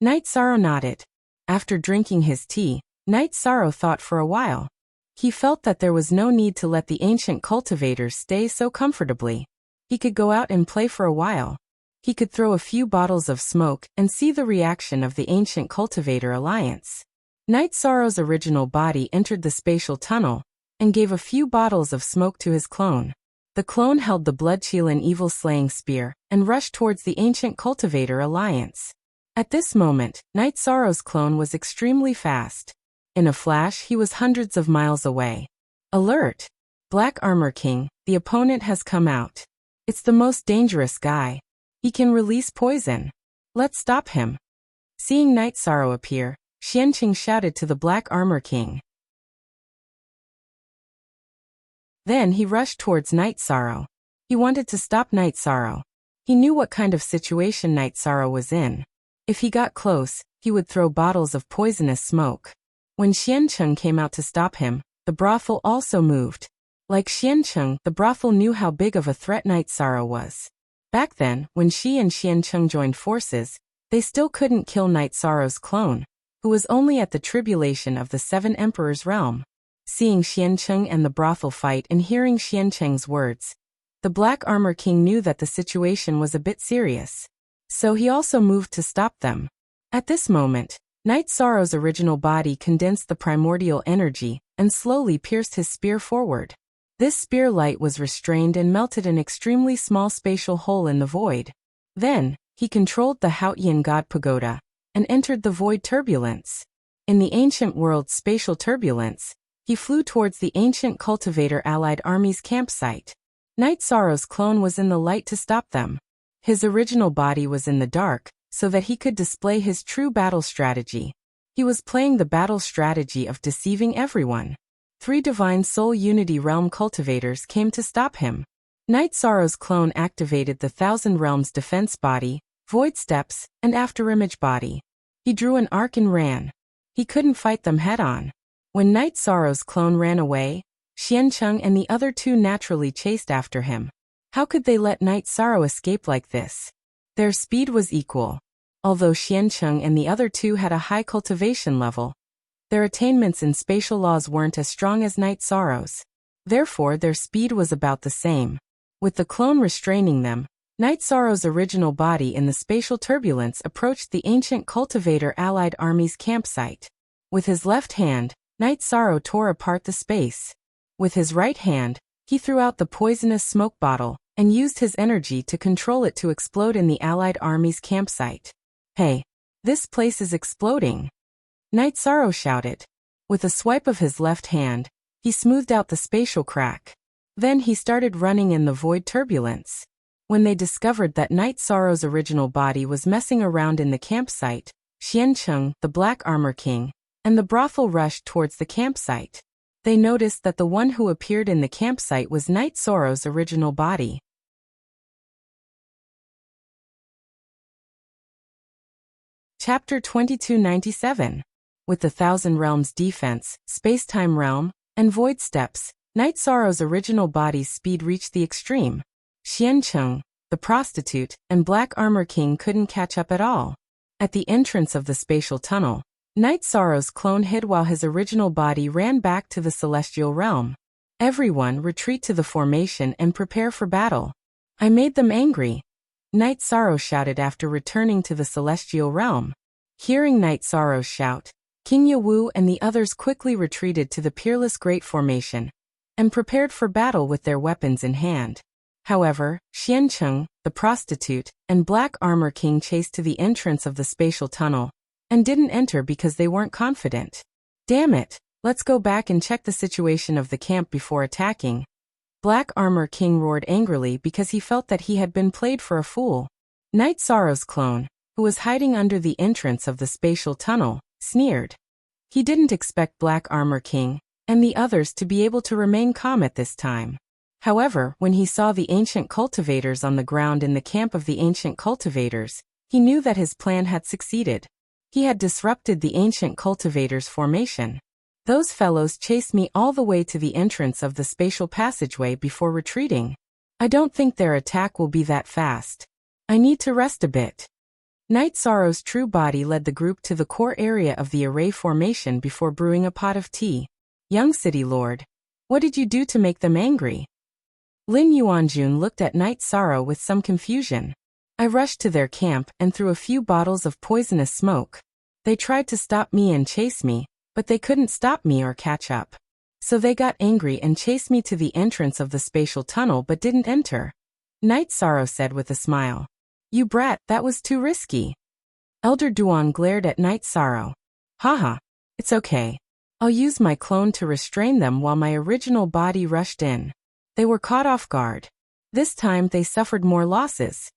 Night Sorrow nodded. After drinking his tea, Night Sorrow thought for a while. He felt that there was no need to let the ancient cultivators stay so comfortably. He could go out and play for a while. He could throw a few bottles of smoke and see the reaction of the ancient cultivator alliance. Night Sorrow's original body entered the spatial tunnel and gave a few bottles of smoke to his clone. The clone held the blood-chilling evil-slaying spear and rushed towards the ancient cultivator alliance. At this moment, Night Sorrow's clone was extremely fast. In a flash, he was hundreds of miles away. Alert! Black Armor King, the opponent has come out. It's the most dangerous guy. He can release poison. Let's stop him. Seeing Night Sorrow appear, Xianqing shouted to the Black Armor King. Then he rushed towards Night Sorrow. He wanted to stop Night Sorrow. He knew what kind of situation Night Sorrow was in. If he got close, he would throw bottles of poisonous smoke. When Xianqing came out to stop him, the brothel also moved. Like Xianqing, the brothel knew how big of a threat Night Sorrow was. Back then, when she and Xianqing joined forces, they still couldn't kill Night Sorrow's clone, who was only at the tribulation of the Seven Emperors' realm. Seeing Xianqing and the brothel fight and hearing Xianqing's words, the Black Armor King knew that the situation was a bit serious. So he also moved to stop them. At this moment, Night Sorrow's original body condensed the primordial energy and slowly pierced his spear forward. This spear light was restrained and melted an extremely small spatial hole in the void. Then, he controlled the Haotian God Pagoda and entered the void turbulence. In the ancient world's spatial turbulence, he flew towards the ancient cultivator allied army's campsite. Night Sorrow's clone was in the light to stop them. His original body was in the dark, so that he could display his true battle strategy. He was playing the battle strategy of deceiving everyone. 3 Divine Soul Unity Realm cultivators came to stop him. Night Sorrow's clone activated the Thousand Realms defense body, void steps, and afterimage body. He drew an arc and ran. He couldn't fight them head-on. When Night Sorrow's clone ran away, Xianqing and the other 2 naturally chased after him. How could they let Night Sorrow escape like this? Their speed was equal. Although Xianqing and the other 2 had a high cultivation level, their attainments in spatial laws weren't as strong as Night Sorrow's. Therefore, their speed was about the same. With the clone restraining them, Night Sorrow's original body in the spatial turbulence approached the ancient cultivator allied army's campsite. With his left hand, Night Sorrow tore apart the space. With his right hand, he threw out the poisonous smoke bottle and used his energy to control it to explode in the allied army's campsite. Hey! This place is exploding! Night Sorrow shouted. With a swipe of his left hand, he smoothed out the spatial crack. Then he started running in the void turbulence. When they discovered that Night Sorrow's original body was messing around in the campsite, Xianqing, the Black Armor King, and the brothel rushed towards the campsite. They noticed that the one who appeared in the campsite was Night Sorrow's original body. Chapter 2297. With the Thousand Realms defense, Spacetime Realm, and Void Steps, Night Sorrow's original body's speed reached the extreme. Xianqing, the prostitute, and Black Armor King couldn't catch up at all. At the entrance of the spatial tunnel, Night Sorrow's clone hid while his original body ran back to the celestial realm. Everyone retreat to the formation and prepare for battle. I made them angry. Night Sorrow shouted after returning to the celestial realm. Hearing Night Sorrow's shout, King Yawu and the others quickly retreated to the Peerless Great Formation and prepared for battle with their weapons in hand. However, Xianqing, the prostitute, and Black Armor King chased to the entrance of the spatial tunnel and didn't enter because they weren't confident. Damn it, let's go back and check the situation of the camp before attacking. Black Armor King roared angrily because he felt that he had been played for a fool. Night Sorrow's clone, who was hiding under the entrance of the spatial tunnel, sneered. He didn't expect Black Armor King and the others to be able to remain calm at this time. However, when he saw the ancient cultivators on the ground in the camp of the ancient cultivators, he knew that his plan had succeeded. He had disrupted the ancient cultivators' formation. Those fellows chased me all the way to the entrance of the spatial passageway before retreating. I don't think their attack will be that fast. I need to rest a bit. Night Sorrow's true body led the group to the core area of the array formation before brewing a pot of tea. Young City Lord, what did you do to make them angry? Lin Yuanjun looked at Night Sorrow with some confusion. I rushed to their camp and threw a few bottles of poisonous smoke. They tried to stop me and chase me, but they couldn't stop me or catch up. So they got angry and chased me to the entrance of the spatial tunnel but didn't enter. Night Sorrow said with a smile. You brat, that was too risky. Elder Duan glared at Night Sorrow. Haha, it's okay. I'll use my clone to restrain them while my original body rushed in. They were caught off guard. This time they suffered more losses.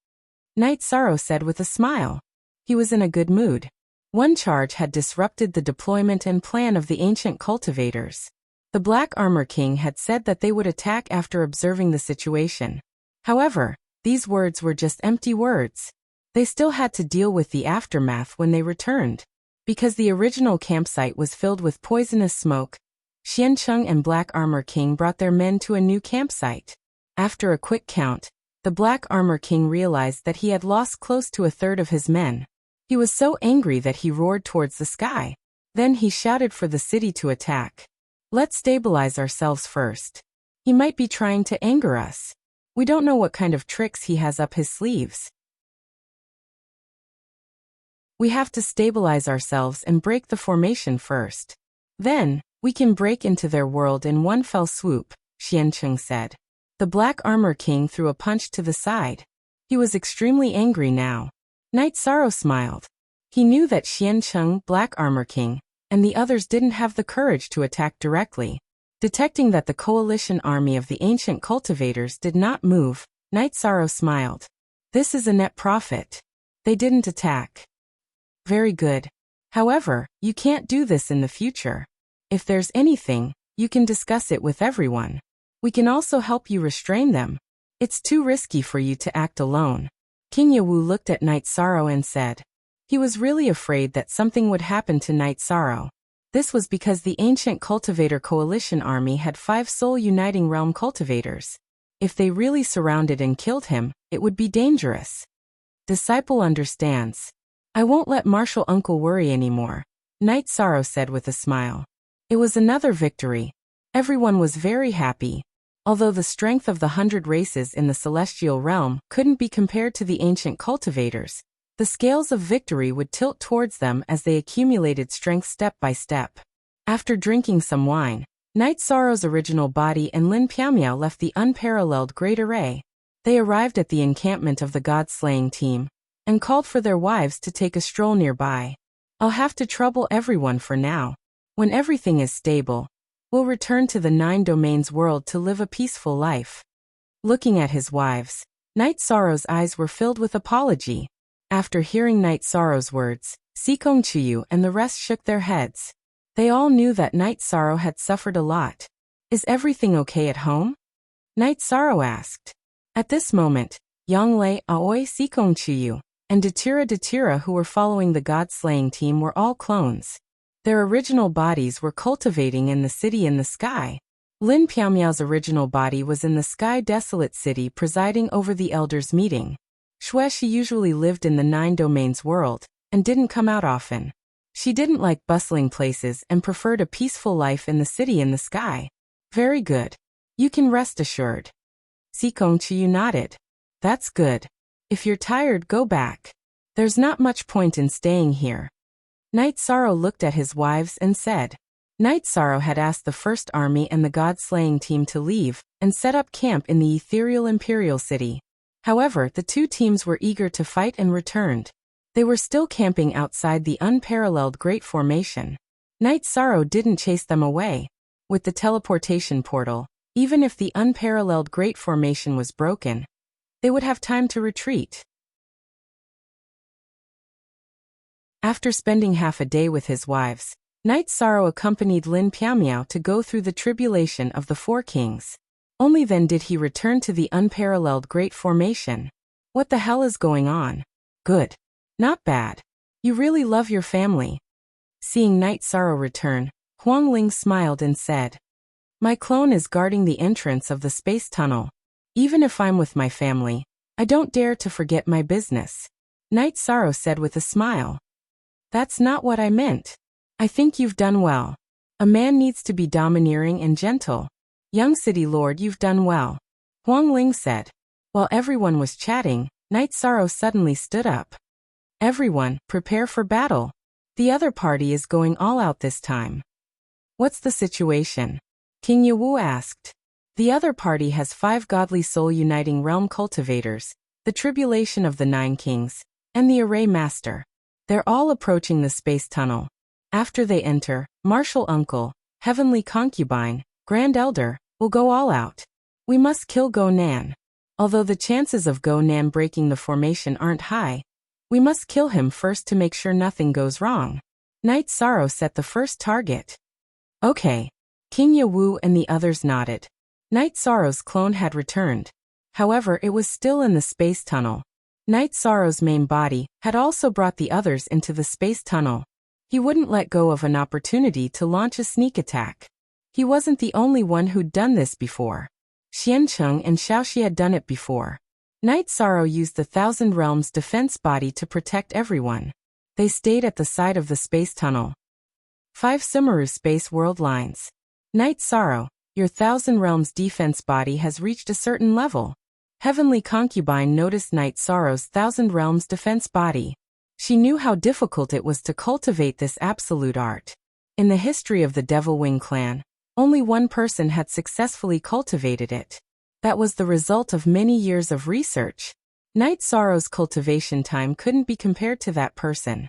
Night Sorrow said with a smile. He was in a good mood. One charge had disrupted the deployment and plan of the ancient cultivators. The Black Armor King had said that they would attack after observing the situation. However, these words were just empty words. They still had to deal with the aftermath when they returned. Because the original campsite was filled with poisonous smoke, Xiancheng and Black Armor King brought their men to a new campsite. After a quick count, the Black Armor King realized that he had lost close to a third of his men. He was so angry that he roared towards the sky. Then he shouted for the city to attack. Let's stabilize ourselves first. He might be trying to anger us. We don't know what kind of tricks he has up his sleeves. We have to stabilize ourselves and break the formation first. Then, we can break into their world in one fell swoop, Xiancheng said. The Black Armor King threw a punch to the side. He was extremely angry now. Night Sorrow smiled. He knew that Xiancheng, Black Armor King, and the others didn't have the courage to attack directly. Detecting that the coalition army of the ancient cultivators did not move, Night Sorrow smiled. This is a net profit. They didn't attack. Very good. However, you can't do this in the future. If there's anything, you can discuss it with everyone. We can also help you restrain them. It's too risky for you to act alone. King Yawu looked at Night Sorrow and said. He was really afraid that something would happen to Night Sorrow. This was because the ancient cultivator coalition army had 5 soul uniting realm cultivators. If they really surrounded and killed him, it would be dangerous. Disciple understands. I won't let Martial Uncle worry anymore, Night Sorrow said with a smile. It was another victory. Everyone was very happy. Although the strength of the 100 races in the celestial realm couldn't be compared to the ancient cultivators, the scales of victory would tilt towards them as they accumulated strength step by step. After drinking some wine, Night Sorrow's original body and Lin Piaomiao left the unparalleled Great Array. They arrived at the encampment of the God-slaying team, and called for their wives to take a stroll nearby. I'll have to trouble everyone for now. When everything is stable, we'll return to the 9 domains world to live a peaceful life. Looking at his wives, Night Sorrow's eyes were filled with apology. After hearing Night Sorrow's words, Sikong Chuyu and the rest shook their heads. They all knew that Night Sorrow had suffered a lot. Is everything okay at home? Night Sorrow asked. At this moment, Yanglei, Aoi, Sikong Chuyu, and Datira who were following the God-slaying team were all clones. Their original bodies were cultivating in the city in the sky. Lin Piaomiao's original body was in the sky desolate city presiding over the elders' meeting. She usually lived in the 9 domains world, and didn't come out often. She didn't like bustling places and preferred a peaceful life in the city in the sky. Very good. You can rest assured. Sikong Chiyu nodded. That's good. If you're tired, go back. There's not much point in staying here. Night Sorrow looked at his wives and said. Night Sorrow had asked the First Army and the God-slaying team to leave and set up camp in the ethereal Imperial City. However, the 2 teams were eager to fight and returned. They were still camping outside the unparalleled Great Formation. Night Sorrow didn't chase them away. With the teleportation portal, even if the unparalleled Great Formation was broken, they would have time to retreat. After spending half a day with his wives, Night Sorrow accompanied Lin Piaomiao to go through the tribulation of the 4 kings. Only then did he return to the unparalleled great formation. What the hell is going on? Good. Not bad. You really love your family. Seeing Night Sorrow return, Huang Ling smiled and said, My clone is guarding the entrance of the space tunnel. Even if I'm with my family, I don't dare to forget my business. Night Sorrow said with a smile. That's not what I meant. I think you've done well. A man needs to be domineering and gentle. Young City Lord, you've done well. Huang Ling said. While everyone was chatting, Night Sorrow suddenly stood up. Everyone, prepare for battle. The other party is going all out this time. What's the situation? King Yewu asked. The other party has 5 godly soul-uniting realm cultivators, the tribulation of the 9 kings, and the array master. They're all approaching the space tunnel. After they enter, martial uncle, heavenly concubine, grand elder, will go all out. We must kill Go Nan. Although the chances of Go Nan breaking the formation aren't high, we must kill him first to make sure nothing goes wrong. Night Sorrow set the first target. Okay. King Yewu and the others nodded. Night Sorrow's clone had returned. However, it was still in the space tunnel. Night Sorrow's main body had also brought the others into the space tunnel. He wouldn't let go of an opportunity to launch a sneak attack. He wasn't the only one who'd done this before. Xiancheng and Xiaoxi had done it before. Night Sorrow used the Thousand Realms defense body to protect everyone. They stayed at the side of the space tunnel. 5 Sumeru Space World Lines. Night Sorrow, your Thousand Realms defense body has reached a certain level. Heavenly Concubine noticed Night Sorrow's Thousand Realms defense body. She knew how difficult it was to cultivate this absolute art. In the history of the Devil Wing clan, only one person had successfully cultivated it. That was the result of many years of research. Night Sorrow's cultivation time couldn't be compared to that person.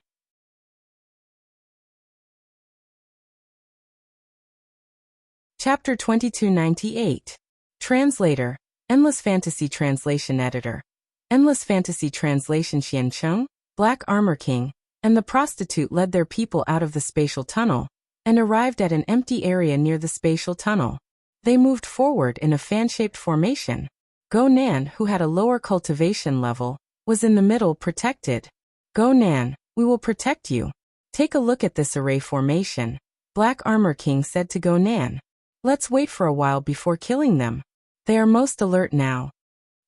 Chapter 2298. Translator, Endless Fantasy Translation Editor. Endless Fantasy Translation. Xiancheng, Black Armor King, and the prostitute led their people out of the spatial tunnel and arrived at an empty area near the spatial tunnel. They moved forward in a fan-shaped formation. Go Nan, who had a lower cultivation level, was in the middle protected. Go Nan, we will protect you. Take a look at this array formation, Black Armor King said to Go Nan. Let's wait for a while before killing them. They are most alert now.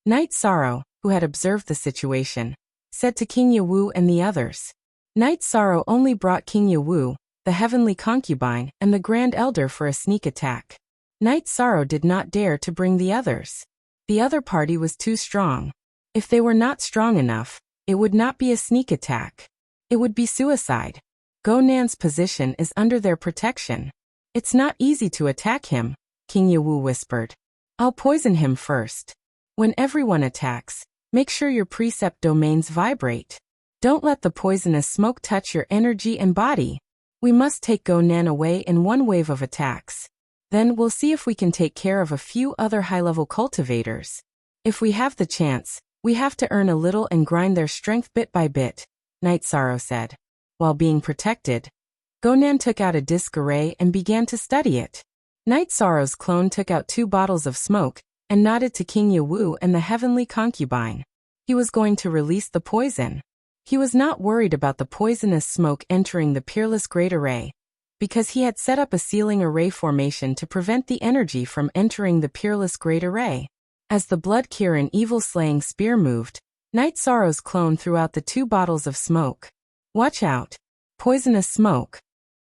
Night Sorrow, who had observed the situation, said to King Yewu and the others. Night Sorrow only brought King Yewu, the heavenly concubine, and the grand elder for a sneak attack. Night Sorrow did not dare to bring the others. The other party was too strong. If they were not strong enough, it would not be a sneak attack. It would be suicide. Go Nan's position is under their protection. It's not easy to attack him, King Yewu whispered. I'll poison him first. When everyone attacks, make sure your precept domains vibrate. Don't let the poisonous smoke touch your energy and body. We must take Go Nan away in one wave of attacks. Then we'll see if we can take care of a few other high-level cultivators. If we have the chance, we have to earn a little and grind their strength bit by bit, Night Sorrow said. While being protected, Go Nan took out a disc array and began to study it. Night Sorrow's clone took out 2 bottles of smoke and nodded to King Yewu and the heavenly concubine. He was going to release the poison. He was not worried about the poisonous smoke entering the Peerless Great Array, because he had set up a sealing array formation to prevent the energy from entering the Peerless Great Array. As the blood-Kirin evil-slaying spear moved, Night Sorrow's clone threw out the 2 bottles of smoke. Watch out! Poisonous smoke!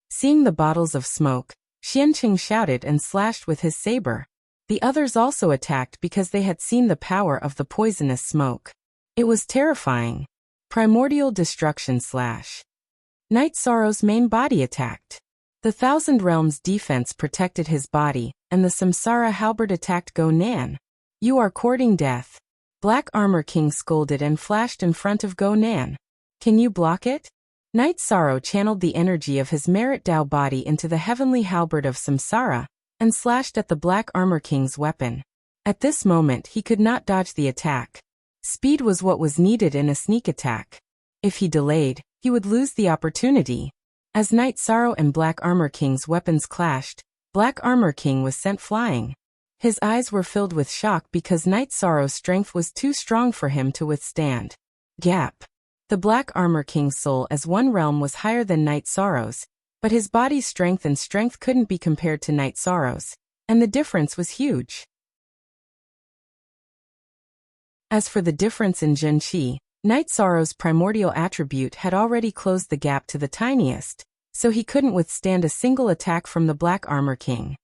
Seeing the bottles of smoke, Xianqing shouted and slashed with his saber. The others also attacked because they had seen the power of the poisonous smoke. It was terrifying. Primordial destruction slash. Night Sorrow's main body attacked. The Thousand Realms defense protected his body, and the Samsara halberd attacked Go Nan. You are courting death. Black Armor King scolded and flashed in front of Go Nan. Can you block it? Night Sorrow channeled the energy of his Merit Dao body into the heavenly halberd of Samsara, and slashed at the Black Armor King's weapon. At this moment he could not dodge the attack. Speed was what was needed in a sneak attack. If he delayed, he would lose the opportunity. As Night Sorrow and Black Armor King's weapons clashed, Black Armor King was sent flying. His eyes were filled with shock because Night Sorrow's strength was too strong for him to withstand. Gap. The Black Armor King's soul as one realm was higher than Night Sorrow's, but his body's strength couldn't be compared to Night Sorrow's, and the difference was huge. As for the difference in Jin Qi, Night Sorrow's primordial attribute had already closed the gap to the tiniest, so he couldn't withstand a single attack from the Black Armor King.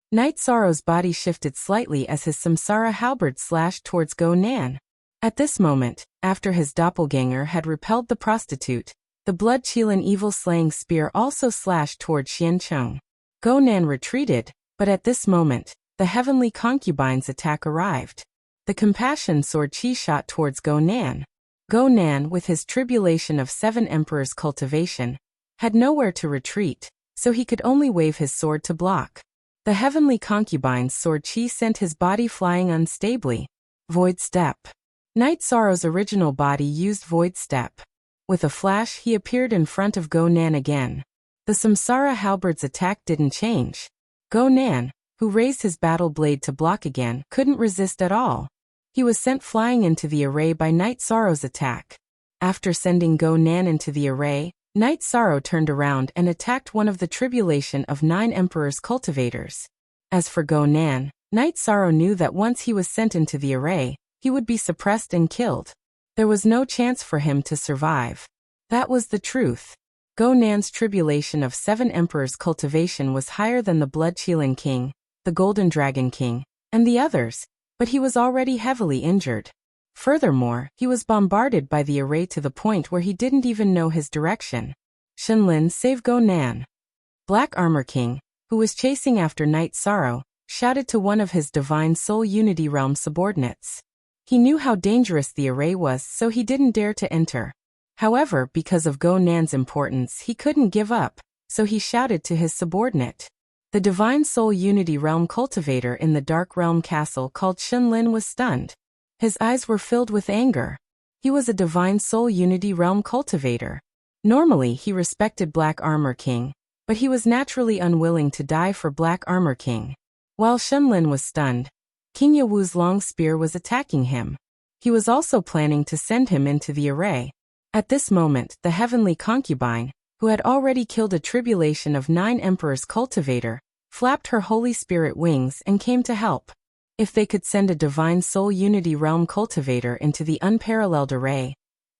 Night Sorrow's body shifted slightly as his samsara halberd slashed towards Go Nan. At this moment, after his doppelganger had repelled the prostitute, the blood-chilling evil-slaying spear also slashed toward Xian Cheng. Go Nan retreated, but at this moment, the heavenly concubine's attack arrived. The compassion sword Qi shot towards Go Nan. Go Nan, with his tribulation of 7 emperors' cultivation, had nowhere to retreat, so he could only wave his sword to block. The heavenly concubine's sword Qi sent his body flying unstably. Void Step. Night Sorrow's original body used Void Step. With a flash, he appeared in front of Go Nan again. The Samsara halberd's attack didn't change. Go Nan, who raised his battle blade to block again, couldn't resist at all. He was sent flying into the array by Night Sorrow's attack. After sending Go Nan into the array, Night Sorrow turned around and attacked one of the tribulation of 9 emperors' cultivators. As for Go Nan, Night Sorrow knew that once he was sent into the array, he would be suppressed and killed. There was no chance for him to survive. That was the truth. Go Nan's tribulation of 7 emperors' cultivation was higher than the Blood-Chilling King, the Golden Dragon King, and the others, but he was already heavily injured. Furthermore, he was bombarded by the array to the point where he didn't even know his direction. Shenlin, save Go Nan. Black Armor King, who was chasing after Night Sorrow, shouted to one of his Divine Soul Unity Realm subordinates. He knew how dangerous the array was, so he didn't dare to enter. However, because of Go Nan's importance, he couldn't give up, so he shouted to his subordinate. The Divine Soul Unity Realm cultivator in the Dark Realm Castle called Shenlin was stunned. His eyes were filled with anger. He was a Divine Soul Unity Realm cultivator. Normally, he respected Black Armor King, but he was naturally unwilling to die for Black Armor King. While Shenlin was stunned, King Yawu's long spear was attacking him. He was also planning to send him into the array. At this moment, the heavenly concubine, who had already killed a tribulation of 9 emperors' cultivator, flapped her Holy Spirit wings and came to help. If they could send a Divine Soul Unity Realm cultivator into the unparalleled array,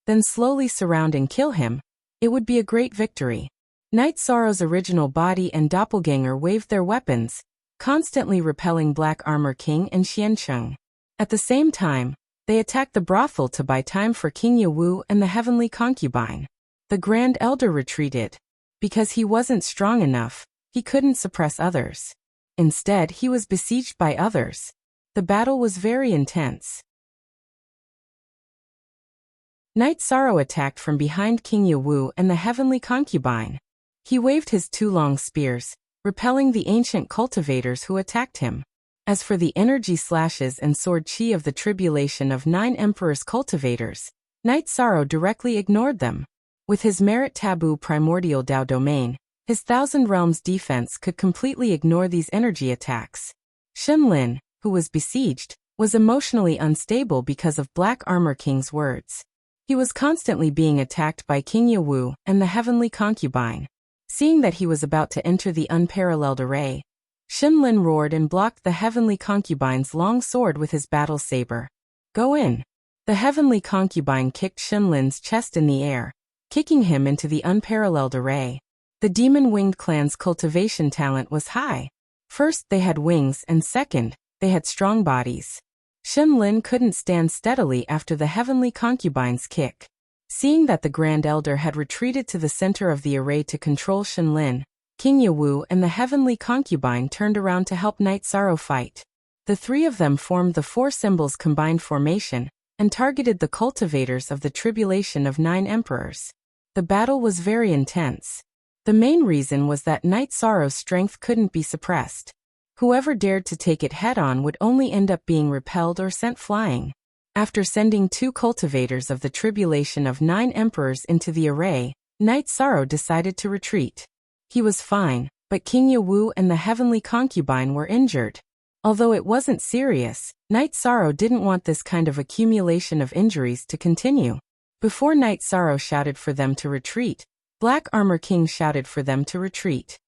then slowly surround and kill him, it would be a great victory. Night Sorrow's original body and doppelganger waved their weapons, constantly repelling Black Armor King and Xiancheng. At the same time, they attacked the brothel to buy time for King Yawu and the heavenly concubine. The Grand Elder retreated. Because he wasn't strong enough, he couldn't suppress others. Instead, he was besieged by others. The battle was very intense. Night Sorrow attacked from behind King Yawu and the heavenly concubine. He waved his 2 long spears, repelling the ancient cultivators who attacked him. As for the energy slashes and sword Qi of the tribulation of 9 emperors' cultivators, Night Sorrow directly ignored them. With his merit taboo primordial Dao domain, his 1,000 realms defense could completely ignore these energy attacks. Shenlin, who was besieged, was emotionally unstable because of Black Armor King's words. He was constantly being attacked by King Yawu and the heavenly concubine. Seeing that he was about to enter the unparalleled array, Shenlin roared and blocked the heavenly concubine's long sword with his battle saber. Go in. The heavenly concubine kicked Shenlin's chest in the air, kicking him into the unparalleled array. The Demon-Winged clan's cultivation talent was high. First, they had wings, and second, they had strong bodies. Shenlin couldn't stand steadily after the heavenly concubine's kick. Seeing that the Grand Elder had retreated to the center of the array to control Shenlin, King Yawu and the heavenly concubine turned around to help Night Sorrow fight. The 3 of them formed the 4 symbols combined formation, and targeted the cultivators of the tribulation of 9 emperors. The battle was very intense. The main reason was that Night Sorrow's strength couldn't be suppressed. Whoever dared to take it head-on would only end up being repelled or sent flying. After sending 2 cultivators of the tribulation of 9 emperors into the array, Night Sorrow decided to retreat. He was fine, but King Yawu and the heavenly concubine were injured. Although it wasn't serious, Night Sorrow didn't want this kind of accumulation of injuries to continue. Before Night Sorrow shouted for them to retreat, Black Armor King shouted for them to retreat.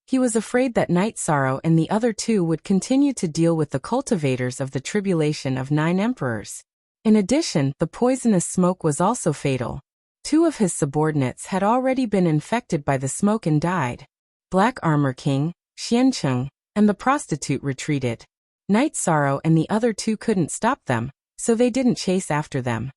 He was afraid that Night Sorrow and the other two would continue to deal with the cultivators of the tribulation of 9 emperors. In addition, the poisonous smoke was also fatal. 2 of his subordinates had already been infected by the smoke and died. Black Armor King, Xiancheng, and the prostitute retreated. Night Sorrow and the other 2 couldn't stop them, so they didn't chase after them.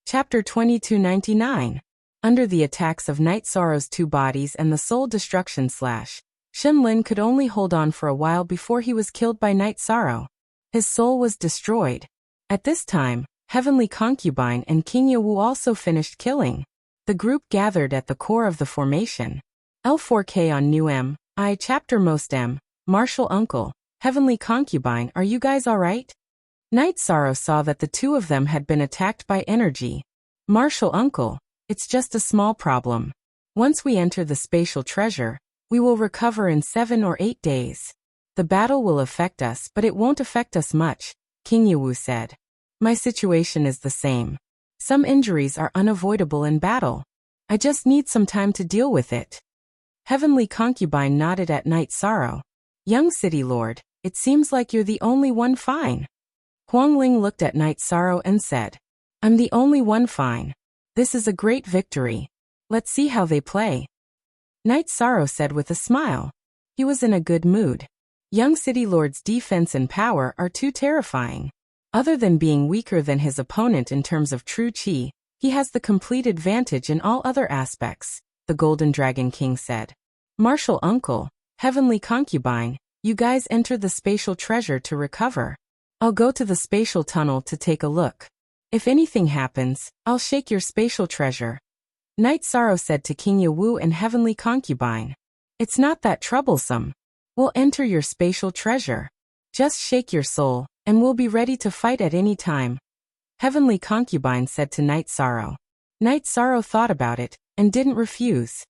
Chapter 2299. Under the attacks of Night Sorrow's 2 bodies and the soul destruction / Shenlin could only hold on for a while before he was killed by Night Sorrow. His soul was destroyed. At this time, Heavenly Concubine and King Yawu also finished killing. The group gathered at the core of the formation. L4K on New M, I Chapter Most M, Martial Uncle, Heavenly Concubine, are you guys alright? Night Sorrow saw that the 2 of them had been attacked by energy. Martial Uncle, it's just a small problem. Once we enter the spatial treasure, we will recover in 7 or 8 days. The battle will affect us, but it won't affect us much, King Yawu said. My situation is the same. Some injuries are unavoidable in battle. I just need some time to deal with it. Heavenly Concubine nodded at Night Sorrow. Young City Lord, it seems like you're the only one fine. Huangling looked at Night Sorrow and said, I'm the only one fine. This is a great victory. Let's see how they play. Night Sorrow said with a smile. He was in a good mood. Young City Lord's defense and power are too terrifying. Other than being weaker than his opponent in terms of true chi, he has the complete advantage in all other aspects, the Golden Dragon King said. Martial Uncle, Heavenly Concubine, you guys enter the spatial treasure to recover. I'll go to the spatial tunnel to take a look. If anything happens, I'll shake your spatial treasure. Night Sorrow said to King Yawu and Heavenly Concubine. It's not that troublesome. We'll enter your spatial treasure. Just shake your soul, and we'll be ready to fight at any time. Heavenly Concubine said to Night Sorrow. Night Sorrow thought about it, and didn't refuse.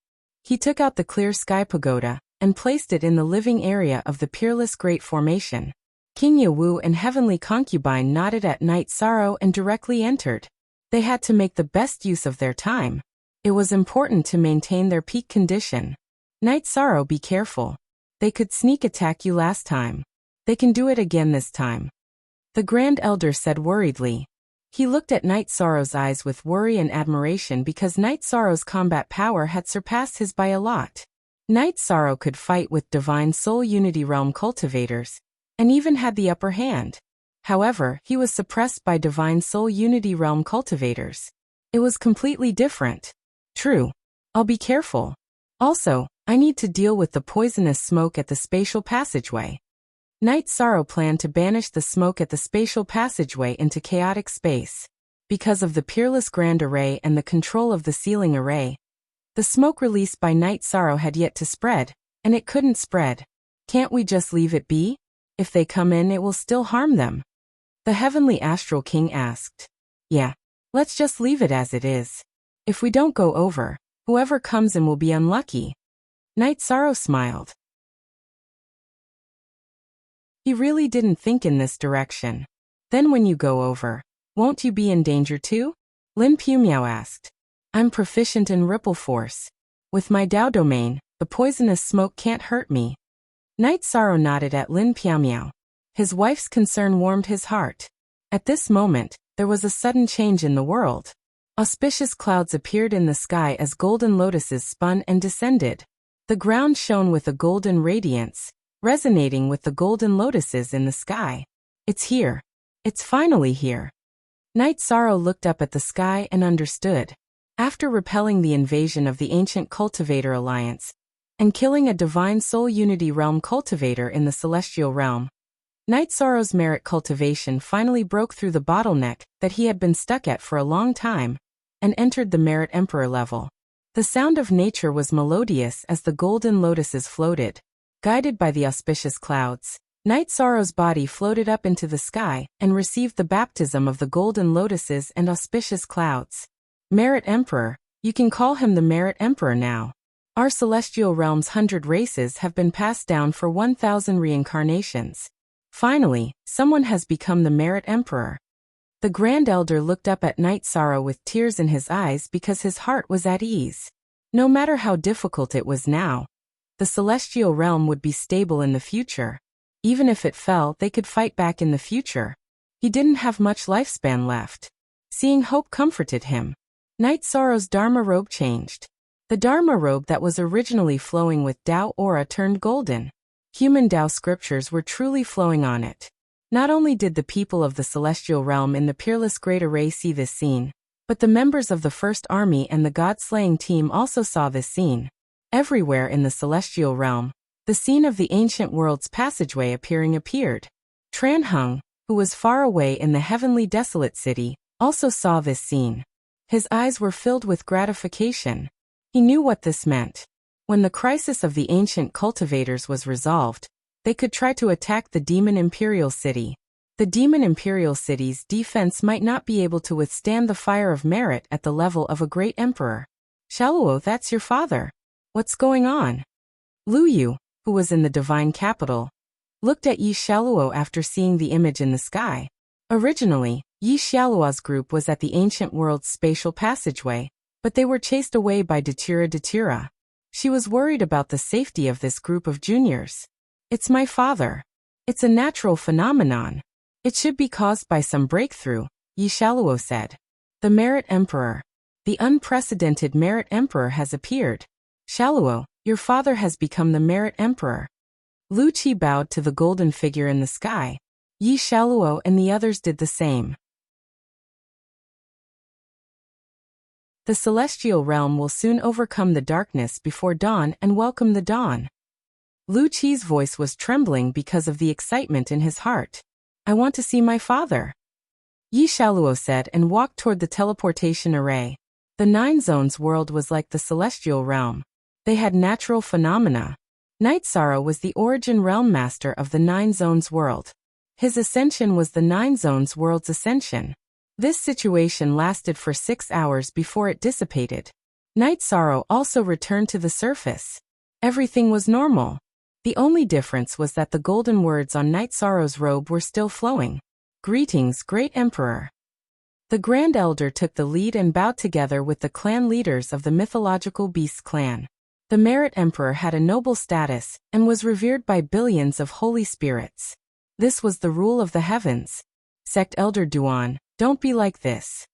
He took out the clear sky pagoda, and placed it in the living area of the Peerless Great Formation. King Yawu and Heavenly Concubine nodded at Night Sorrow and directly entered. They had to make the best use of their time. It was important to maintain their peak condition. Night Sorrow, be careful. They could sneak attack you last time. They can do it again this time. The Grand Elder said worriedly. He looked at Night Sorrow's eyes with worry and admiration because Night Sorrow's combat power had surpassed his by a lot. Night Sorrow could fight with Divine Soul Unity Realm cultivators, and even had the upper hand. However, he was suppressed by Divine Soul Unity Realm cultivators. It was completely different. True. I'll be careful. Also, I need to deal with the poisonous smoke at the spatial passageway. Night Sorrow planned to banish the smoke at the spatial passageway into chaotic space. Because of the Peerless Grand Array and the control of the Sealing Array, the smoke released by Night Sorrow had yet to spread, and it couldn't spread. Can't we just leave it be? If they come in, it will still harm them. The Heavenly Astral King asked. Yeah, let's just leave it as it is. If we don't go over, whoever comes in will be unlucky. Night Sorrow smiled. He really didn't think in this direction. Then when you go over, won't you be in danger too? Lin Pumiao asked. I'm proficient in ripple force. With my Dao domain, the poisonous smoke can't hurt me. Night Sorrow nodded at Lin Pumiao. His wife's concern warmed his heart. At this moment, there was a sudden change in the world. Auspicious clouds appeared in the sky as golden lotuses spun and descended. The ground shone with a golden radiance, resonating with the golden lotuses in the sky. It's here. It's finally here. Night Sorrow looked up at the sky and understood. After repelling the invasion of the ancient Cultivator Alliance, and killing a Divine Soul Unity Realm cultivator in the Celestial Realm, Night Sorrow's merit cultivation finally broke through the bottleneck that he had been stuck at for a long time, and entered the Merit Emperor level. The sound of nature was melodious as the golden lotuses floated. Guided by the auspicious clouds, Night Sorrow's body floated up into the sky and received the baptism of the golden lotuses and auspicious clouds. Merit Emperor, you can call him the Merit Emperor now. Our celestial realm's 100 races have been passed down for 1,000 reincarnations. Finally, someone has become the Merit Emperor. The Grand Elder looked up at Night Sorrow with tears in his eyes because his heart was at ease. No matter how difficult it was now, the celestial realm would be stable in the future. Even if it fell, they could fight back in the future. He didn't have much lifespan left. Seeing hope comforted him. Night Sorrow's Dharma robe changed. The Dharma robe that was originally flowing with Tao aura turned golden. Human Tao scriptures were truly flowing on it. Not only did the people of the celestial realm in the Peerless Great Array see this scene, but the members of the First Army and the God-slaying team also saw this scene. Everywhere in the celestial realm, the scene of the ancient world's passageway appeared. Tran Hung, who was far away in the heavenly desolate city, also saw this scene. His eyes were filled with gratification. He knew what this meant. When the crisis of the ancient cultivators was resolved, they could try to attack the Demon Imperial City. The Demon Imperial City's defense might not be able to withstand the fire of merit at the level of a great emperor. Shaluo, that's your father. What's going on? Lu Yu, who was in the divine capital, looked at Yi Shaluo after seeing the image in the sky. Originally, Yi Shaluo's group was at the ancient world's spatial passageway, but they were chased away by Datura. She was worried about the safety of this group of juniors. It's my father. It's a natural phenomenon. It should be caused by some breakthrough, Yi Shaluo said. The Merit Emperor. The unprecedented Merit Emperor has appeared. Shaluo, your father has become the Merit Emperor. Lu Qi bowed to the golden figure in the sky. Yi Shaluo and the others did the same. The celestial realm will soon overcome the darkness before dawn and welcome the dawn. Lu Qi's voice was trembling because of the excitement in his heart. I want to see my father. Yi Shaluo said and walked toward the teleportation array. The Nine Zones world was like the celestial realm. They had natural phenomena. Night Sorrow was the origin realm master of the Nine Zones world. His ascension was the Nine Zones world's ascension. This situation lasted for 6 hours before it dissipated. Night Sorrow also returned to the surface. Everything was normal. The only difference was that the golden words on Night Sorrow's robe were still flowing. Greetings, Great Emperor. The Grand Elder took the lead and bowed together with the clan leaders of the mythological Beast clan. The Merit Emperor had a noble status and was revered by billions of holy spirits. This was the rule of the heavens. Sect Elder Duan, don't be like this.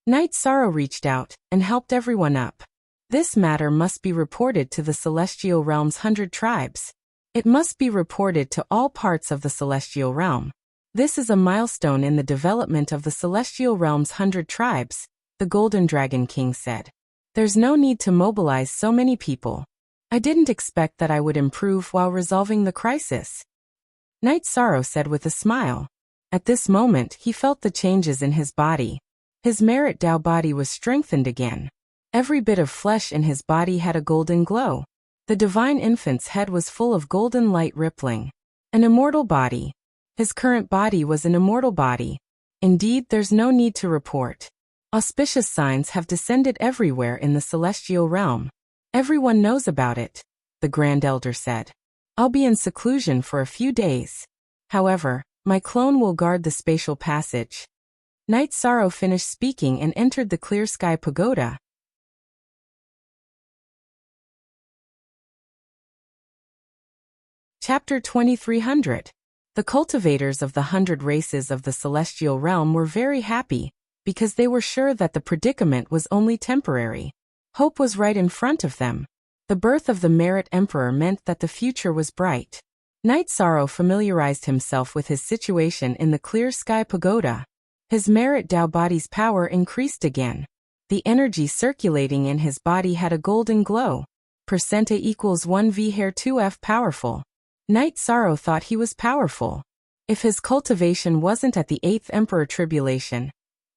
Night Sorrow reached out and helped everyone up. This matter must be reported to the celestial realm's 100 tribes. It must be reported to all parts of the celestial realm. This is a milestone in the development of the celestial realm's 100 tribes, the Golden Dragon King said. There's no need to mobilize so many people. I didn't expect that I would improve while resolving the crisis. Night Sorrow said with a smile. At this moment, he felt the changes in his body. His Merit Tao body was strengthened again. Every bit of flesh in his body had a golden glow. The divine infant's head was full of golden light rippling. An immortal body. His current body was an immortal body. Indeed, there's no need to report. Auspicious signs have descended everywhere in the celestial realm. Everyone knows about it, the Grand Elder said. I'll be in seclusion for a few days. However, my clone will guard the spatial passage. Night Sorrow finished speaking and entered the clear sky pagoda. Chapter 2300. The cultivators of the 100 races of the celestial realm were very happy, because they were sure that the predicament was only temporary. Hope was right in front of them. The birth of the Merit Emperor meant that the future was bright. Night Sorrow familiarized himself with his situation in the clear sky pagoda. His Merit Tao body's power increased again. The energy circulating in his body had a golden glow. Percent A equals 1V hair 2F powerful. Night Sorrow thought he was powerful. If his cultivation wasn't at the 8th Emperor Tribulation,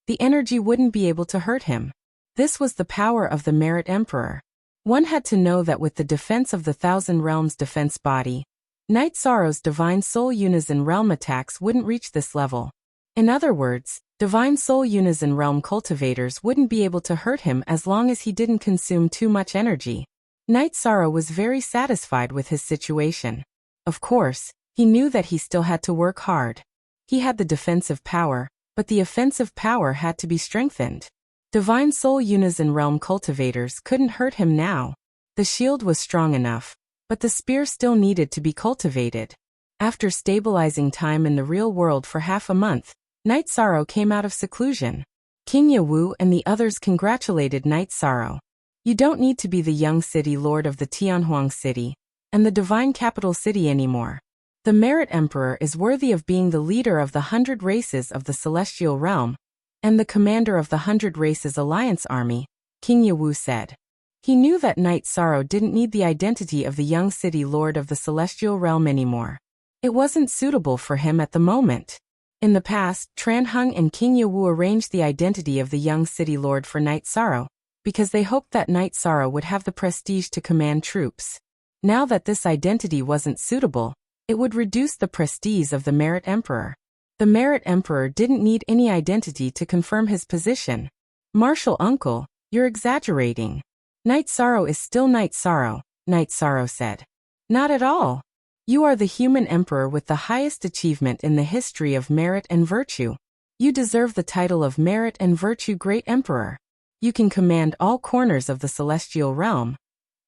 the energy wouldn't be able to hurt him. This was the power of the Merit Emperor. One had to know that with the defense of the Thousand Realms defense body, Night Sorrow's Divine Soul Unison Realm attacks wouldn't reach this level. In other words, Divine Soul Unison Realm cultivators wouldn't be able to hurt him as long as he didn't consume too much energy. Knight Sorrow was very satisfied with his situation. Of course, he knew that he still had to work hard. He had the defensive power, but the offensive power had to be strengthened. Divine Soul Unison Realm cultivators couldn't hurt him now. The shield was strong enough, but the spear still needed to be cultivated. After stabilizing time in the real world for half a month, Knight Sorrow came out of seclusion. King Yawu and the others congratulated Knight Sorrow. You don't need to be the young city lord of the Tianhuang city and the divine capital city anymore. The Merit Emperor is worthy of being the leader of the 100 races of the celestial realm and the commander of the 100 races alliance army, King Yawu said. He knew that Knight Sorrow didn't need the identity of the young city lord of the celestial realm anymore. It wasn't suitable for him at the moment. In the past, Tran Hung and King Yawu arranged the identity of the young city lord for Knight Sorrow, because they hoped that Knight Sorrow would have the prestige to command troops. Now that this identity wasn't suitable, it would reduce the prestige of the Merit Emperor. The Merit Emperor didn't need any identity to confirm his position. Martial uncle, you're exaggerating. Knight Sorrow is still Knight Sorrow, Knight Sorrow said. Not at all. You are the human emperor with the highest achievement in the history of merit and virtue. You deserve the title of Merit and Virtue Great Emperor. You can command all corners of the celestial realm,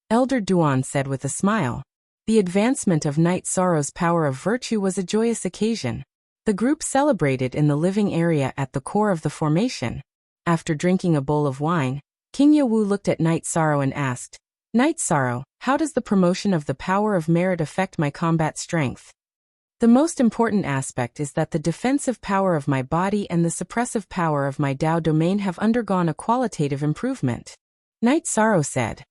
Elder Duan said with a smile. The advancement of Knight Sorrow's power of virtue was a joyous occasion. The group celebrated in the living area at the core of the formation. After drinking a bowl of wine, King Yawu looked at Knight Sorrow and asked, Knight Sorrow, how does the promotion of the power of merit affect my combat strength? The most important aspect is that the defensive power of my body and the suppressive power of my Dao domain have undergone a qualitative improvement. Knight Sorrow said.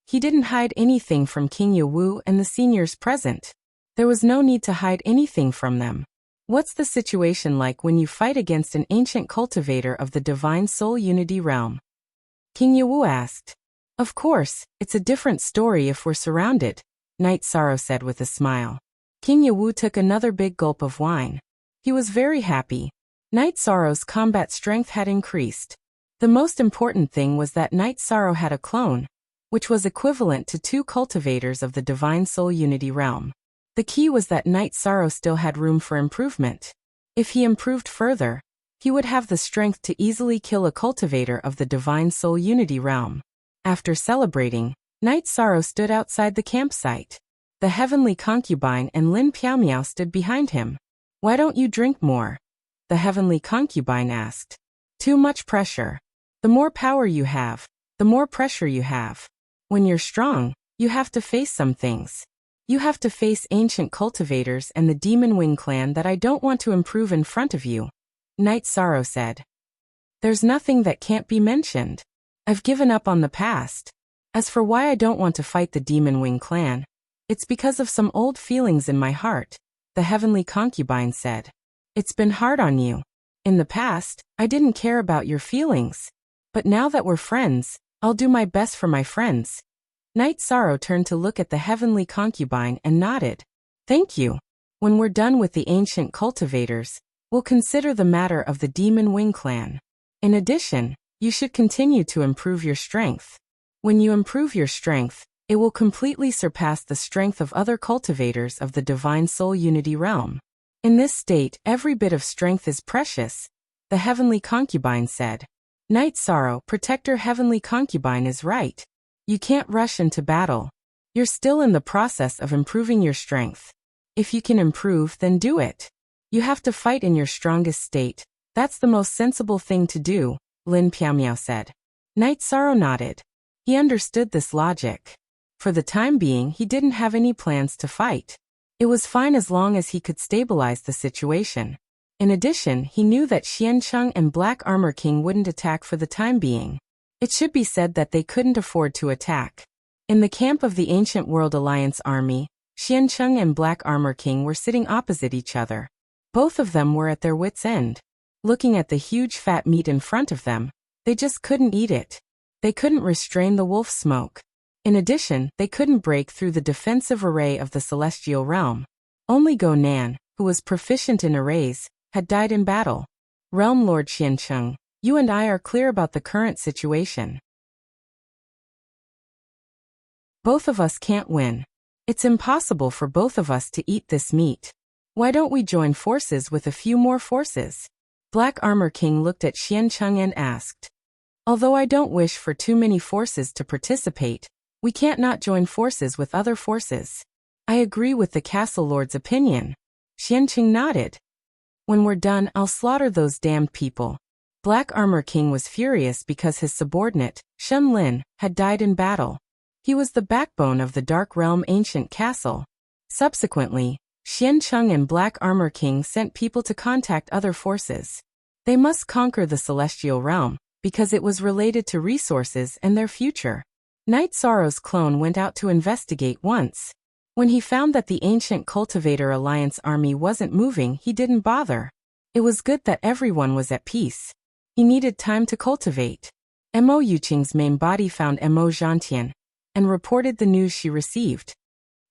He didn't hide anything from King Yawu and the seniors present. There was no need to hide anything from them. What's the situation like when you fight against an ancient cultivator of the Divine Soul Unity realm? King Yawu asked. Of course, it's a different story if we're surrounded, Knight Sorrow said with a smile. King Yawu took another big gulp of wine. He was very happy. Knight Sorrow's combat strength had increased. The most important thing was that Knight Sorrow had a clone, which was equivalent to 2 cultivators of the Divine Soul Unity realm. The key was that Knight Sorrow still had room for improvement. If he improved further, he would have the strength to easily kill a cultivator of the Divine Soul Unity realm. After celebrating, Knight Sorrow stood outside the campsite. The Heavenly Concubine and Lin Piao stood behind him. Why don't you drink more? The Heavenly Concubine asked. Too much pressure. The more power you have, the more pressure you have. When you're strong, you have to face some things. You have to face ancient cultivators and the Demon Wing clan that I don't want to improve in front of you, Knight Sorrow said. There's nothing that can't be mentioned. I've given up on the past. As for why I don't want to fight the Demon Wing clan, it's because of some old feelings in my heart, the Heavenly Concubine said. It's been hard on you. In the past, I didn't care about your feelings. But now that we're friends, I'll do my best for my friends. Knight Sorrow turned to look at the Heavenly Concubine and nodded. Thank you. When we're done with the ancient cultivators, we'll consider the matter of the Demon Wing clan. In addition, you should continue to improve your strength. When you improve your strength, it will completely surpass the strength of other cultivators of the Divine Soul Unity realm. In this state, every bit of strength is precious, the Heavenly Concubine said. Knight Sorrow, Protector Heavenly Concubine is right. You can't rush into battle. You're still in the process of improving your strength. If you can improve, then do it. You have to fight in your strongest state. That's the most sensible thing to do, Lin Piao said. Knight Sorrow nodded. He understood this logic. For the time being, he didn't have any plans to fight. It was fine as long as he could stabilize the situation. In addition, he knew that Xiancheng and Black Armor King wouldn't attack for the time being. It should be said that they couldn't afford to attack. In the camp of the Ancient World Alliance army, Xiancheng and Black Armor King were sitting opposite each other. Both of them were at their wits' end. Looking at the huge fat meat in front of them, they just couldn't eat it. They couldn't restrain the wolf smoke. In addition, they couldn't break through the defensive array of the celestial realm. Only Go Nan, who was proficient in arrays, had died in battle. Realm Lord Xiancheng, you and I are clear about the current situation. Both of us can't win. It's impossible for both of us to eat this meat. Why don't we join forces with a few more forces? Black Armor King looked at Xiancheng and asked. Although I don't wish for too many forces to participate, we can't not join forces with other forces. I agree with the Castle Lord's opinion. Xiancheng nodded. When we're done, I'll slaughter those damned people. Black Armor King was furious because his subordinate, Shen Lin, had died in battle. He was the backbone of the Dark Realm ancient castle. Subsequently, Xiancheng and Black Armor King sent people to contact other forces. They must conquer the Celestial Realm, because it was related to resources and their future. Night Sorrow's clone went out to investigate once. When he found that the Ancient Cultivator Alliance army wasn't moving, he didn't bother. It was good that everyone was at peace. He needed time to cultivate. Mo Yuqing's main body found Mo Zhantian, and reported the news she received.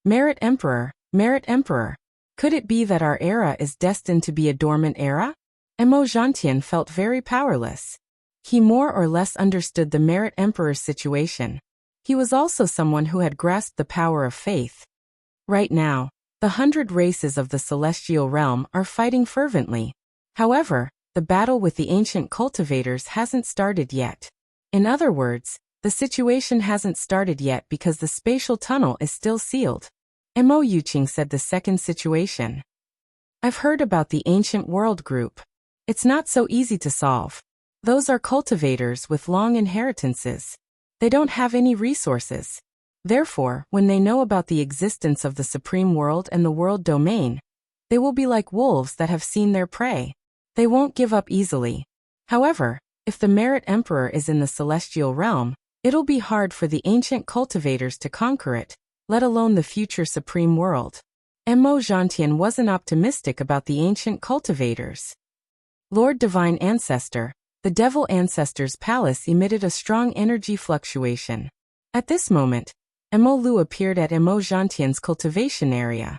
Merit Emperor, Merit Emperor. Could it be that our era is destined to be a dormant era? Mo Zhantian felt very powerless. He more or less understood the Merit Emperor's situation. He was also someone who had grasped the power of faith. Right now, the 100 races of the Celestial Realm are fighting fervently. However, the battle with the ancient cultivators hasn't started yet. In other words, the situation hasn't started yet because the spatial tunnel is still sealed. Mo Yuqing said the second situation. I've heard about the Ancient World Group. It's not so easy to solve. Those are cultivators with long inheritances. They don't have any resources. Therefore, when they know about the existence of the Supreme World and the World Domain, they will be like wolves that have seen their prey. They won't give up easily. However, if the Merit Emperor is in the Celestial Realm, it'll be hard for the ancient cultivators to conquer it, let alone the future Supreme World. Mo Zhantian wasn't optimistic about the ancient cultivators. Lord Divine Ancestor, the Devil Ancestor's palace emitted a strong energy fluctuation. At this moment, Mo Lu appeared at Mo Zhantian's cultivation area.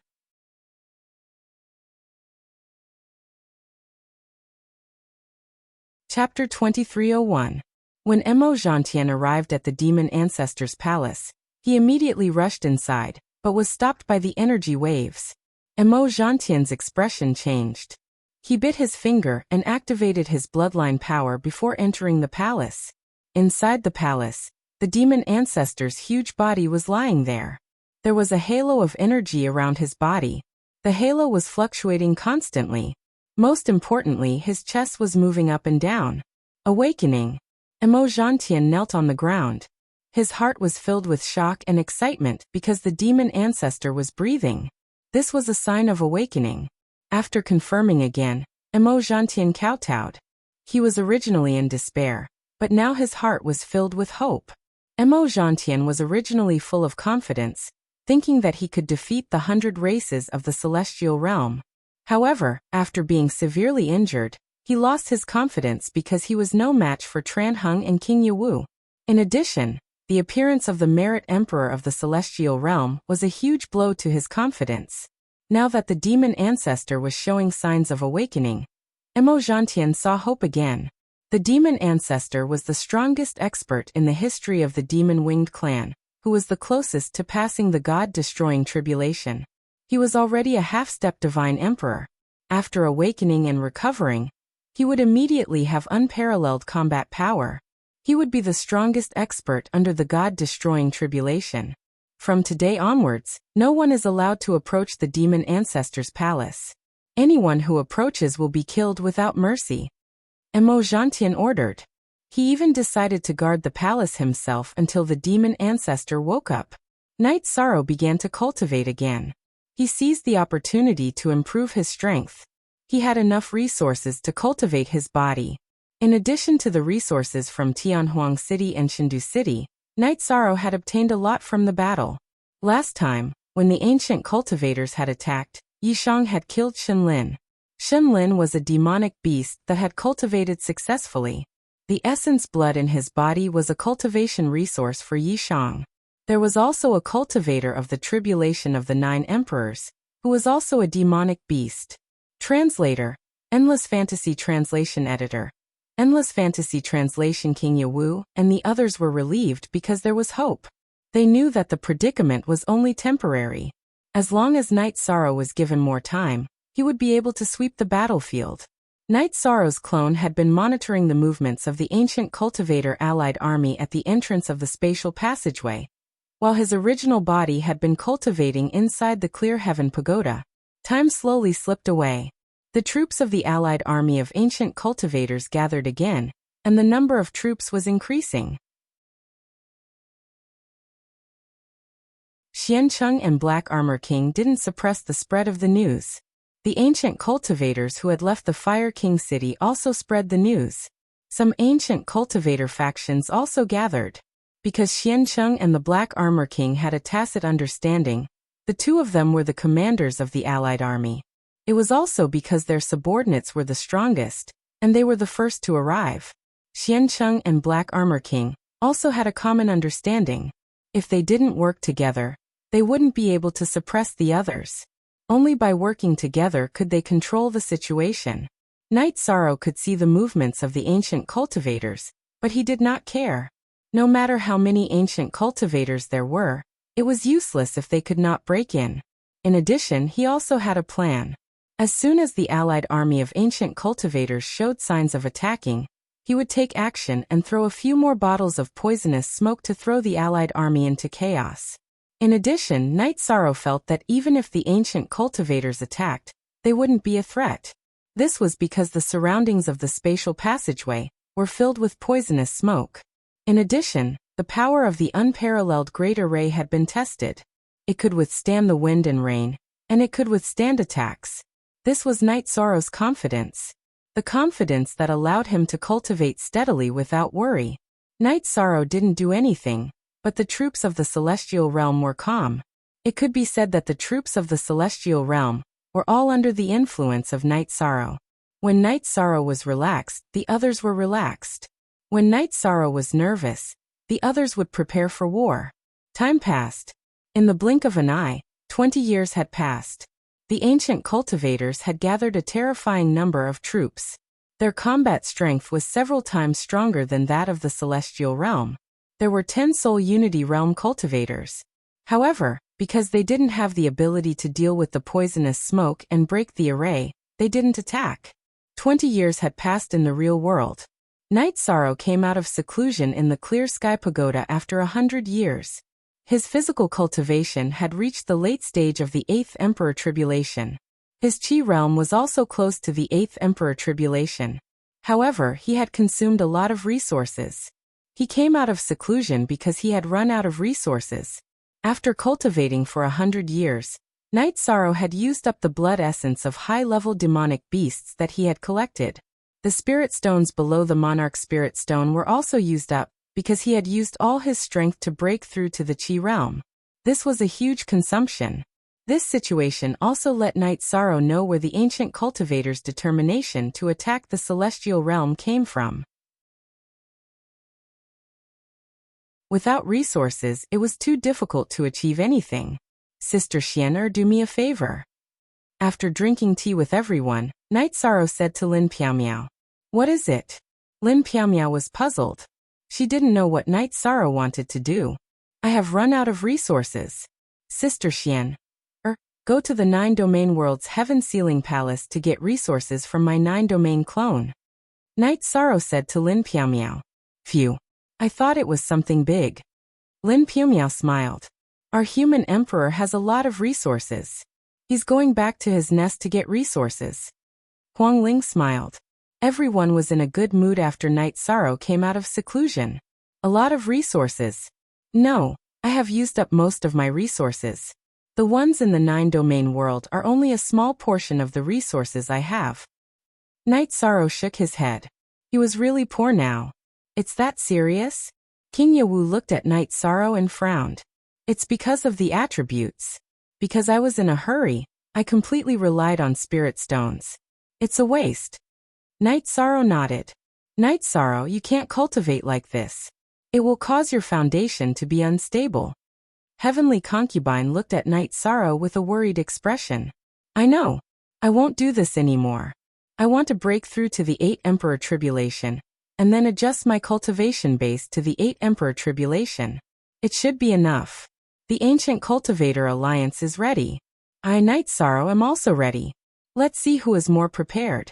Chapter 2301. When Mo Zhantian arrived at the Demon Ancestor's palace, he immediately rushed inside, but was stopped by the energy waves. Mo Zhantian's expression changed. He bit his finger and activated his bloodline power before entering the palace. Inside the palace, the Demon Ancestor's huge body was lying there. There was a halo of energy around his body. The halo was fluctuating constantly. Most importantly, his chest was moving up and down. Awakening. Mo Zhantian knelt on the ground. His heart was filled with shock and excitement because the Demon Ancestor was breathing. This was a sign of awakening. After confirming again, Mo Zhantian kowtowed. He was originally in despair, but now his heart was filled with hope. Mo Zhantian was originally full of confidence, thinking that he could defeat the 100 races of the Celestial Realm. However, after being severely injured, he lost his confidence because he was no match for Tran Heng and King Yiwu. In addition, the appearance of the Merit Emperor of the Celestial Realm was a huge blow to his confidence. Now that the Demon Ancestor was showing signs of awakening, Mo Zhantian saw hope again. The Demon Ancestor was the strongest expert in the history of the Demon-Winged clan, who was the closest to passing the God-destroying tribulation. He was already a half-step Divine Emperor. After awakening and recovering, he would immediately have unparalleled combat power. He would be the strongest expert under the God-destroying tribulation. From today onwards, no one is allowed to approach the Demon Ancestor's palace. Anyone who approaches will be killed without mercy. Mo Zhantian ordered. He even decided to guard the palace himself until the Demon Ancestor woke up. Night Sorrow began to cultivate again. He seized the opportunity to improve his strength. He had enough resources to cultivate his body. In addition to the resources from Tianhuang City and Chengdu City, Night Sorrow had obtained a lot from the battle. Last time, when the ancient cultivators had attacked, Yishang had killed Shen Lin. Shen Lin was a demonic beast that had cultivated successfully. The essence blood in his body was a cultivation resource for Yishang. There was also a cultivator of the tribulation of the 9 emperors, who was also a demonic beast. Translator, Endless Fantasy Translation Editor. Endless Fantasy Translation King Yiwu and the others were relieved because there was hope. They knew that the predicament was only temporary. As long as Night Sorrow was given more time, he would be able to sweep the battlefield. Night Sorrow's clone had been monitoring the movements of the ancient cultivator allied army at the entrance of the spatial passageway, while his original body had been cultivating inside the Clear Heaven Pagoda. Time slowly slipped away. The troops of the allied army of ancient cultivators gathered again, and the number of troops was increasing. Xiancheng and Black Armor King didn't suppress the spread of the news. The ancient cultivators who had left the Fire King city also spread the news. Some ancient cultivator factions also gathered. Because Xiancheng and the Black Armor King had a tacit understanding, the two of them were the commanders of the allied army. It was also because their subordinates were the strongest, and they were the first to arrive. Xiancheng and Black Armor King also had a common understanding. If they didn't work together, they wouldn't be able to suppress the others. Only by working together could they control the situation. Night Sorrow could see the movements of the ancient cultivators, but he did not care. No matter how many ancient cultivators there were, it was useless if they could not break in. In addition, he also had a plan. As soon as the allied army of ancient cultivators showed signs of attacking, he would take action and throw a few more bottles of poisonous smoke to throw the allied army into chaos. In addition, Night Sorrow felt that even if the ancient cultivators attacked, they wouldn't be a threat. This was because the surroundings of the spatial passageway were filled with poisonous smoke. In addition, the power of the unparalleled Great Array had been tested. It could withstand the wind and rain, and it could withstand attacks. This was Night Sorrow's confidence. The confidence that allowed him to cultivate steadily without worry. Night Sorrow didn't do anything, but the troops of the Celestial Realm were calm. It could be said that the troops of the Celestial Realm were all under the influence of Night Sorrow. When Night Sorrow was relaxed, the others were relaxed. When Night Sorrow was nervous, the others would prepare for war. Time passed. In the blink of an eye, 20 years had passed. The ancient cultivators had gathered a terrifying number of troops. Their combat strength was several times stronger than that of the Celestial Realm. There were 10 Soul Unity Realm cultivators. However, because they didn't have the ability to deal with the poisonous smoke and break the array, they didn't attack. 20 years had passed in the real world. Night Sorrow came out of seclusion in the Clear Sky Pagoda after 100 years. His physical cultivation had reached the late stage of the 8th Emperor Tribulation. His Chi realm was also close to the 8th Emperor Tribulation. However, he had consumed a lot of resources. He came out of seclusion because he had run out of resources. After cultivating for 100 years, Night Sorrow had used up the blood essence of high-level demonic beasts that he had collected. The spirit stones below the Monarch Spirit Stone were also used up, because he had used all his strength to break through to the Chi realm. This was a huge consumption. This situation also let Night Sorrow know where the ancient cultivator's determination to attack the Celestial Realm came from. Without resources, it was too difficult to achieve anything. Sister Xian, do me a favor. After drinking tea with everyone, Night Sorrow said to Lin Piaomiao. What is it? Lin Piaomiao was puzzled. She didn't know what Night Sorrow wanted to do. I have run out of resources. Sister Xian. Go to the 9-domain world's Heaven Sealing Palace to get resources from my 9-domain clone. Night Sorrow said to Lin Piaomiao. Phew. I thought it was something big. Lin Piaomiao smiled. Our human emperor has a lot of resources. He's going back to his nest to get resources. Huang Ling smiled. Everyone was in a good mood after Night Sorrow came out of seclusion. A lot of resources. No, I have used up most of my resources. The ones in the 9-domain world are only a small portion of the resources I have. Night Sorrow shook his head. He was really poor now. It's that serious? King Yawu looked at Night Sorrow and frowned. It's because of the attributes. Because I was in a hurry, I completely relied on spirit stones. It's a waste. Night Sorrow nodded. Night Sorrow, you can't cultivate like this. It will cause your foundation to be unstable. Heavenly Concubine looked at Night Sorrow with a worried expression. I know. I won't do this anymore. I want to break through to the 8th Emperor Tribulation, and then adjust my cultivation base to the 8th Emperor Tribulation. It should be enough. The Ancient Cultivator Alliance is ready. I, Night Sorrow, am also ready. Let's see who is more prepared.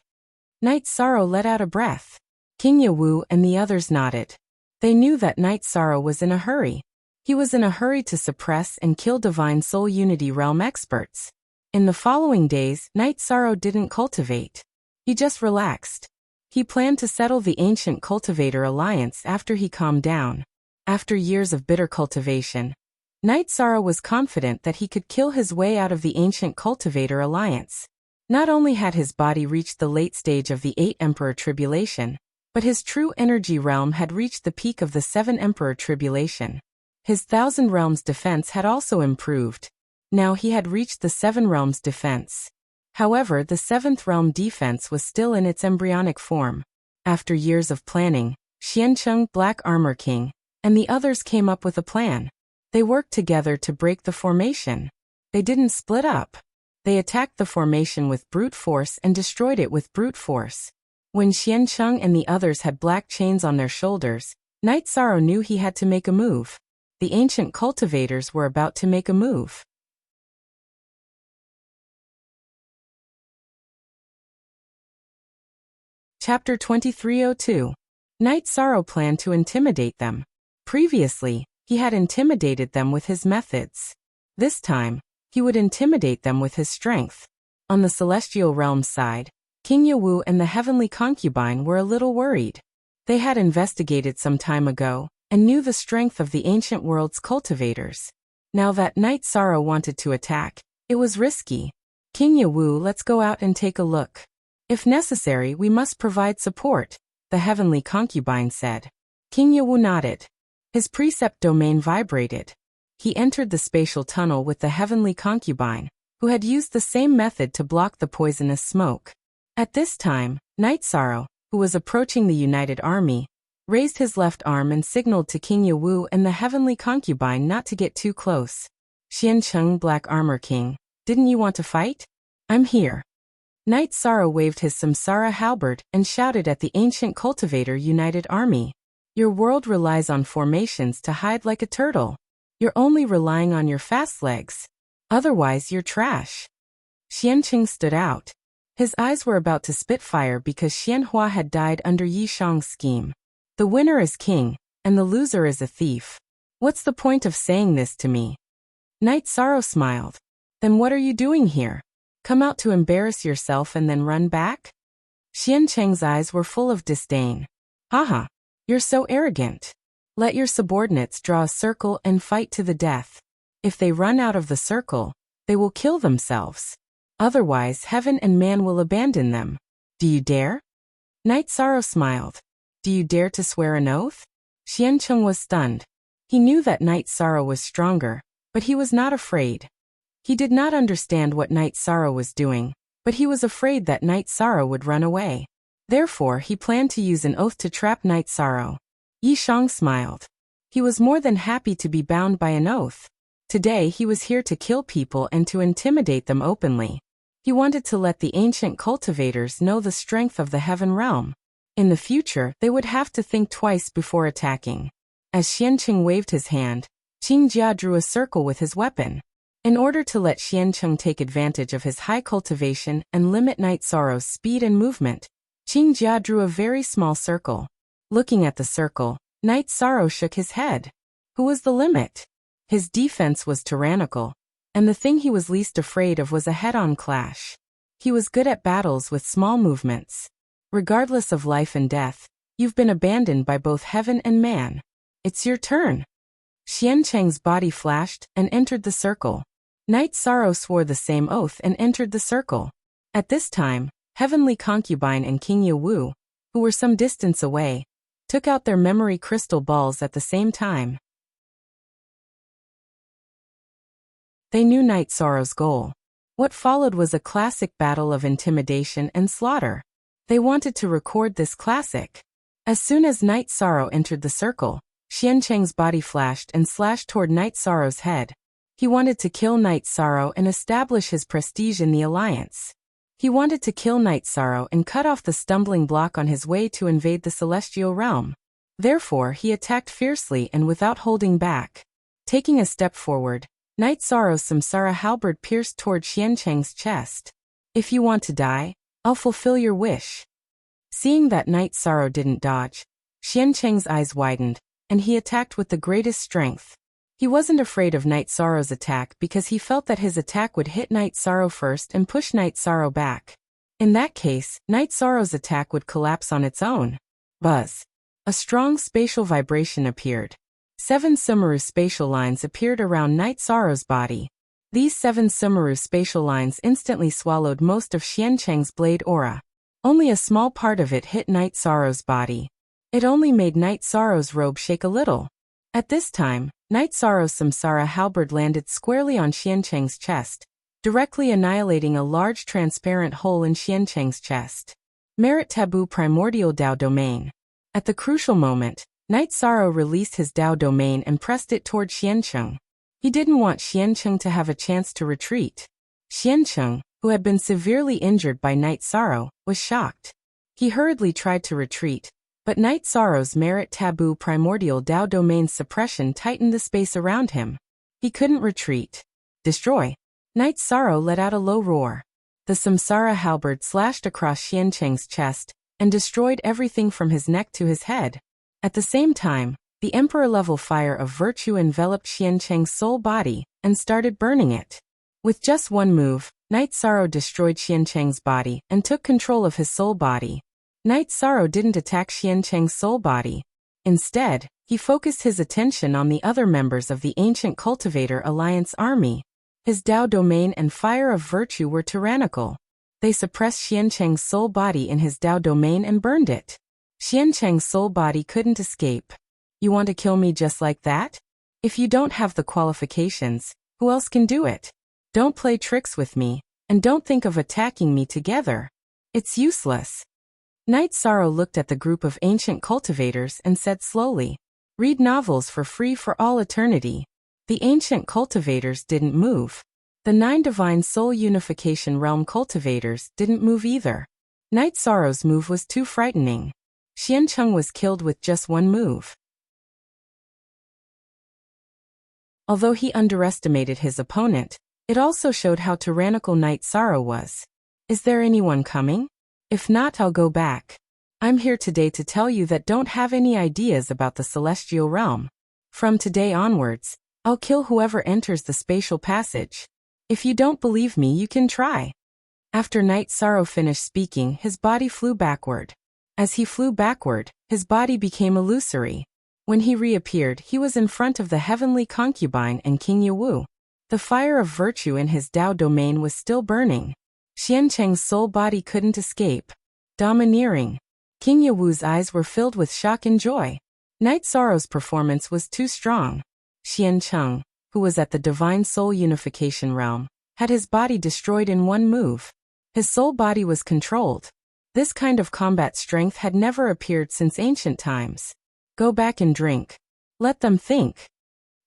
Night Sorrow let out a breath. King Yawu and the others nodded. They knew that Night Sorrow was in a hurry. He was in a hurry to suppress and kill Divine Soul Unity Realm experts. In the following days, Night Sorrow didn't cultivate. He just relaxed. He planned to settle the Ancient Cultivator Alliance after he calmed down. After years of bitter cultivation, Night Sorrow was confident that he could kill his way out of the Ancient Cultivator Alliance. Not only had his body reached the late stage of the 8 Emperor Tribulation, but his true energy realm had reached the peak of the 7 Emperor Tribulation. His 1,000 Realms defense had also improved. Now he had reached the 7 Realms defense. However, the 7th Realm defense was still in its embryonic form. After years of planning, Xiancheng, Black Armor King, and the others came up with a plan. They worked together to break the formation. They didn't split up. They attacked the formation with brute force and destroyed it with brute force. When Xiancheng and the others had black chains on their shoulders, Night Sorrow knew he had to make a move. The Ancient Cultivators were about to make a move. Chapter 2302. Night Sorrow planned to intimidate them. Previously, he had intimidated them with his methods. This time, he would intimidate them with his strength. On the Celestial Realms side, King Yawu and the Heavenly Concubine were a little worried. They had investigated some time ago, and knew the strength of the ancient world's cultivators. Now that Night Sorrow wanted to attack, it was risky. King Yawu, let's go out and take a look. If necessary, we must provide support, the Heavenly Concubine said. King Yawu nodded. His precept domain vibrated. He entered the spatial tunnel with the Heavenly Concubine, who had used the same method to block the poisonous smoke. At this time, Night Sorrow, who was approaching the united army, raised his left arm and signaled to King Yawu and the Heavenly Concubine not to get too close. Xiancheng, Black Armor King, didn't you want to fight? I'm here. Night Sorrow waved his Samsara halberd and shouted at the Ancient Cultivator United Army. Your world relies on formations to hide like a turtle. You're only relying on your fast legs. Otherwise, you're trash. Xiancheng stood out. His eyes were about to spit fire because Xianhua had died under Yi Shang's scheme. The winner is king, and the loser is a thief. What's the point of saying this to me? Night Sorrow smiled. Then what are you doing here? Come out to embarrass yourself and then run back? Xiancheng's eyes were full of disdain. Haha. You're so arrogant. Let your subordinates draw a circle and fight to the death. If they run out of the circle, they will kill themselves. Otherwise, heaven and man will abandon them. Do you dare? Night Sorrow smiled. Do you dare to swear an oath? Xiancheng was stunned. He knew that Night Sorrow was stronger, but he was not afraid. He did not understand what Night Sorrow was doing, but he was afraid that Night Sorrow would run away. Therefore, he planned to use an oath to trap Night Sorrow. Yi Shang smiled. He was more than happy to be bound by an oath. Today he was here to kill people and to intimidate them openly. He wanted to let the ancient cultivators know the strength of the Heaven Realm. In the future, they would have to think twice before attacking. As Xiancheng waved his hand, Qingjia drew a circle with his weapon. In order to let Xiancheng take advantage of his high cultivation and limit Night Sorrow's speed and movement, Qingjia drew a very small circle. Looking at the circle, Night Sorrow shook his head. Who was the limit? His defense was tyrannical, and the thing he was least afraid of was a head-on clash. He was good at battles with small movements. Regardless of life and death, you've been abandoned by both heaven and man. It's your turn. Xiancheng's body flashed and entered the circle. Night Sorrow swore the same oath and entered the circle. At this time, Heavenly Concubine and King Yawu, who were some distance away, took out their memory crystal balls at the same time. They knew Night Sorrow's goal. What followed was a classic battle of intimidation and slaughter. They wanted to record this classic. As soon as Night Sorrow entered the circle, Xiancheng's body flashed and slashed toward Night Sorrow's head. He wanted to kill Night Sorrow and establish his prestige in the alliance. He wanted to kill Night Sorrow and cut off the stumbling block on his way to invade the celestial realm. Therefore, he attacked fiercely and without holding back. Taking a step forward, Night Sorrow's samsara halberd pierced toward Xiancheng's chest. If you want to die, I'll fulfill your wish. Seeing that Night Sorrow didn't dodge, Xiancheng's eyes widened, and he attacked with the greatest strength. He wasn't afraid of Night Sorrow's attack because he felt that his attack would hit Night Sorrow first and push Night Sorrow back. In that case, Night Sorrow's attack would collapse on its own. Buzz. A strong spatial vibration appeared. 7 Sumeru spatial lines appeared around Night Sorrow's body. These 7 Sumeru spatial lines instantly swallowed most of Xiancheng's blade aura. Only a small part of it hit Night Sorrow's body. It only made Night Sorrow's robe shake a little. At this time, Night Sorrow's samsara halberd landed squarely on Xiancheng's chest, directly annihilating a large transparent hole in Xiancheng's chest. Merit Taboo Primordial Dao Domain. At the crucial moment, Night Sorrow released his Dao domain and pressed it toward Xiancheng. He didn't want Xiancheng to have a chance to retreat. Xiancheng, who had been severely injured by Night Sorrow, was shocked. He hurriedly tried to retreat, but Night Sorrow's Merit Taboo Primordial Dao domain suppression tightened the space around him. He couldn't retreat. Destroy. Night Sorrow let out a low roar. The samsara halberd slashed across Xiancheng's chest and destroyed everything from his neck to his head. At the same time, the Emperor-level fire of virtue enveloped Xiancheng's soul body and started burning it. With just one move, Night Sorrow destroyed Xiancheng's body and took control of his soul body. Night Sorrow didn't attack Xiancheng's soul body. Instead, he focused his attention on the other members of the Ancient Cultivator Alliance army. His Dao domain and fire of virtue were tyrannical. They suppressed Xiancheng's soul body in his Dao domain and burned it. Xiancheng's soul body couldn't escape. You want to kill me just like that? If you don't have the qualifications, who else can do it? Don't play tricks with me, and don't think of attacking me together. It's useless. Night Sorrow looked at the group of ancient cultivators and said slowly, "Read novels for free for all eternity." The ancient cultivators didn't move. The 9 divine soul unification realm cultivators didn't move either. Night Sorrow's move was too frightening. Xiancheng was killed with just one move. Although he underestimated his opponent, it also showed how tyrannical Night Sorrow was. Is there anyone coming? If not, I'll go back. I'm here today to tell you that don't have any ideas about the celestial realm. From today onwards, I'll kill whoever enters the spatial passage. If you don't believe me, you can try. After Night Sorrow finished speaking, his body flew backward. As he flew backward, his body became illusory. When he reappeared, he was in front of the heavenly concubine and King Yawu. The fire of virtue in his Dao domain was still burning. Xiancheng's soul body couldn't escape. Domineering. King Yawu's eyes were filled with shock and joy. Night Sorrow's performance was too strong. Xiancheng, who was at the divine soul unification realm, had his body destroyed in one move. His soul body was controlled. This kind of combat strength had never appeared since ancient times. Go back and drink. Let them think.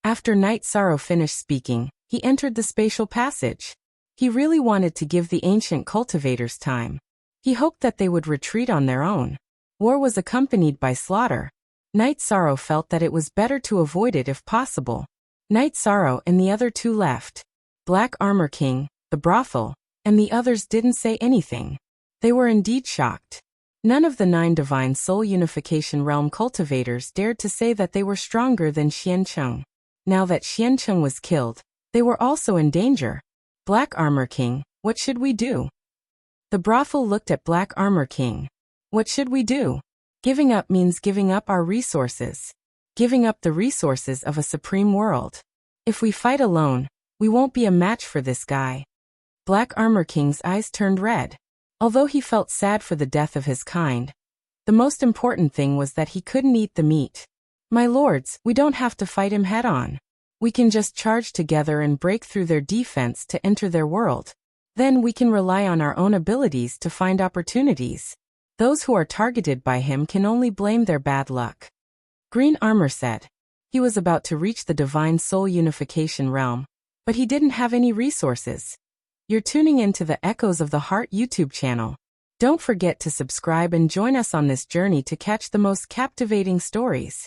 After Night Sorrow finished speaking, he entered the spatial passage. He really wanted to give the ancient cultivators time. He hoped that they would retreat on their own. War was accompanied by slaughter. Night Sorrow felt that it was better to avoid it if possible. Night Sorrow and the other 2 left. Black Armor King, the brothel, and the others didn't say anything. They were indeed shocked. None of the 9 divine soul unification realm cultivators dared to say that they were stronger than Xiancheng. Now that Xiancheng was killed, they were also in danger. Black Armor King, what should we do? The brothel looked at Black Armor King. What should we do? Giving up means giving up our resources. Giving up the resources of a supreme world. If we fight alone, we won't be a match for this guy. Black Armor King's eyes turned red. Although he felt sad for the death of his kind, the most important thing was that he couldn't eat the meat. My lords, we don't have to fight him head-on. We can just charge together and break through their defense to enter their world. Then we can rely on our own abilities to find opportunities. Those who are targeted by him can only blame their bad luck. Green Armor said. He was about to reach the divine soul unification realm, but he didn't have any resources. You're tuning into the Echoes of the Heart YouTube channel. Don't forget to subscribe and join us on this journey to catch the most captivating stories.